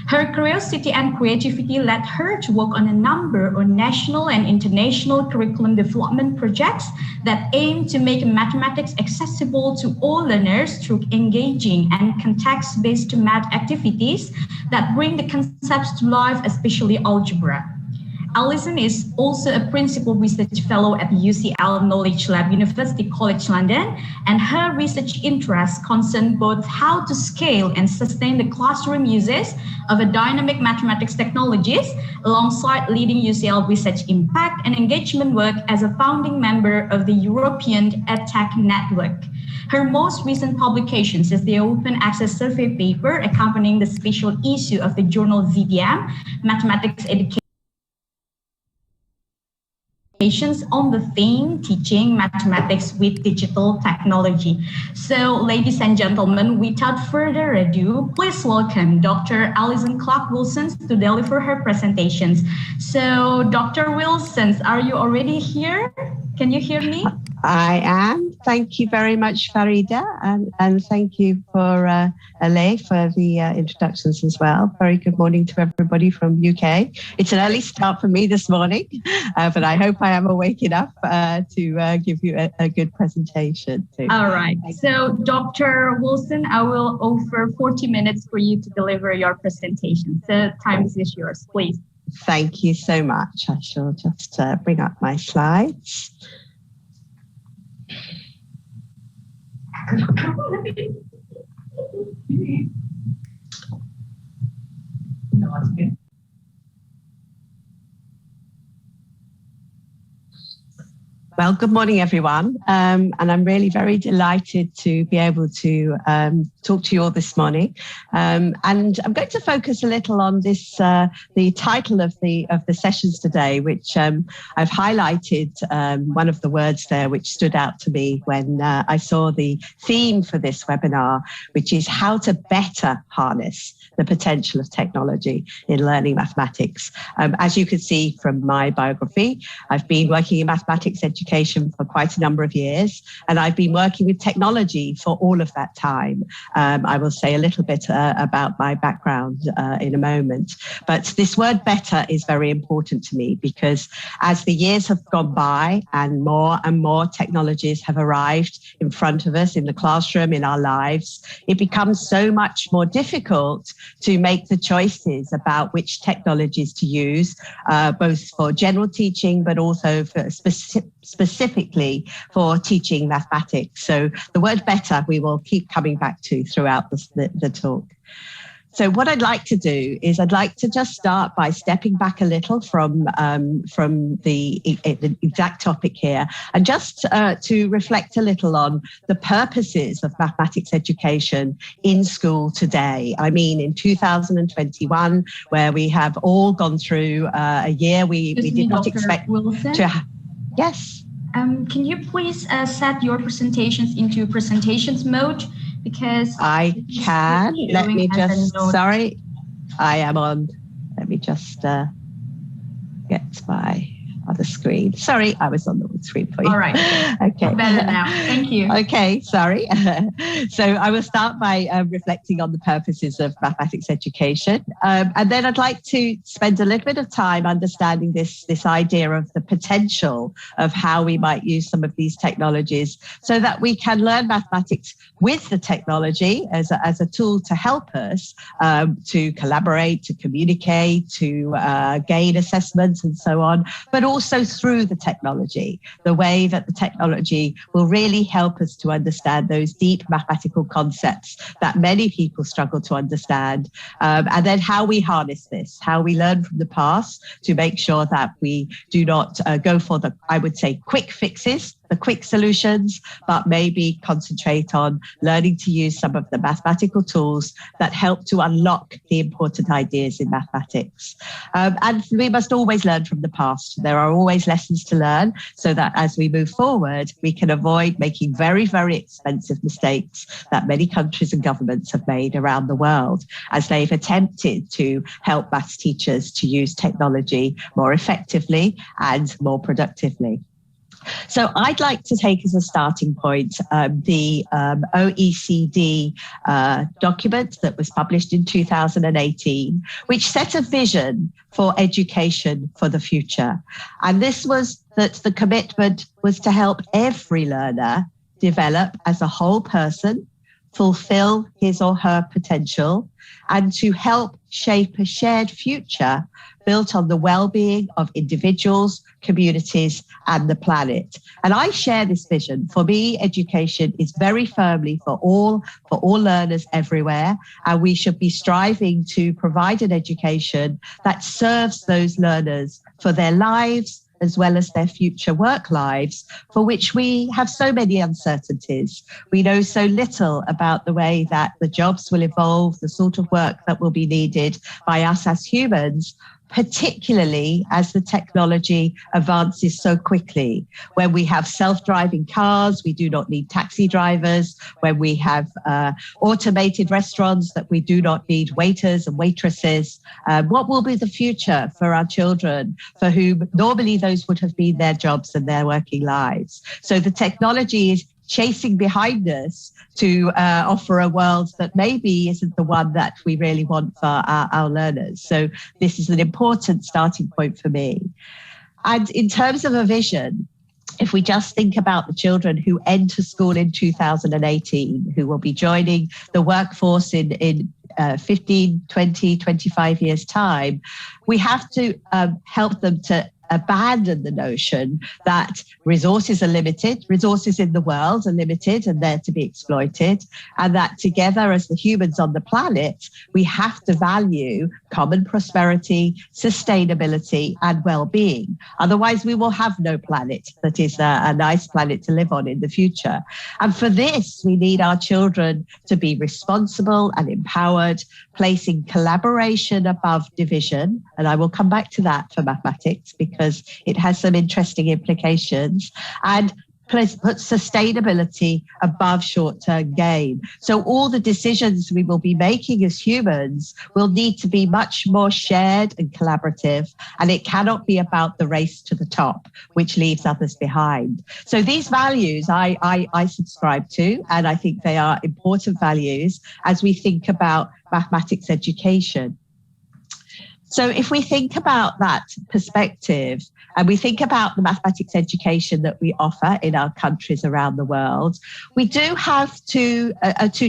Her curiosity and creativity led her to work on a number of national and international curriculum development projects that aim to make mathematics accessible to all learners through engaging and context-based math activities that bring the concepts to life, especially algebra. Alison is also a principal research fellow at the UCL Knowledge Lab, University College London, and her research interests concern both how to scale and sustain the classroom uses of a dynamic mathematics technologies, alongside leading UCL research impact and engagement work as a founding member of the European EdTech Network. Her most recent publications is the open access survey paper accompanying the special issue of the journal ZDM, Mathematics Education, on the theme Teaching Mathematics with Digital Technology. So, ladies and gentlemen, without further ado, please welcome Dr. Alison Clark-Wilson to deliver her presentations. So, Dr. Wilson, are you already here? Can you hear me? I am. Thank you very much, Farida, and thank you for Ale for the introductions as well. Very good morning to everybody from UK. It's an early start for me this morning, but I hope I am awake enough to give you a good presentation too. All right. So, Dr. Wilson, I will offer 40 minutes for you to deliver your presentation. So, time is yours, please. Thank you so much. I shall just bring up my slides. No, that's good. Well, good morning, everyone. And I'm really very delighted to be able to talk to you all this morning. And I'm going to focus a little on this, the title of the sessions today, which I've highlighted one of the words there, which stood out to me when I saw the theme for this webinar, which is how to better harness the potential of technology in learning mathematics. As you can see from my biography, I've been working in mathematics education for quite a number of years, and I've been working with technology for all of that time. I will say a little bit about my background in a moment, but this word better is very important to me because as the years have gone by and more technologies have arrived in front of us in the classroom, in our lives, it becomes so much more difficult to make the choices about which technologies to use, both for general teaching, but also for specifically for teaching mathematics. So the word better we will keep coming back to throughout the talk. So what I'd like to do is I'd like to just start by stepping back a little from the exact topic here and just to reflect a little on the purposes of mathematics education in school today. I mean, in 2021, where we have all gone through a year we did not expect to. Yes. Can you please set your presentations into presentations mode? Because I can. Let me just, sorry, I am on. Let me just get my other screen. Sorry, I was on the screen for you. All right. Okay. Better now. Thank you. Okay, sorry. So I will start by reflecting on the purposes of mathematics education. And then I'd like to spend a little bit of time understanding this idea of the potential of how we might use some of these technologies so that we can learn mathematics with the technology as a tool to help us to collaborate, to communicate, to gain assessments and so on, but also through the technology, the way that the technology will really help us to understand those deep mathematical concepts that many people struggle to understand, and then how we harness this, how we learn from the past to make sure that we do not go for the, I would say, quick fixes, the quick solutions, but maybe concentrate on learning to use some of the mathematical tools that help to unlock the important ideas in mathematics. And we must always learn from the past. There are always lessons to learn so that as we move forward, we can avoid making very, very expensive mistakes that many countries and governments have made around the world as they've attempted to help maths teachers to use technology more effectively and more productively. So I'd like to take as a starting point the OECD document that was published in 2018, which set a vision for education for the future. And this was that the commitment was to help every learner develop as a whole person, fulfill his or her potential, and to help shape a shared future built on the well-being of individuals, communities, and the planet. And I share this vision. For me, education is very firmly for all learners everywhere, and we should be striving to provide an education that serves those learners for their lives, as well as their future work lives, for which we have so many uncertainties. We know so little about the way that the jobs will evolve, the sort of work that will be needed by us as humans, particularly as the technology advances so quickly. When we have self-driving cars, we do not need taxi drivers. When we have automated restaurants, that we do not need waiters and waitresses. What will be the future for our children, for whom normally those would have been their jobs and their working lives? So the technology is chasing behind us to offer a world that maybe isn't the one that we really want for our learners. So this is an important starting point for me. And in terms of a vision, if we just think about the children who enter school in 2018, who will be joining the workforce in 15, 20, 25 years' time, we have to help them to abandon the notion that resources are limited, resources in the world are limited and they're to be exploited, and that together as the humans on the planet, we have to value common prosperity, sustainability, and well-being. Otherwise, we will have no planet that is a nice planet to live on in the future. And for this, we need our children to be responsible and empowered, placing collaboration above division. And I will come back to that for mathematics because it has some interesting implications. And put sustainability above short-term gain. So all the decisions we will be making as humans will need to be much more shared and collaborative, and it cannot be about the race to the top, which leaves others behind. So these values I subscribe to, and I think they are important values as we think about mathematics education. So if we think about that perspective and we think about the mathematics education that we offer in our countries around the world, we do have two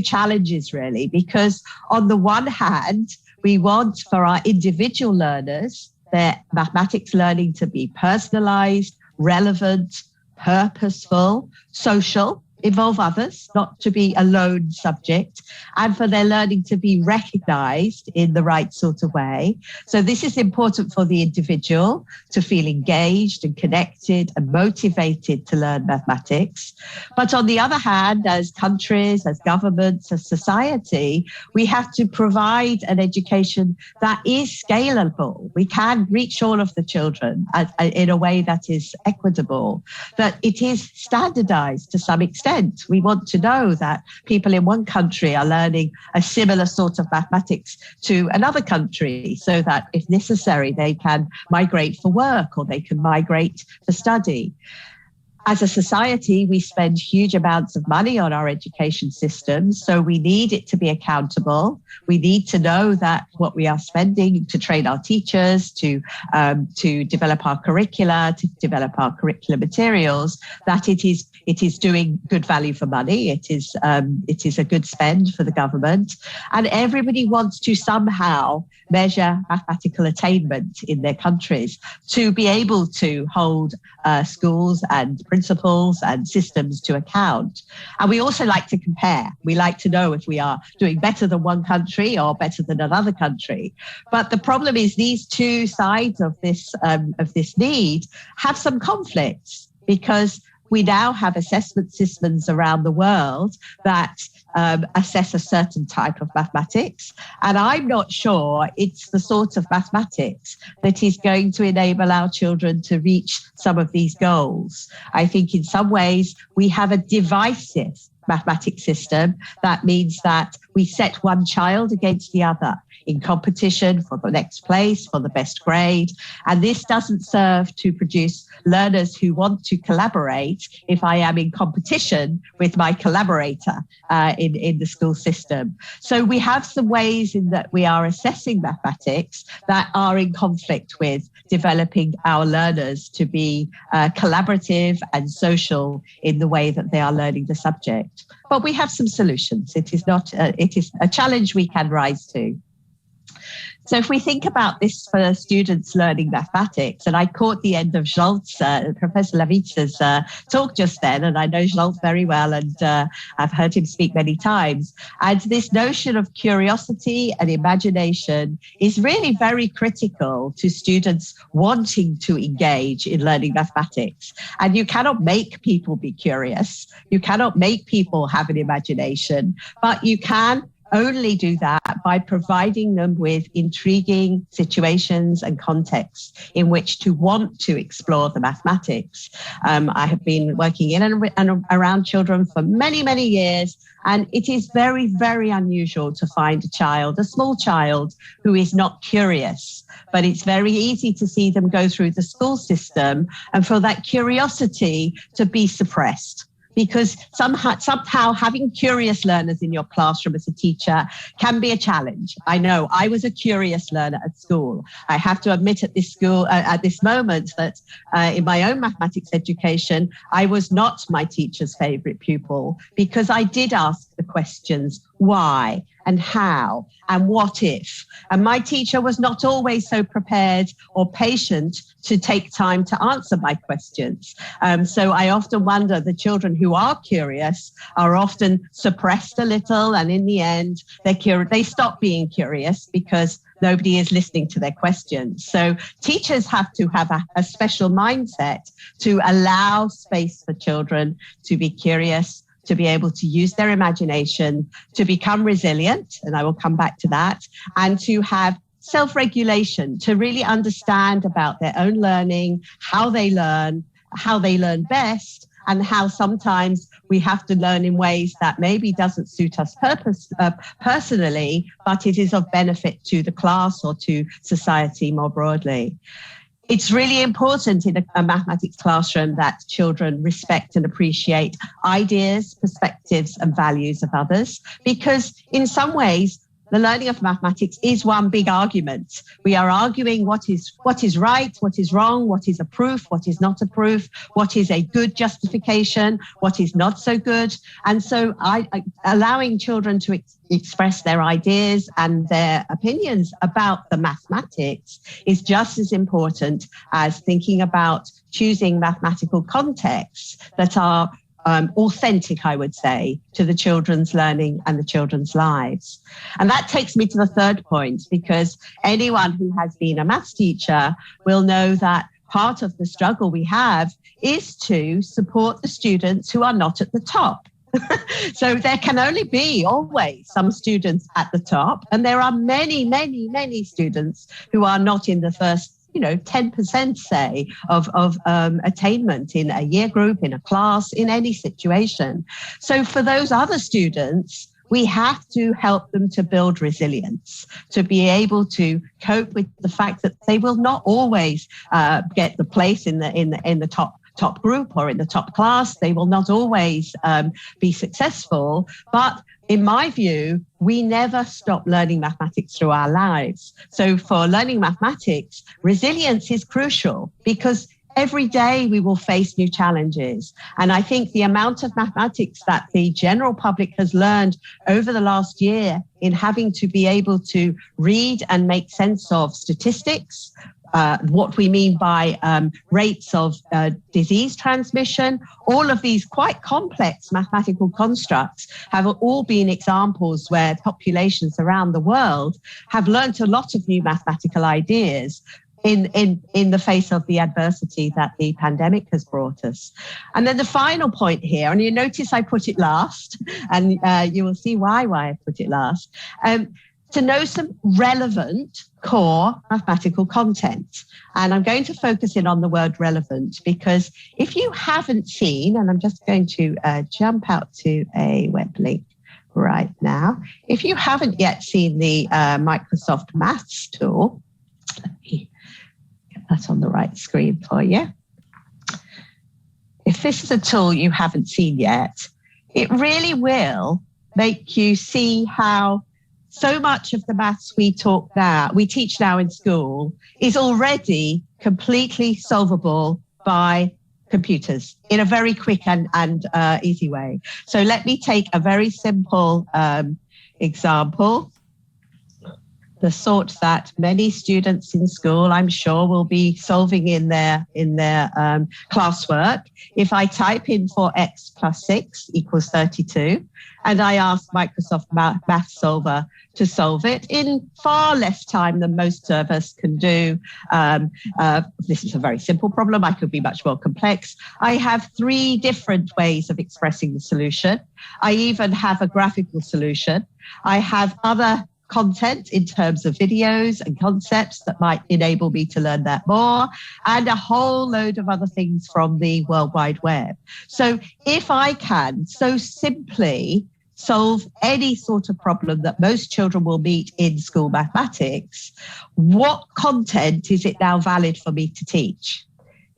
challenges really, because on the one hand, we want for our individual learners, their mathematics learning to be personalized, relevant, purposeful, social, involve others, not to be a lone subject, and for their learning to be recognized in the right sort of way. So this is important for the individual to feel engaged and connected and motivated to learn mathematics. But on the other hand, as countries, as governments, as society, we have to provide an education that is scalable. We can reach all of the children in a way that is equitable, that it is standardized to some extent. We want to know that people in one country are learning a similar sort of mathematics to another country so that if necessary, they can migrate for work or they can migrate for study. As a society, we spend huge amounts of money on our education systems, so we need it to be accountable. We need to know that what we are spending to train our teachers, to develop our curricula, to develop our curricular materials, that it is doing good value for money. It is a good spend for the government, and everybody wants to somehow measure mathematical attainment in their countries to be able to hold schools and principles and systems to account. And we also like to compare. We like to know if we are doing better than one country or better than another country. But the problem is these two sides of this need have some conflicts, because we now have assessment systems around the world that assess a certain type of mathematics. And I'm not sure it's the sort of mathematics that is going to enable our children to reach some of these goals. I think in some ways we have a divisive mathematics system. That means that we set one child against the other in competition for the next place, for the best grade. And this doesn't serve to produce learners who want to collaborate if I am in competition with my collaborator in the school system. So we have some ways in that we are assessing mathematics that are in conflict with developing our learners to be collaborative and social in the way that they are learning the subject. difficult, but we have some solutions. It is a challenge we can rise to. So if we think about this for students learning mathematics, and I caught the end of Zsolt's, Professor Lavitsa's talk just then, and I know Zsolt very well, and I've heard him speak many times. And this notion of curiosity and imagination is really very critical to students wanting to engage in learning mathematics. And you cannot make people be curious. You cannot make people have an imagination, but you can only do that by providing them with intriguing situations and contexts in which to want to explore the mathematics. I have been working in and around children for many, many years, and it is very, very unusual to find a small child who is not curious. But it's very easy to see them go through the school system and for that curiosity to be suppressed. Because somehow having curious learners in your classroom as a teacher can be a challenge. I know I was a curious learner at school. I have to admit at this moment that in my own mathematics education, I was not my teacher's favorite pupil because I did ask the questions, why and how and what if? And my teacher was not always so prepared or patient to take time to answer my questions. So I often wonder the children who are curious are often suppressed a little, and in the end, they stop being curious because nobody is listening to their questions. So teachers have to have a special mindset to allow space for children to be curious, to be able to use their imagination, to become resilient, and I will come back to that, and to have self-regulation, to really understand about their own learning, how they learn best, and how sometimes we have to learn in ways that maybe doesn't suit us personally, but it is of benefit to the class or to society more broadly. It's really important in a mathematics classroom that children respect and appreciate ideas, perspectives, and values of others, because in some ways, the learning of mathematics is one big argument. We are arguing what is right, what is wrong, what is a proof, what is not a proof, what is a good justification, what is not so good. And so allowing children to express their ideas and their opinions about the mathematics is just as important as thinking about choosing mathematical contexts that are authentic, I would say, to the children's learning and the children's lives. And that takes me to the third point, because anyone who has been a maths teacher will know that part of the struggle we have is to support the students who are not at the top. So there can only be always some students at the top, and there are many, many, many students who are not in the first 10%, say, of attainment in a year group, in a class, in any situation. So for those other students, we have to help them to build resilience, to be able to cope with the fact that they will not always get the place in the top group or in the top class. They will not always be successful, but in my view, we never stop learning mathematics through our lives. So for learning mathematics, resilience is crucial because every day we will face new challenges. And I think the amount of mathematics that the general public has learned over the last year in having to be able to read and make sense of statistics, what we mean by rates of disease transmission, all of these quite complex mathematical constructs have all been examples where populations around the world have learnt a lot of new mathematical ideas in the face of the adversity that the pandemic has brought us. And then the final point here, and you notice I put it last, and you will see why I put it last, to know some relevant core mathematical content. And I'm going to focus in on the word relevant because if you haven't seen, and I'm just going to jump out to a web link right now. If you haven't yet seen the Microsoft Maths tool, let me get that on the right screen for you. If this is a tool you haven't seen yet, it really will make you see how so much of the maths we teach now in school is already completely solvable by computers in a very quick and easy way. So let me take a very simple example, the sort that many students in school, I'm sure, will be solving in their classwork. If I type in 4x plus 6 equals 32, and I ask Microsoft Math Solver to solve it in far less time than most of us can do. This is a very simple problem. I could be much more complex. I have 3 different ways of expressing the solution. I even have a graphical solution. I have other content in terms of videos and concepts that might enable me to learn that more, and a whole load of other things from the World Wide Web. So if I can so simply solve any sort of problem that most children will meet in school mathematics, what content is it now valid for me to teach?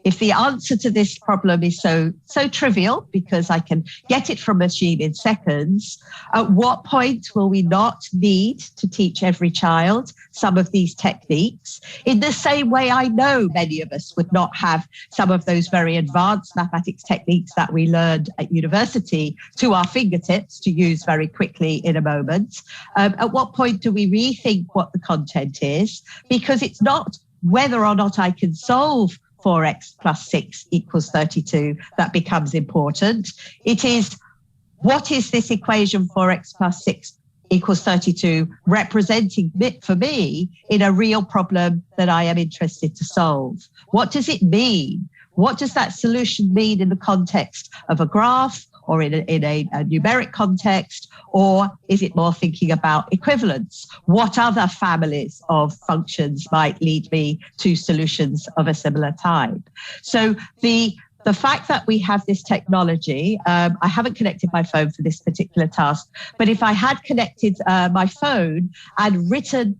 If the answer to this problem is so trivial because I can get it from a machine in seconds, at what point will we not need to teach every child some of these techniques? In the same way, I know many of us would not have some of those very advanced mathematics techniques that we learned at university to our fingertips to use very quickly in a moment. At what point do we rethink what the content is? Because it's not whether or not I can solve 4x plus 6 equals 32 that becomes important. It is, what is this equation 4x plus 6 equals 32 representing for me in a real problem that I am interested to solve? What does it mean? What does that solution mean in the context of a graph or in a numeric context? Or is it more thinking about equivalence? What other families of functions might lead me to solutions of a similar type? So the fact that we have this technology, I haven't connected my phone for this particular task, but if I had connected my phone and written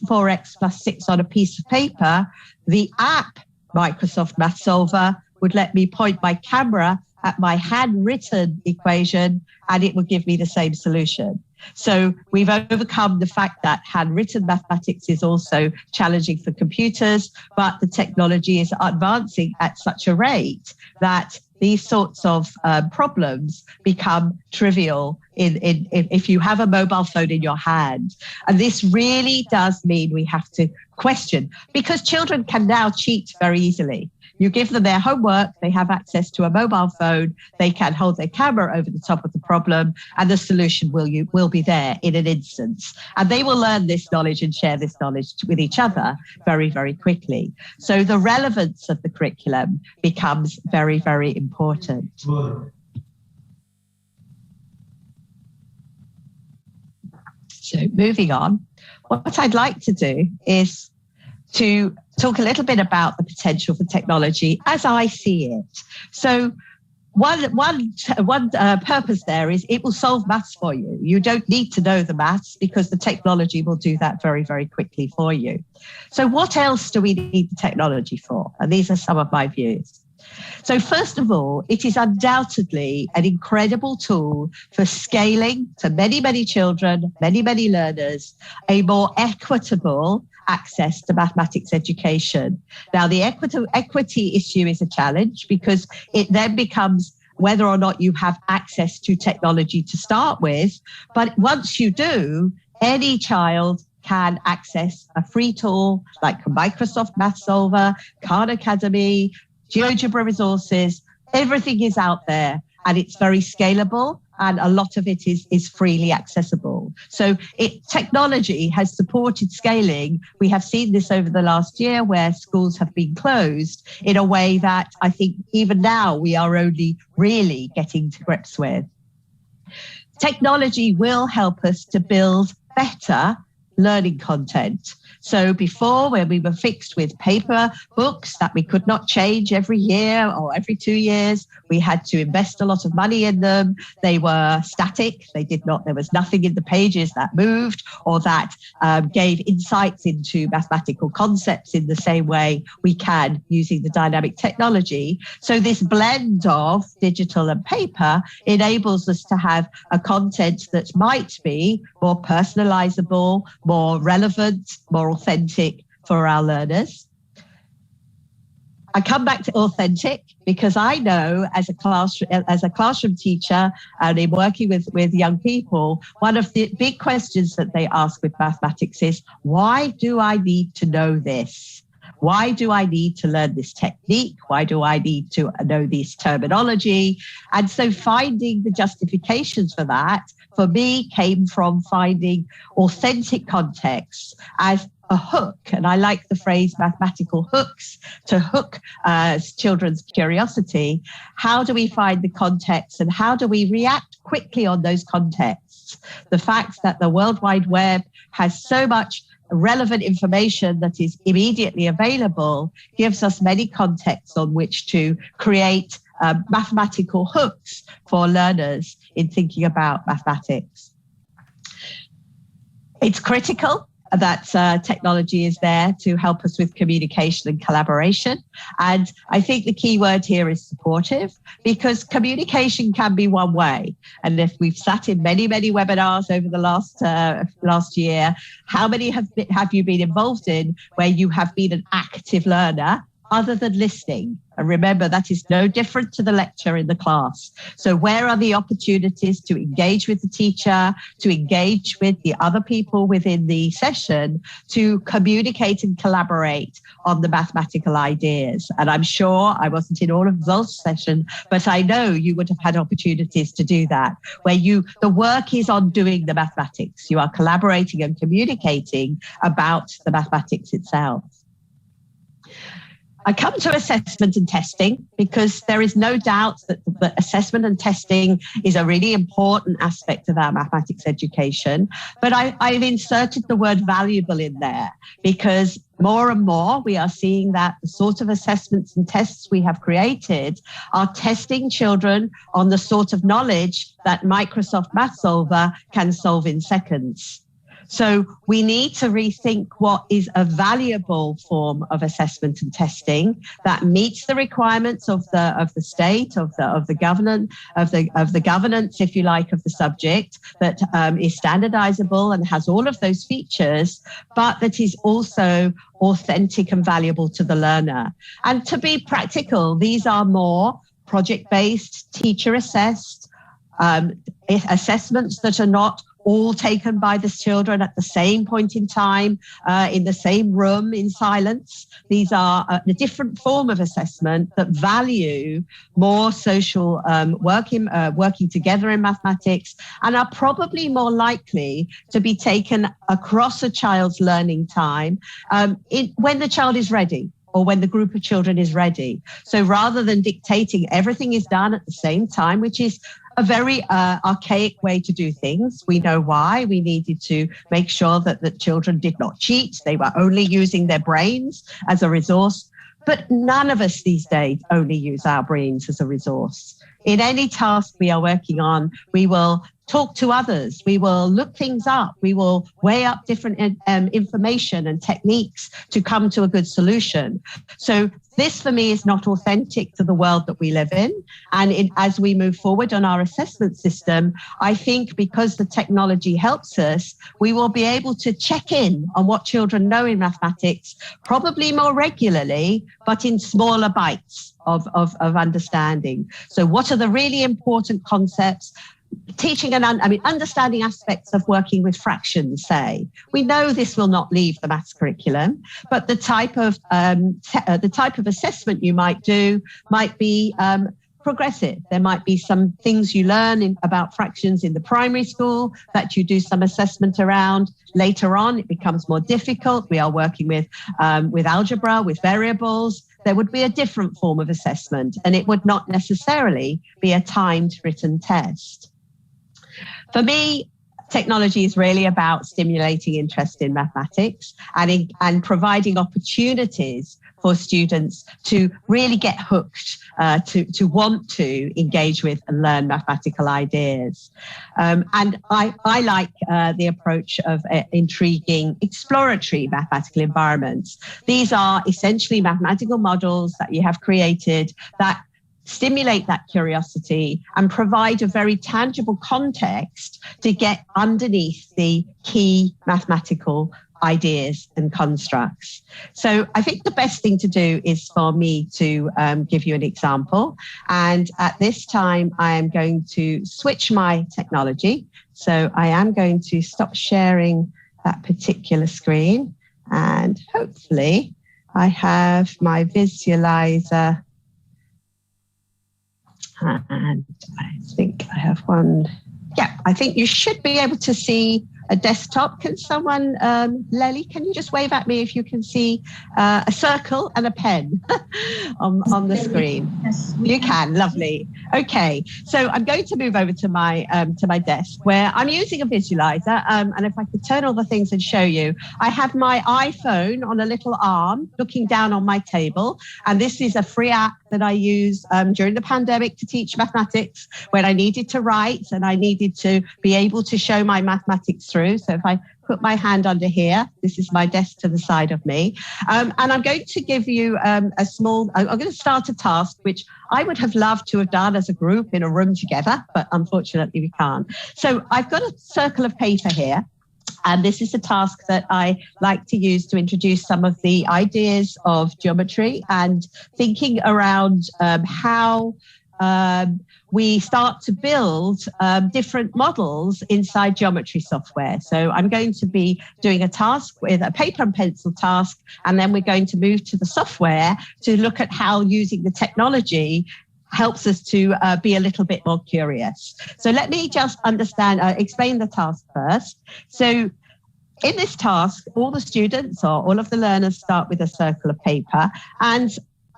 4x plus 6 on a piece of paper, the app Microsoft Math Solver would let me point my camera at my handwritten equation and it would give me the same solution. So we've overcome the fact that handwritten mathematics is also challenging for computers, but the technology is advancing at such a rate that these sorts of problems become trivial if you have a mobile phone in your hand. And this really does mean we have to question, because children can now cheat very easily. You give them their homework, they have access to a mobile phone, they can hold their camera over the top of the problem, and the solution will be there in an instance. And they will learn this knowledge and share this knowledge with each other very, very quickly. So the relevance of the curriculum becomes very, very important. So moving on, what I'd like to do is to talk a little bit about the potential for technology as I see it. So one purpose there is it will solve maths for you. You don't need to know the maths because the technology will do that very, very quickly for you. So what else do we need the technology for? And these are some of my views. So first of all, it is undoubtedly an incredible tool for scaling to many, many children, many, many learners, a more equitable access to mathematics education. Now, the equity issue is a challenge because it then becomes whether or not you have access to technology to start with. But once you do, any child can access a free tool like Microsoft Math Solver, Khan Academy, GeoGebra resources. Everything is out there and it's very scalable, and a lot of it is freely accessible. So technology has supported scaling. We have seen this over the last year where schools have been closed in a way that I think even now we are only really getting to grips with. Technology will help us to build better learning content. So before, when we were fixed with paper books that we could not change every year or every 2 years, we had to invest a lot of money in them. They were static. There was nothing in the pages that moved or that gave insights into mathematical concepts in the same way we can using the dynamic technology. So this blend of digital and paper enables us to have a content that might be more personalizable, more relevant, more authentic for our learners. I come back to authentic because I know as a classroom teacher and in working with young people, one of the big questions that they ask with mathematics is, why do I need to know this? Why do I need to learn this technique? Why do I need to know this terminology? And so finding the justifications for that, for me, came from finding authentic contexts as a hook. And I like the phrase mathematical hooks to hook children's curiosity. How do we find the context and how do we react quickly on those contexts? The fact that the World Wide Web has so much relevant information that is immediately available gives us many contexts on which to create mathematical hooks for learners in thinking about mathematics. It's critical that technology is there to help us with communication and collaboration. And I think the key word here is supportive, because communication can be one way. And if we've sat in many, many webinars over the last year, how many have you been involved in where you have been an active learner other than listening? And remember, that is no different to the lecture in the class. So where are the opportunities to engage with the teacher, to engage with the other people within the session, to communicate and collaborate on the mathematical ideas? And I'm sure I wasn't in all of those sessions, but I know you would have had opportunities to do that, where the work is on doing the mathematics. You are collaborating and communicating about the mathematics itself. I come to assessment and testing because there is no doubt that assessment and testing is a really important aspect of our mathematics education. But I've inserted the word valuable in there because more and more we are seeing that the sort of assessments and tests we have created are testing children on the sort of knowledge that Microsoft Math Solver can solve in seconds. So we need to rethink what is a valuable form of assessment and testing that meets the requirements of the state, of the governance, if you like, of the subject, that is standardizable and has all of those features, but that is also authentic and valuable to the learner. And to be practical, these are more project-based, teacher-assessed assessments that are not all taken by the children at the same point in time, in the same room, in silence. These are a different form of assessment that value more social working together in mathematics, and are probably more likely to be taken across a child's learning time when the child is ready, or when the group of children is ready. So rather than dictating everything is done at the same time, which is a very archaic way to do things. We know why. We needed to make sure that the children did not cheat. They were only using their brains as a resource. But none of us these days only use our brains as a resource. In any task we are working on, we will talk to others. We will look things up. We will weigh up different information and techniques to come to a good solution. So this, for me, is not authentic to the world that we live in. And as we move forward on our assessment system, I think because the technology helps us, we will be able to check in on what children know in mathematics, probably more regularly, but in smaller bites of understanding. So what are the really important concepts? Teaching understanding aspects of working with fractions, say. We know this will not leave the maths curriculum, but the type of assessment you might do might be progressive. There might be some things you learn about fractions in the primary school that you do some assessment around. Later on, it becomes more difficult. We are working with algebra, with variables. There would be a different form of assessment, and it would not necessarily be a timed written test. For me, technology is really about stimulating interest in mathematics and providing opportunities for students to really get hooked, to want to engage with and learn mathematical ideas. And I like the approach of intriguing, exploratory mathematical environments. These are essentially mathematical models that you have created that stimulate that curiosity and provide a very tangible context to get underneath the key mathematical ideas and constructs. So I think the best thing to do is for me to give you an example. And at this time, I am going to switch my technology. So I am going to stop sharing that particular screen. And hopefully I have my visualizer. And I think I have one. Yeah, I think you should be able to see a desktop. Can someone, Lely, can you just wave at me if you can see a circle and a pen on the screen? Yes, you can. Lovely. Okay, so I'm going to move over to my desk where I'm using a visualizer. And if I could turn all the things and show you, I have my iPhone on a little arm looking down on my table. And this is a free app that I used during the pandemic to teach mathematics when I needed to write and I needed to be able to show my mathematics through. So if I put my hand under here, this is my desk to the side of me. And I'm going to give you I'm going to start a task, which I would have loved to have done as a group in a room together, but unfortunately we can't. So I've got a circle of paper here. And this is a task that I like to use to introduce some of the ideas of geometry and thinking around how we start to build different models inside geometry software. So I'm going to be doing a task with a paper and pencil task, and then we're going to move to the software to look at how using the technology helps us to be a little bit more curious. So let me just explain the task first. So in this task, all the students or all of the learners start with a circle of paper, and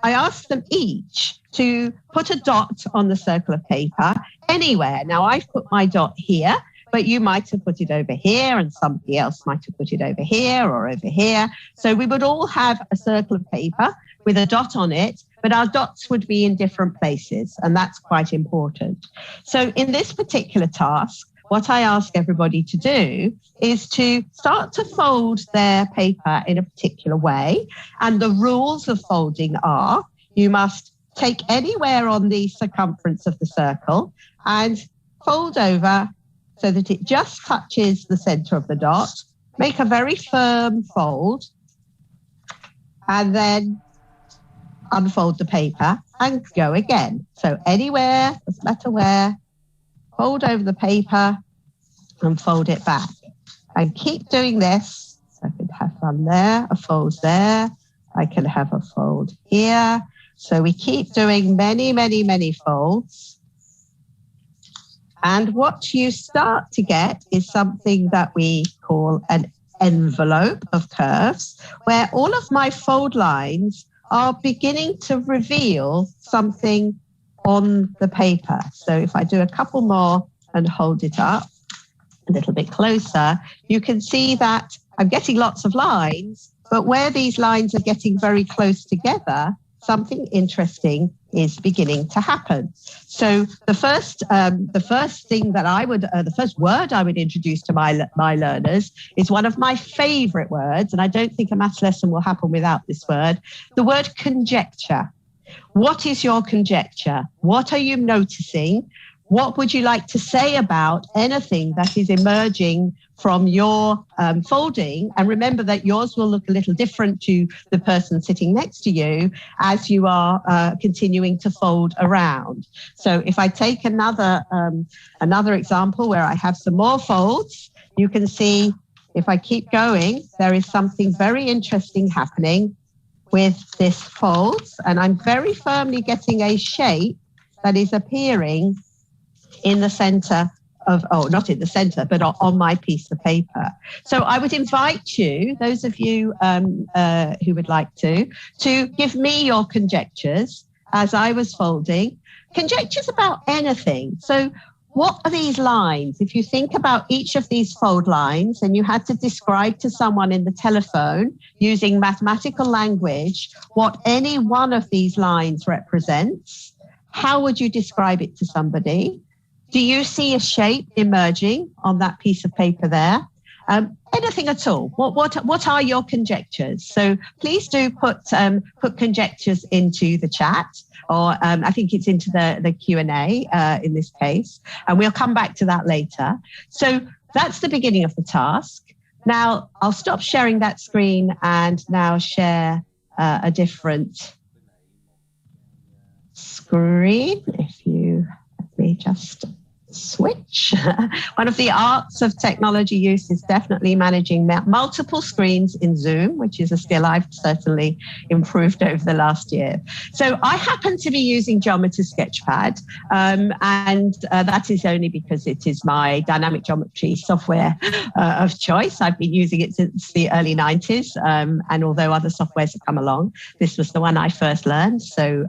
I ask them each to put a dot on the circle of paper anywhere. Now I've put my dot here, but you might have put it over here and somebody else might have put it over here or over here. So we would all have a circle of paper with a dot on it, but our dots would be in different places, and that's quite important. So in this particular task, what I ask everybody to do is to start to fold their paper in a particular way. And the rules of folding are you must take anywhere on the circumference of the circle and fold over so that it just touches the center of the dot. Make a very firm fold and then unfold the paper and go again. So anywhere, doesn't matter where, fold over the paper and fold it back. And keep doing this. So I could have one there, a fold there. I can have a fold here. So we keep doing many, many, many folds. And what you start to get is something that we call an envelope of curves, where all of my fold lines are beginning to reveal something on the paper. So if I do a couple more and hold it up a little bit closer, you can see that I'm getting lots of lines, but where these lines are getting very close together, something interesting is beginning to happen. So the first word I would introduce to my learners is one of my favorite words, and I don't think a maths lesson will happen without this word, the word conjecture. What is your conjecture? What are you noticing? What would you like to say about anything that is emerging from your folding? And remember that yours will look a little different to the person sitting next to you as you are continuing to fold around. So if I take another example where I have some more folds, you can see if I keep going, there is something very interesting happening with this folds. And I'm very firmly getting a shape that is appearing in the center of, not in the center, but on my piece of paper. So I would invite you, those of you who would like to give me your conjectures as I was folding. Conjectures about anything. So what are these lines? If you think about each of these fold lines and you had to describe to someone in the telephone using mathematical language what any one of these lines represents, how would you describe it to somebody? Do you see a shape emerging on that piece of paper there? Anything at all? What are your conjectures? So please do put conjectures into the chat, or I think it's into the Q&A in this case, and we'll come back to that later. So that's the beginning of the task. Now, I'll stop sharing that screen and now share a different screen. If you let me just switch. One of the arts of technology use is definitely managing multiple screens in Zoom, which is a skill I've certainly improved over the last year. So I happen to be using Geometry Sketchpad, and that is only because it is my dynamic geometry software of choice. I've been using it since the early 90s, and although other softwares have come along, this was the one I first learned. So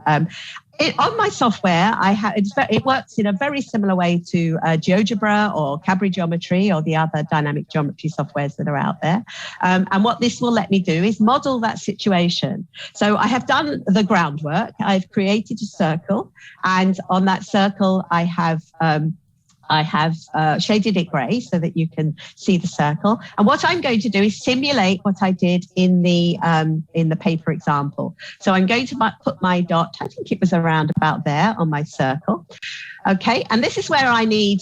on my software, it works in a very similar way to GeoGebra or Cabri Geometry or the other dynamic geometry softwares that are out there. And what this will let me do is model that situation. So I have done the groundwork. I've created a circle, and on that circle, I have shaded it grey so that you can see the circle. And what I'm going to do is simulate what I did in the paper example. So I'm going to put my dot, I think it was around about there on my circle. Okay, and this is where we need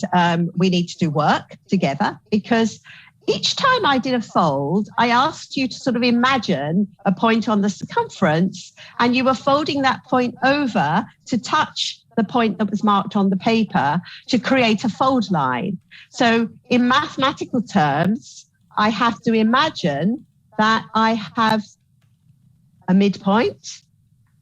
to do work together, because each time I did a fold, I asked you to sort of imagine a point on the circumference, and you were folding that point over to touch the point that was marked on the paper to create a fold line. So in mathematical terms, I have to imagine that I have a midpoint,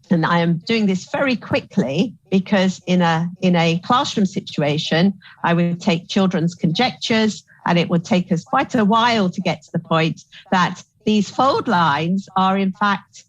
and I am doing this very quickly because in a classroom situation, I would take children's conjectures, and it would take us quite a while to get to the point that these fold lines are in fact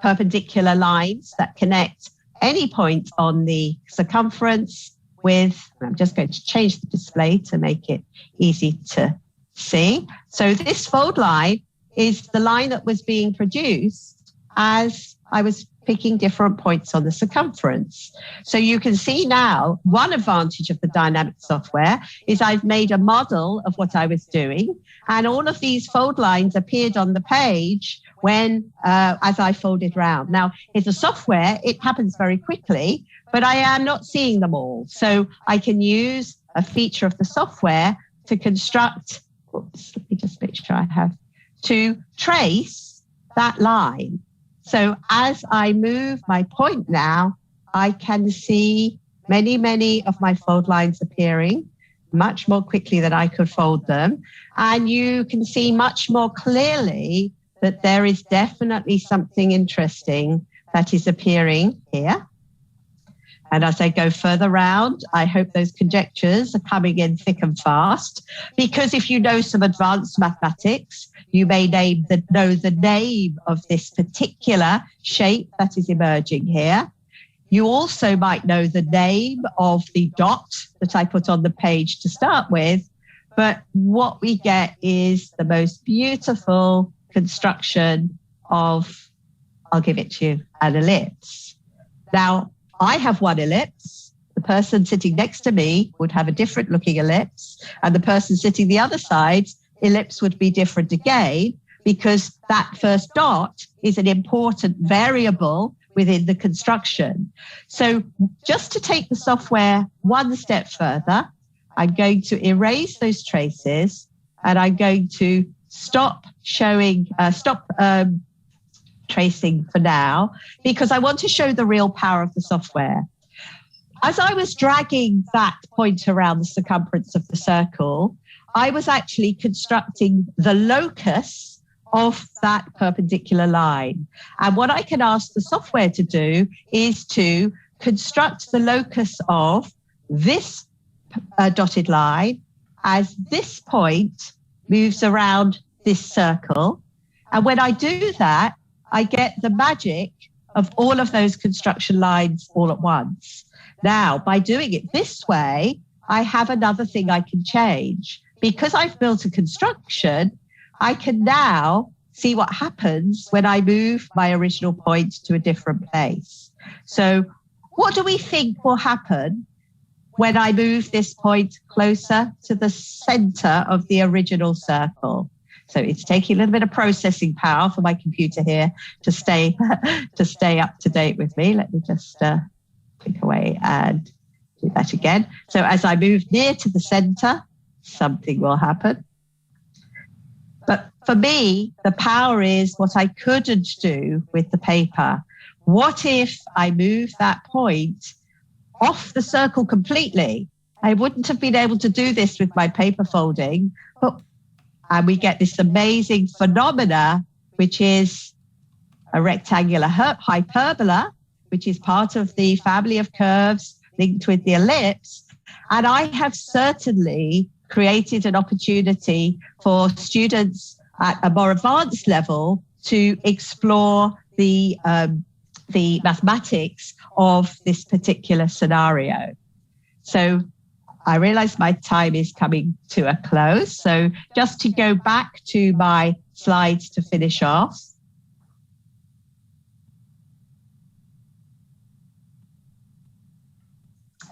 perpendicular lines that connect any point on the circumference with, I'm just going to change the display to make it easy to see. So this fold line is the line that was being produced as I was picking different points on the circumference. So you can see now, one advantage of the dynamic software is I've made a model of what I was doing, and all of these fold lines appeared on the page when as I folded round. Now, in the software, it happens very quickly, but I am not seeing them all. So I can use a feature of the software to construct, oops, let me just make sure I have, to trace that line. So as I move my point now, I can see many, many of my fold lines appearing much more quickly than I could fold them. And you can see much more clearly that there is definitely something interesting that is appearing here. And as I go further round, I hope those conjectures are coming in thick and fast, because if you know some advanced mathematics, you may know the name of this particular shape that is emerging here. You also might know the name of the dot that I put on the page to start with, but what we get is the most beautiful construction of, I'll give it to you, an ellipse. Now, I have one ellipse. The person sitting next to me would have a different looking ellipse, and the person sitting the other side, ellipse would be different again, because that first dot is an important variable within the construction. So just to take the software one step further, I'm going to erase those traces, and I'm going to stop tracing for now, because I want to show the real power of the software. As I was dragging that point around the circumference of the circle, I was actually constructing the locus of that perpendicular line. And what I can ask the software to do is to construct the locus of this dotted line as this point moves around this circle. And when I do that, I get the magic of all of those construction lines all at once. Now, by doing it this way, I have another thing I can change. Because I've built a construction, I can now see what happens when I move my original point to a different place. So what do we think will happen when I move this point closer to the center of the original circle? So it's taking a little bit of processing power for my computer here to stay up to date with me. Let me just click away and do that again. So as I move near to the center, something will happen. But for me, the power is what I couldn't do with the paper. What if I move that point off the circle completely? I wouldn't have been able to do this with my paper folding, and we get this amazing phenomena, which is a rectangular hyperbola, which is part of the family of curves linked with the ellipse. And I have certainly created an opportunity for students at a more advanced level to explore the mathematics of this particular scenario. So I realize my time is coming to a close. So just to go back to my slides to finish off.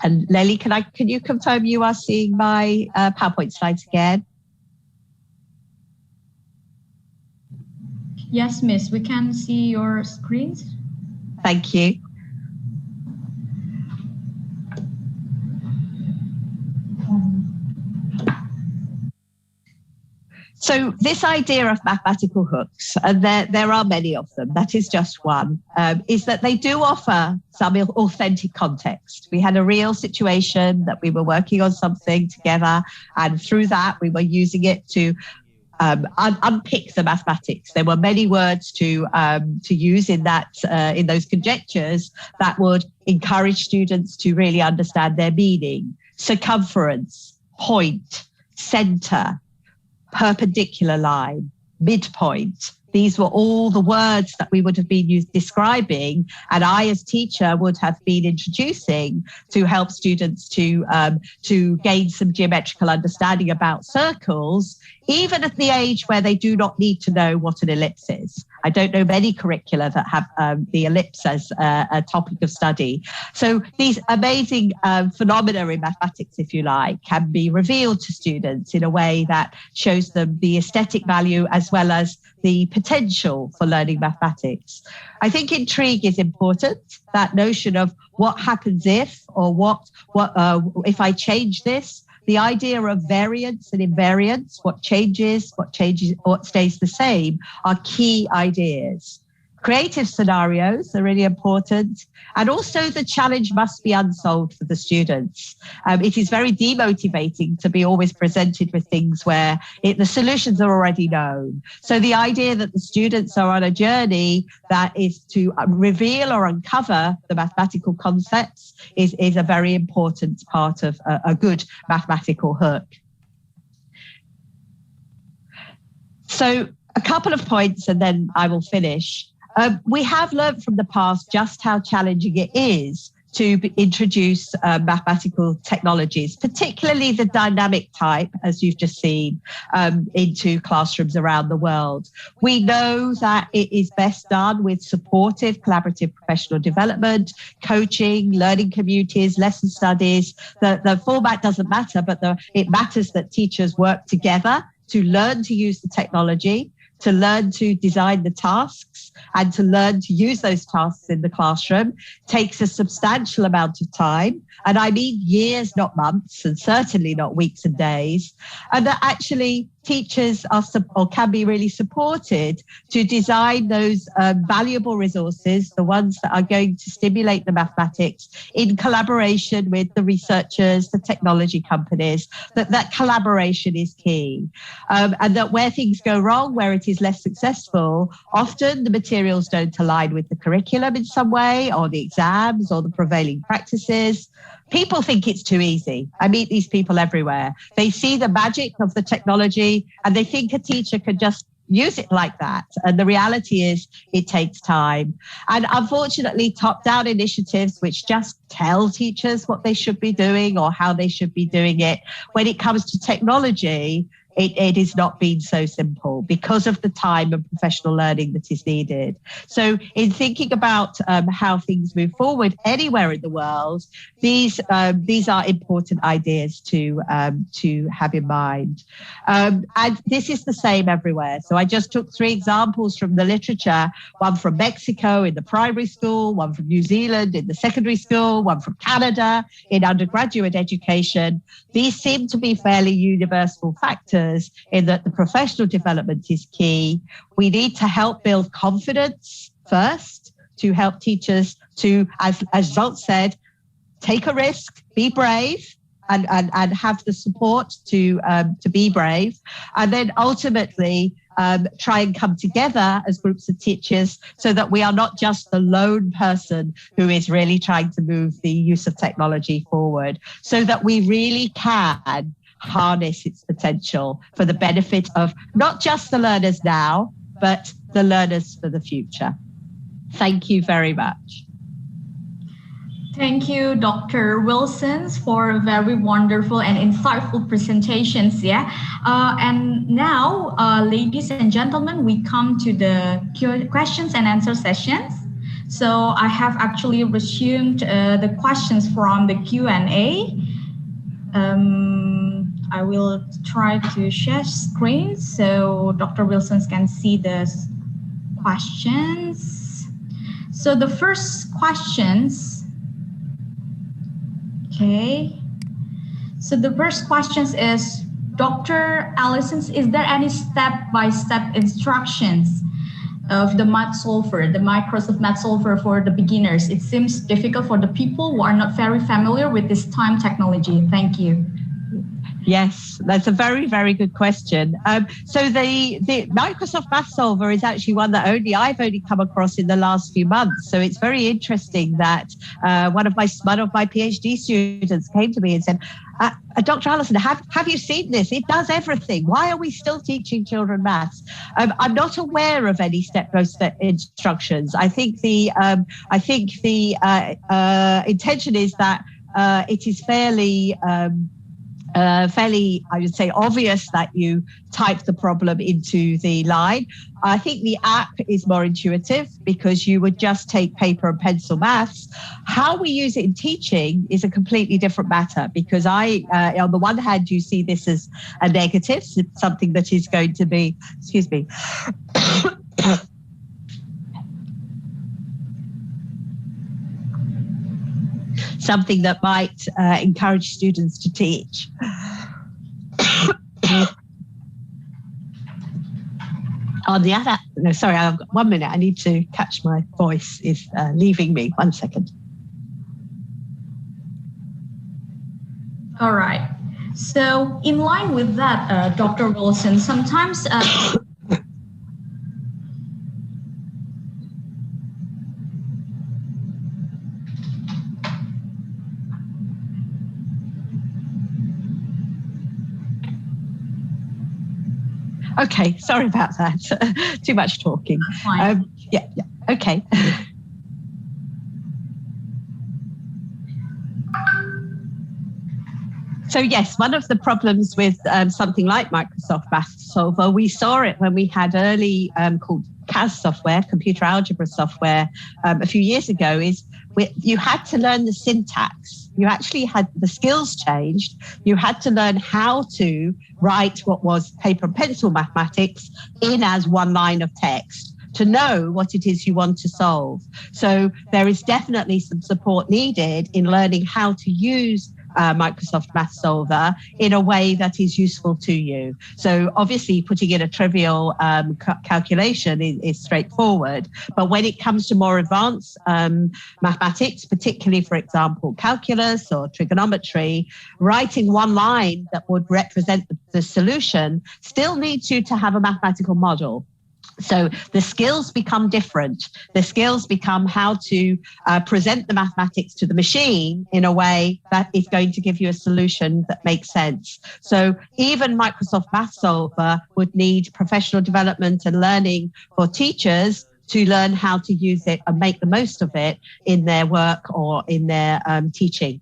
And Lely, can you confirm you are seeing my PowerPoint slides again? Yes, Miss, we can see your screens. Thank you. So this idea of mathematical hooks, and there are many of them, that is just one, is that they do offer some authentic context. We had a real situation that we were working on something together, and through that we were using it to unpick the mathematics. There were many words to use in those conjectures that would encourage students to really understand their meaning. Circumference, point, center, perpendicular line, midpoint. These were all the words that we would have been describing, and I as teacher would have been introducing to help students to gain some geometrical understanding about circles, even at the age where they do not need to know what an ellipse is. I don't know many curricula that have the ellipse as a topic of study. So these amazing phenomena in mathematics, if you like, can be revealed to students in a way that shows them the aesthetic value as well as the potential for learning mathematics. I think intrigue is important, that notion of what happens if, or what if I change this. The idea of variance and invariance, what changes, what stays the same, are key ideas. Creative scenarios are really important. And also the challenge must be unsolved for the students. It is very demotivating to be always presented with things where the solutions are already known. So the idea that the students are on a journey that is to reveal or uncover the mathematical concepts is a very important part of a good mathematical hook. So a couple of points and then I will finish. We have learned from the past just how challenging it is to introduce mathematical technologies, particularly the dynamic type, as you've just seen, into classrooms around the world. We know that it is best done with supportive, collaborative professional development, coaching, learning communities, lesson studies. The format doesn't matter, but it matters that teachers work together to learn to use the technology, to learn to design the tasks, and to learn to use those tasks in the classroom takes a substantial amount of time. And I mean years, not months, and certainly not weeks and days. And that actually teachers are or can be really supported to design those valuable resources, the ones that are going to stimulate the mathematics in collaboration with the researchers, the technology companies, that collaboration is key. And that where things go wrong, where it is less successful, often the materials don't align with the curriculum in some way, or the exams, or the prevailing practices. People think it's too easy. I meet these people everywhere. They see the magic of the technology and they think a teacher can just use it like that. And the reality is it takes time. And unfortunately, top-down initiatives which just tell teachers what they should be doing or how they should be doing it, when it comes to technology, it has not been so simple because of the time and professional learning that is needed. So in thinking about how things move forward anywhere in the world, these are important ideas to have in mind. And this is the same everywhere. So I just took 3 examples from the literature, one from Mexico in the primary school, one from New Zealand in the secondary school, one from Canada in undergraduate education. These seem to be fairly universal factors teachers in that the professional development is key. We need to help build confidence first to help teachers to, as Zsolt said, take a risk, be brave, and have the support to be brave. And then ultimately try and come together as groups of teachers so that we are not just the lone person who is really trying to move the use of technology forward, so that we really can harness its potential for the benefit of not just the learners now, but the learners for the future. Thank you very much. Thank you, Dr. Wilson, for very wonderful and insightful presentations. Yeah, and now, ladies and gentlemen, we come to the questions and answer sessions. So I have actually resumed the questions from the Q&A. I will try to share screen so Dr. Wilson can see the questions. So the first questions. Okay, so the first question is, Dr. Allison, is there any step-by-step instructions of the math solver, the Microsoft Math Solver for the beginners? It seems difficult for the people who are not very familiar with this time technology. Thank you. Yes, that's a very, very good question. So the Microsoft Math Solver is actually one that I've only come across in the last few months. So it's very interesting that one of my PhD students came to me and said, Dr. Allison, have you seen this? It does everything. Why are we still teaching children maths? I'm not aware of any step-by-step instructions. I think the intention is that it is fairly, I would say, obvious that you type the problem into the line. I think the app is more intuitive because you would just take paper and pencil maths. How we use it in teaching is a completely different matter, because on the one hand, you see this as a negative, something that is going to be, excuse me, something that might encourage students to teach. On the other, no, sorry, I've got 1 minute. I need to catch my voice is leaving me. 1 second. All right. So in line with that, Dr. Wilson, sometimes Okay, sorry about that. Too much talking. Yeah, okay. So yes, one of the problems with something like Microsoft Math Solver, we saw it when we had early called CAS software, computer algebra software, a few years ago, is you had to learn the syntax. You actually had the skills changed. You had to learn how to write what was paper and pencil mathematics in as one line of text to know what it is you want to solve. So there is definitely some support needed in learning how to use Microsoft Math Solver in a way that is useful to you. So obviously putting in a trivial calculation is straightforward, but when it comes to more advanced mathematics, particularly, for example, calculus or trigonometry, writing one line that would represent the solution still needs you to have a mathematical model. So the skills become different. The skills become how to present the mathematics to the machine in a way that is going to give you a solution that makes sense. So even Microsoft Math Solver would need professional development and learning for teachers to learn how to use it and make the most of it in their work or in their teaching.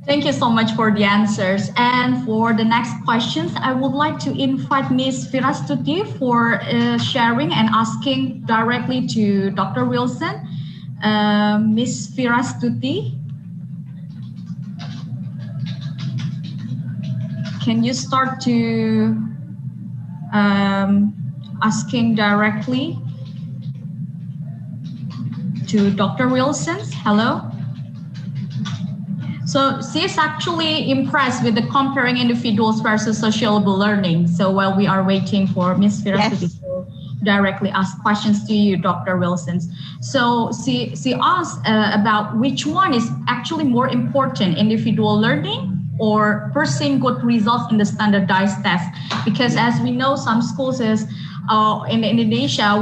Thank you so much for the answers. And for the next questions, I would like to invite Ms. Virastuti for sharing and asking directly to Dr. Wilson. Ms. Virastuti, can you start to asking directly to Dr. Wilson? Hello. So she's actually impressed with the comparing individuals versus sociable learning. So while we are waiting for Ms. Firasati to directly ask questions to you, Dr. Wilson. So she asked about which one is actually more important, individual learning or pursuing good results in the standardized test. Because as we know, some schools is in Indonesia,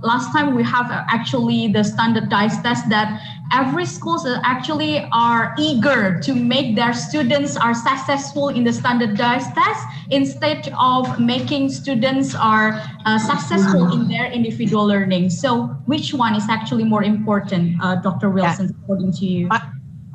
last time we have actually the standardized test that every schools actually are eager to make their students are successful in the standardized test instead of making students are successful in their individual learning. So which one is actually more important, Dr. Wilson, according to you?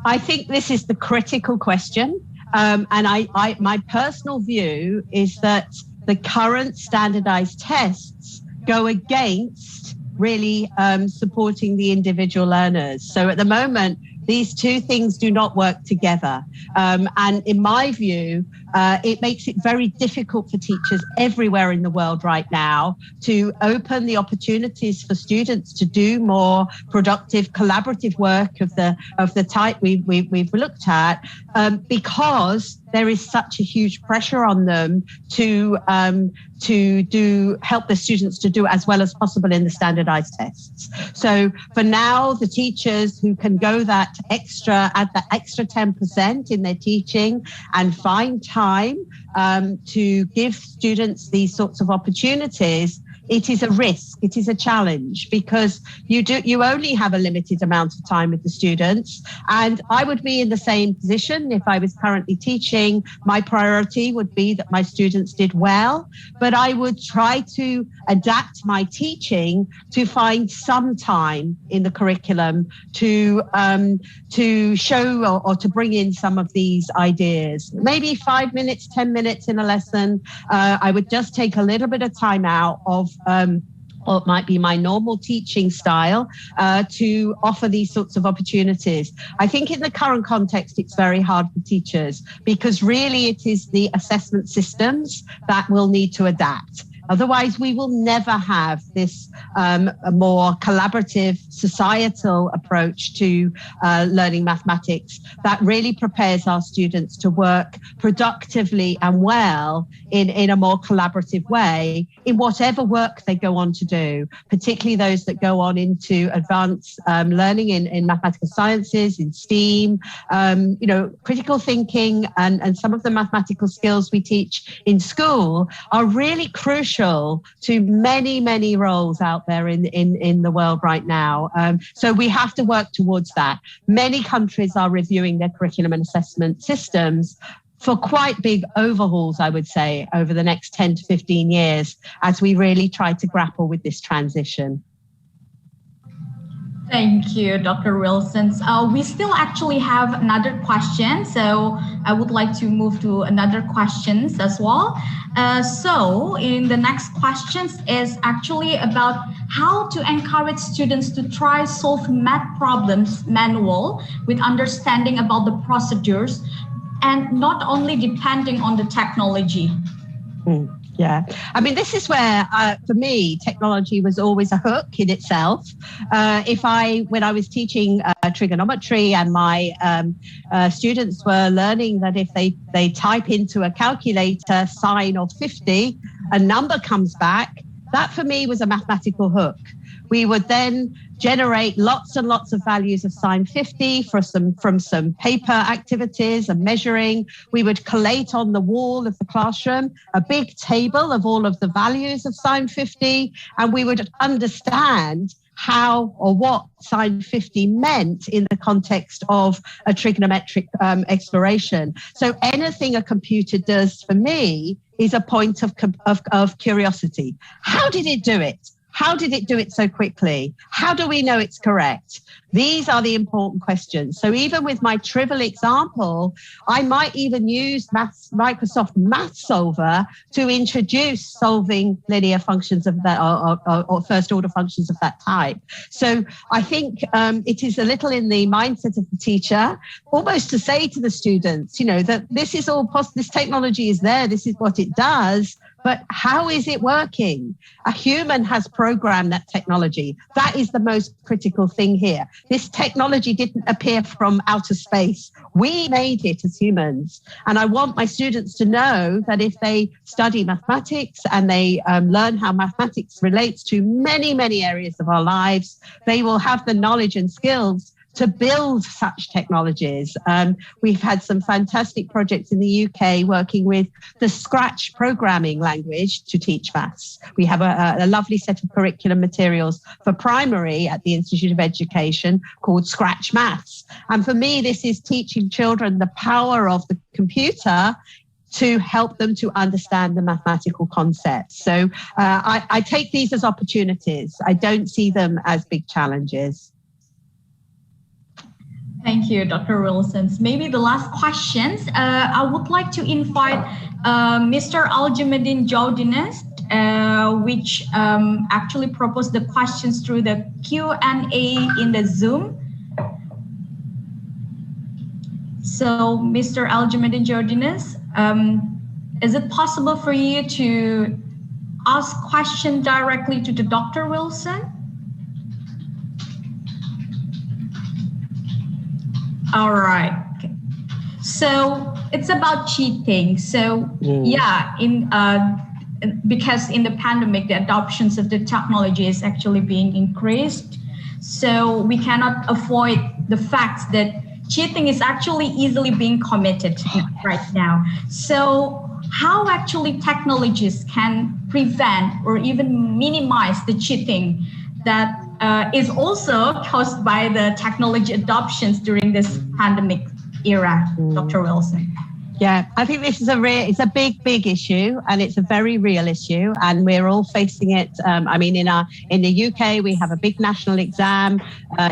I think this is the critical question. And my personal view is that the current standardized tests go against really supporting the individual learners. So at the moment, these two things do not work together. And in my view, it makes it very difficult for teachers everywhere in the world right now to open the opportunities for students to do more productive, collaborative work of the type we've looked at, because there is such a huge pressure on them to help the students to do as well as possible in the standardized tests. So for now, the teachers who can go add the extra 10% in their teaching and find time to give students these sorts of opportunities, it is a risk, it is a challenge, because you only have a limited amount of time with the students. And I would be in the same position if I was currently teaching. My priority would be that my students did well, but I would try to adapt my teaching to find some time in the curriculum to show or to bring in some of these ideas. Maybe 5 minutes, 10 minutes in a lesson. I would just take a little bit of time out of or it might be my normal teaching style, to offer these sorts of opportunities. I think in the current context, it's very hard for teachers because really it is the assessment systems that will need to adapt. Otherwise, we will never have this a more collaborative societal approach to learning mathematics that really prepares our students to work productively and well in a more collaborative way in whatever work they go on to do, particularly those that go on into advanced learning in mathematical sciences, in STEAM, critical thinking and some of the mathematical skills we teach in school are really crucial to many, many roles out there in the world right now. So we have to work towards that. Many countries are reviewing their curriculum and assessment systems for quite big overhauls, I would say, over the next 10 to 15 years as we really try to grapple with this transition. Thank you, Dr. Wilson. We still actually have another question, so I would like to move to another questions as well. So in the next questions is actually about how to encourage students to try solve math problems manual with understanding about the procedures and not only depending on the technology. Yeah, I mean, this is where, for me, technology was always a hook in itself. When I was teaching trigonometry and my students were learning that if they type into a calculator sine of 50, a number comes back, that for me was a mathematical hook. We would then generate lots and lots of values of sine 50 from some paper activities and measuring. We would collate on the wall of the classroom a big table of all of the values of sine 50, and we would understand how or what sine 50 meant in the context of a trigonometric exploration. So anything a computer does for me is a point of curiosity. How did it do it? How did it do it so quickly? How do we know it's correct? These are the important questions. So even with my trivial example, I might even use Microsoft Math Solver to introduce solving linear functions of that or first order functions of that type. So I think it is a little in the mindset of the teacher, almost to say to the students, that this is all possible, this technology is there, this is what it does, but how is it working? A human has programmed that technology. That is the most critical thing here. This technology didn't appear from outer space. We made it as humans. And I want my students to know that if they study mathematics and they learn how mathematics relates to many, many areas of our lives, they will have the knowledge and skills to build such technologies. We've had some fantastic projects in the UK working with the Scratch programming language to teach maths. We have a lovely set of curriculum materials for primary at the Institute of Education called Scratch Maths. And for me, this is teaching children the power of the computer to help them to understand the mathematical concepts. So I take these as opportunities. I don't see them as big challenges. Thank you, Dr. Wilson. Maybe the last questions. I would like to invite Mr. Aljamuddin Jodines, which actually proposed the questions through the Q&A in the Zoom. So, Mr. Aljamuddin Jodines, is it possible for you to ask questions directly to the Dr. Wilson? All right. Okay. So it's about cheating. So yeah, because in the pandemic, the adoptions of the technology is actually being increased. So we cannot avoid the fact that cheating is actually easily being committed right now. So how actually technologies can prevent or even minimize the cheating that is also caused by the technology adoptions during this pandemic era, Dr. Wilson? Yeah, I think this is it's a big issue, and it's a very real issue, and we're all facing it. I mean, in the UK, we have a big national exam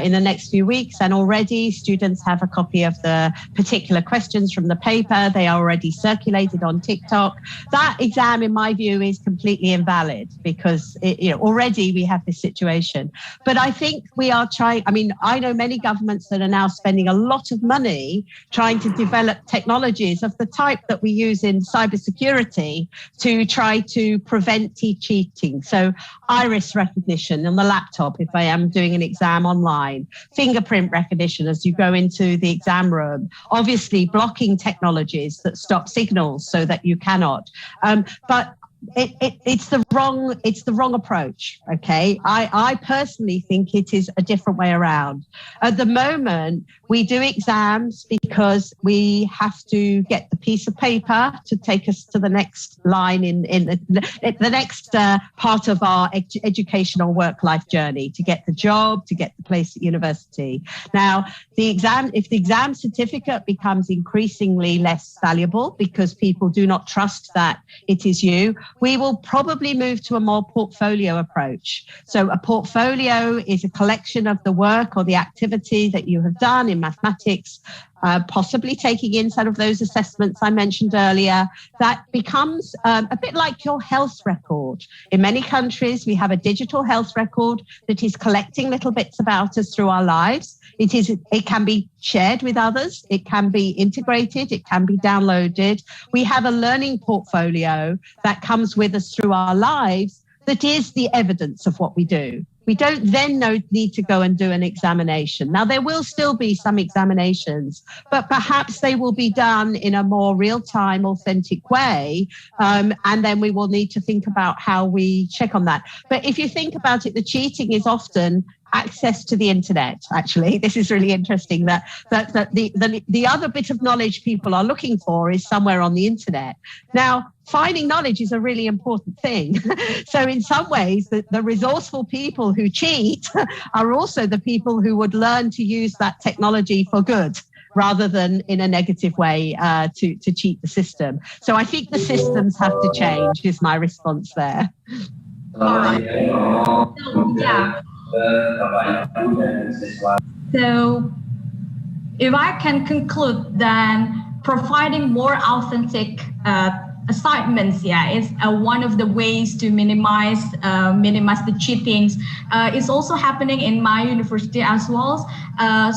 in the next few weeks, and already students have a copy of the particular questions from the paper. They are already circulated on TikTok. That exam, in my view, is completely invalid because already we have this situation. But I think we are trying. I mean, I know many governments that are now spending a lot of money trying to develop technologies of the type that we use in cybersecurity to try to prevent cheating. So iris recognition on the laptop if I am doing an exam online, fingerprint recognition as you go into the exam room, obviously blocking technologies that stop signals so that you cannot. But it's the wrong approach. Okay, I personally think it is a different way around. At the moment, we do exams because we have to get the piece of paper to take us to the next line in the next part of our educational work-life journey, to get the job, to get the place at university. Now, if the exam certificate becomes increasingly less valuable because people do not trust that it is you, we will probably move to a more portfolio approach. So a portfolio is a collection of the work or the activity that you have done in mathematics, possibly taking in some of those assessments I mentioned earlier. That becomes a bit like your health record. In many countries, we have a digital health record that is collecting little bits about us through our lives. It can be shared with others. It can be integrated. It can be downloaded. We have a learning portfolio that comes with us through our lives that is the evidence of what we do. We don't then need to go and do an examination. Now, there will still be some examinations, but perhaps they will be done in a more real-time, authentic way. And then we will need to think about how we check on that. But if you think about it, the cheating is often access to the internet. Actually, this is really interesting that the other bit of knowledge people are looking for is somewhere on the internet. Now, finding knowledge is a really important thing. So in some ways, the resourceful people who cheat are also the people who would learn to use that technology for good, rather than in a negative way to cheat the system. So I think the systems have to change, is my response there. All right. So, yeah. So if I can conclude, then providing more authentic assignments, is one of the ways to minimize the cheatings. It's also happening in my university as well.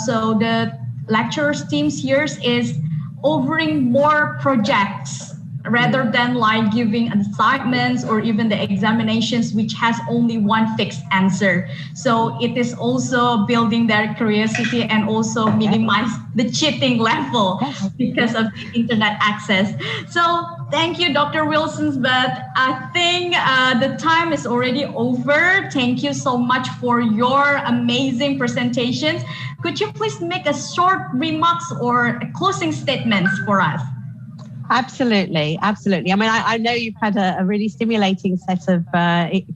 So the lecturers teams here is offering more projects, rather than like giving assignments or even the examinations which has only one fixed answer. So it is also building their curiosity and also minimize the cheating level because of the internet access. So thank you, Dr. Wilson, but I think the time is already over. Thank you so much for your amazing presentations. Could you please make a short remarks or closing statements for us? Absolutely, absolutely. I mean, I know you've had a really stimulating set of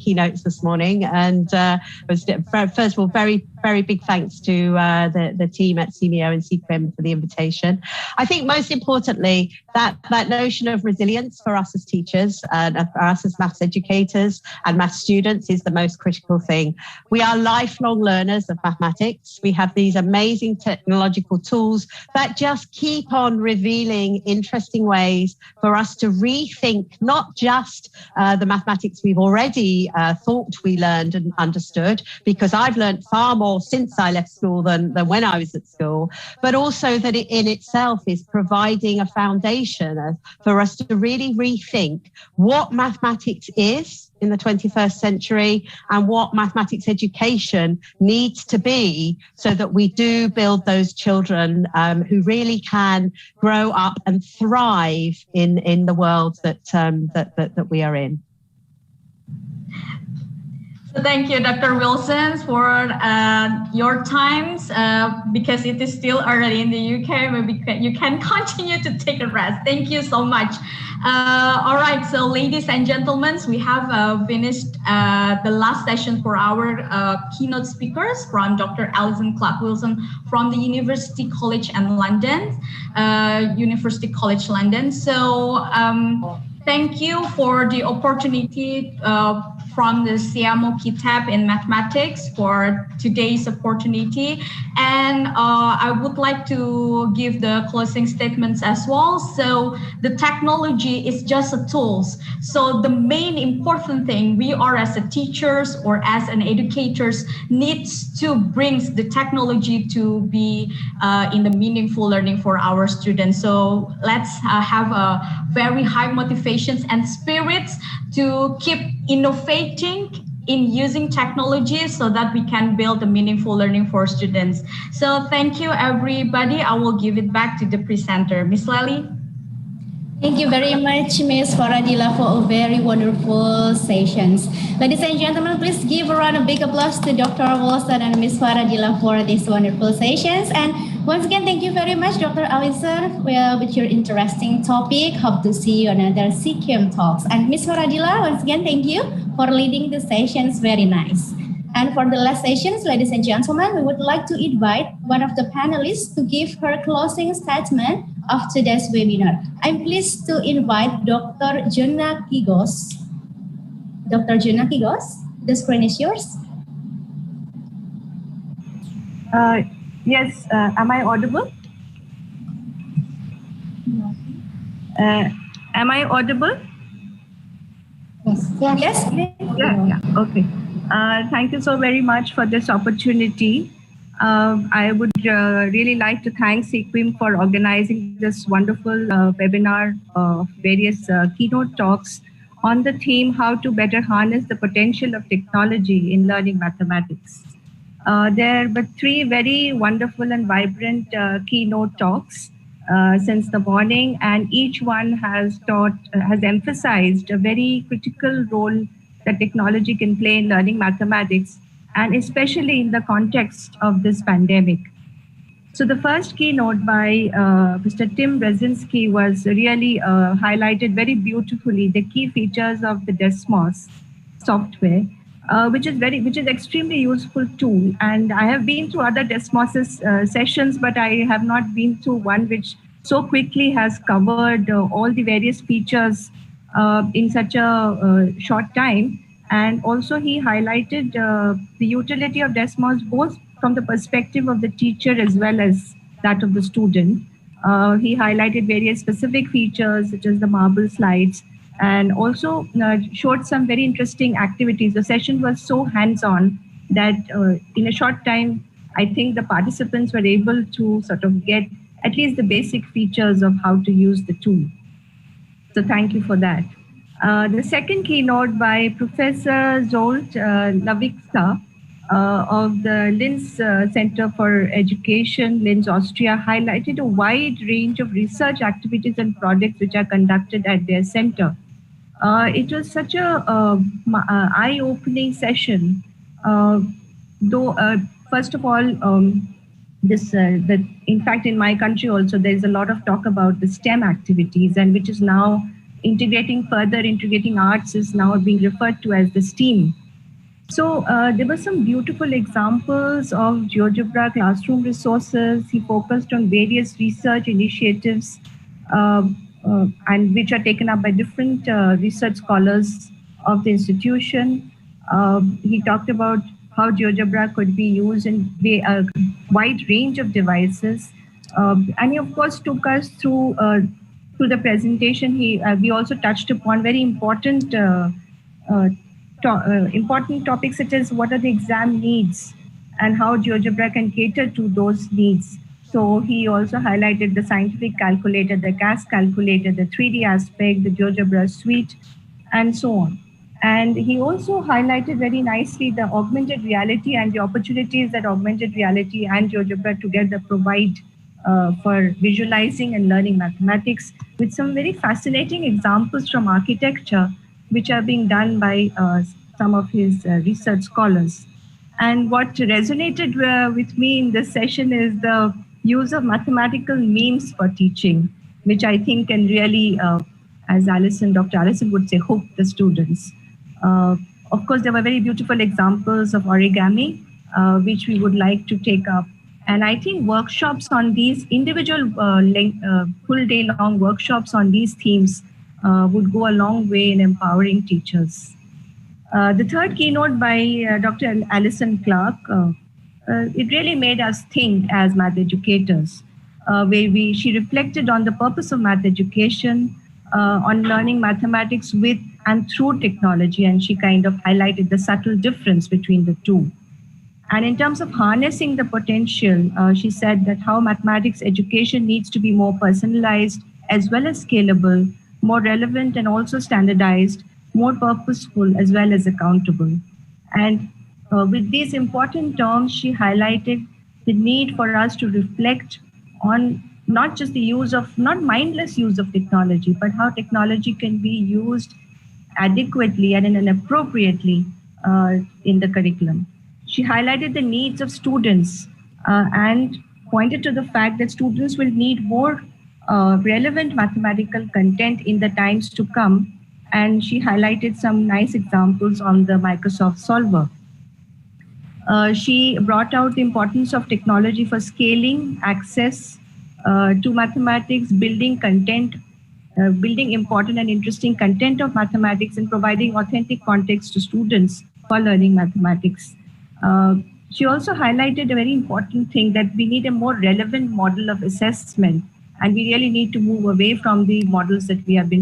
keynotes this morning, and first of all, very big thanks to the team at SEAOiM and SEAOiM for the invitation. I think most importantly, that notion of resilience for us as teachers and for us as maths educators and maths students is the most critical thing. We are lifelong learners of mathematics. We have these amazing technological tools that just keep on revealing interesting ways for us to rethink not just the mathematics we've already thought we learned and understood, because I've learned far more since I left school than when I was at school, but also that it in itself is providing a foundation for us to really rethink what mathematics is in the 21st century and what mathematics education needs to be so that we do build those children who really can grow up and thrive in the world that we are in. So thank you, Dr. Wilson, for your times. Because it is still early in the UK, maybe you can continue to take a rest. Thank you so much. All right, so ladies and gentlemen, we have finished the last session for our keynote speakers from Dr. Alison Clark Wilson from the University College London. So thank you for the opportunity from the SEAOiM Kitab in mathematics for today's opportunity. And I would like to give the closing statements as well. So the technology is just a tool. So the main important thing we are as a teachers or as an educators needs to bring the technology to be in the meaningful learning for our students. So let's have a very high motivations and spirits to keep innovating in using technology so that we can build a meaningful learning for students. So thank you, everybody. I will give it back to the presenter. Miss Lely. Thank you very much, Ms. Faradila, for a very wonderful sessions. Ladies and gentlemen, please give a round of big applause to Dr. Wilson and Ms. Faradila for these wonderful sessions. And once again, thank you very much, Dr. Alison, with your interesting topic. Hope to see you on another SEAOiM Talks. And Ms. Faradila, once again, thank you for leading the sessions. Very nice. And for the last sessions, ladies and gentlemen, we would like to invite one of the panelists to give her closing statement of today's webinar. I'm pleased to invite Dr. Juna Kigos. Dr. Juna Kigos, the screen is yours. Yes, am I audible? Am I audible? Yes. Yeah, okay. Thank you so very much for this opportunity. I would really like to thank SEAOiM for organizing this wonderful webinar of various keynote talks on the theme, how to better harness the potential of technology in learning mathematics. There were 3 very wonderful and vibrant keynote talks since the morning, and each one has emphasized a very critical role that technology can play in learning mathematics, and especially in the context of this pandemic. So the first keynote by Mr. Tim Brzezinski was really highlighted very beautifully the key features of the Desmos software, which is extremely useful tool. And I have been through other Desmos sessions, but I have not been through one which so quickly has covered all the various features in such a short time. And also he highlighted the utility of Desmos both from the perspective of the teacher as well as that of the student. He highlighted various specific features such as the marble slides, and also showed some very interesting activities. The session was so hands-on that in a short time, I think the participants were able to sort of get at least the basic features of how to use the tool. So thank you for that. The second keynote by Professor Zsolt Lavica of the Linz Center for Education, Linz, Austria, highlighted a wide range of research activities and projects which are conducted at their center. It was such a eye-opening session. Though, first of all, in fact, in my country also, there is a lot of talk about the STEM activities, and which is now integrating arts is now being referred to as the STEAM. So there were some beautiful examples of GeoGebra classroom resources. He focused on various research initiatives and which are taken up by different research scholars of the institution. He talked about how GeoGebra could be used in a wide range of devices. And he, of course, took us through the presentation. We also touched upon very important important topics such as what are the exam needs and how GeoGebra can cater to those needs. So he also highlighted the scientific calculator, the CAS calculator, the 3D aspect, the GeoGebra suite, and so on. And he also highlighted very nicely the augmented reality and the opportunities that augmented reality and GeoGebra together provide for visualizing and learning mathematics, with some very fascinating examples from architecture, which are being done by some of his research scholars. And what resonated with me in this session is the use of mathematical memes for teaching, which I think can really, as Dr. Allison would say, hook the students. Of course, there were very beautiful examples of origami, which we would like to take up. And I think workshops on these individual full day long workshops on these themes would go a long way in empowering teachers. The third keynote by Dr. Alison Clark, it really made us think as math educators, where she reflected on the purpose of math education, on learning mathematics with and through technology, and she kind of highlighted the subtle difference between the two. And in terms of harnessing the potential, she said that how mathematics education needs to be more personalized as well as scalable, more relevant and also standardized, more purposeful as well as accountable. And with these important terms, she highlighted the need for us to reflect on not just the use of, not mindless use of technology, but how technology can be used adequately and appropriately in the curriculum. She highlighted the needs of students and pointed to the fact that students will need more relevant mathematical content in the times to come. And she highlighted some nice examples on the Microsoft Solver. She brought out the importance of technology for scaling access to mathematics, building content, building important and interesting content of mathematics, and providing authentic context to students for learning mathematics. She also highlighted a very important thing, that we need a more relevant model of assessment, and we really need to move away from the models that we have been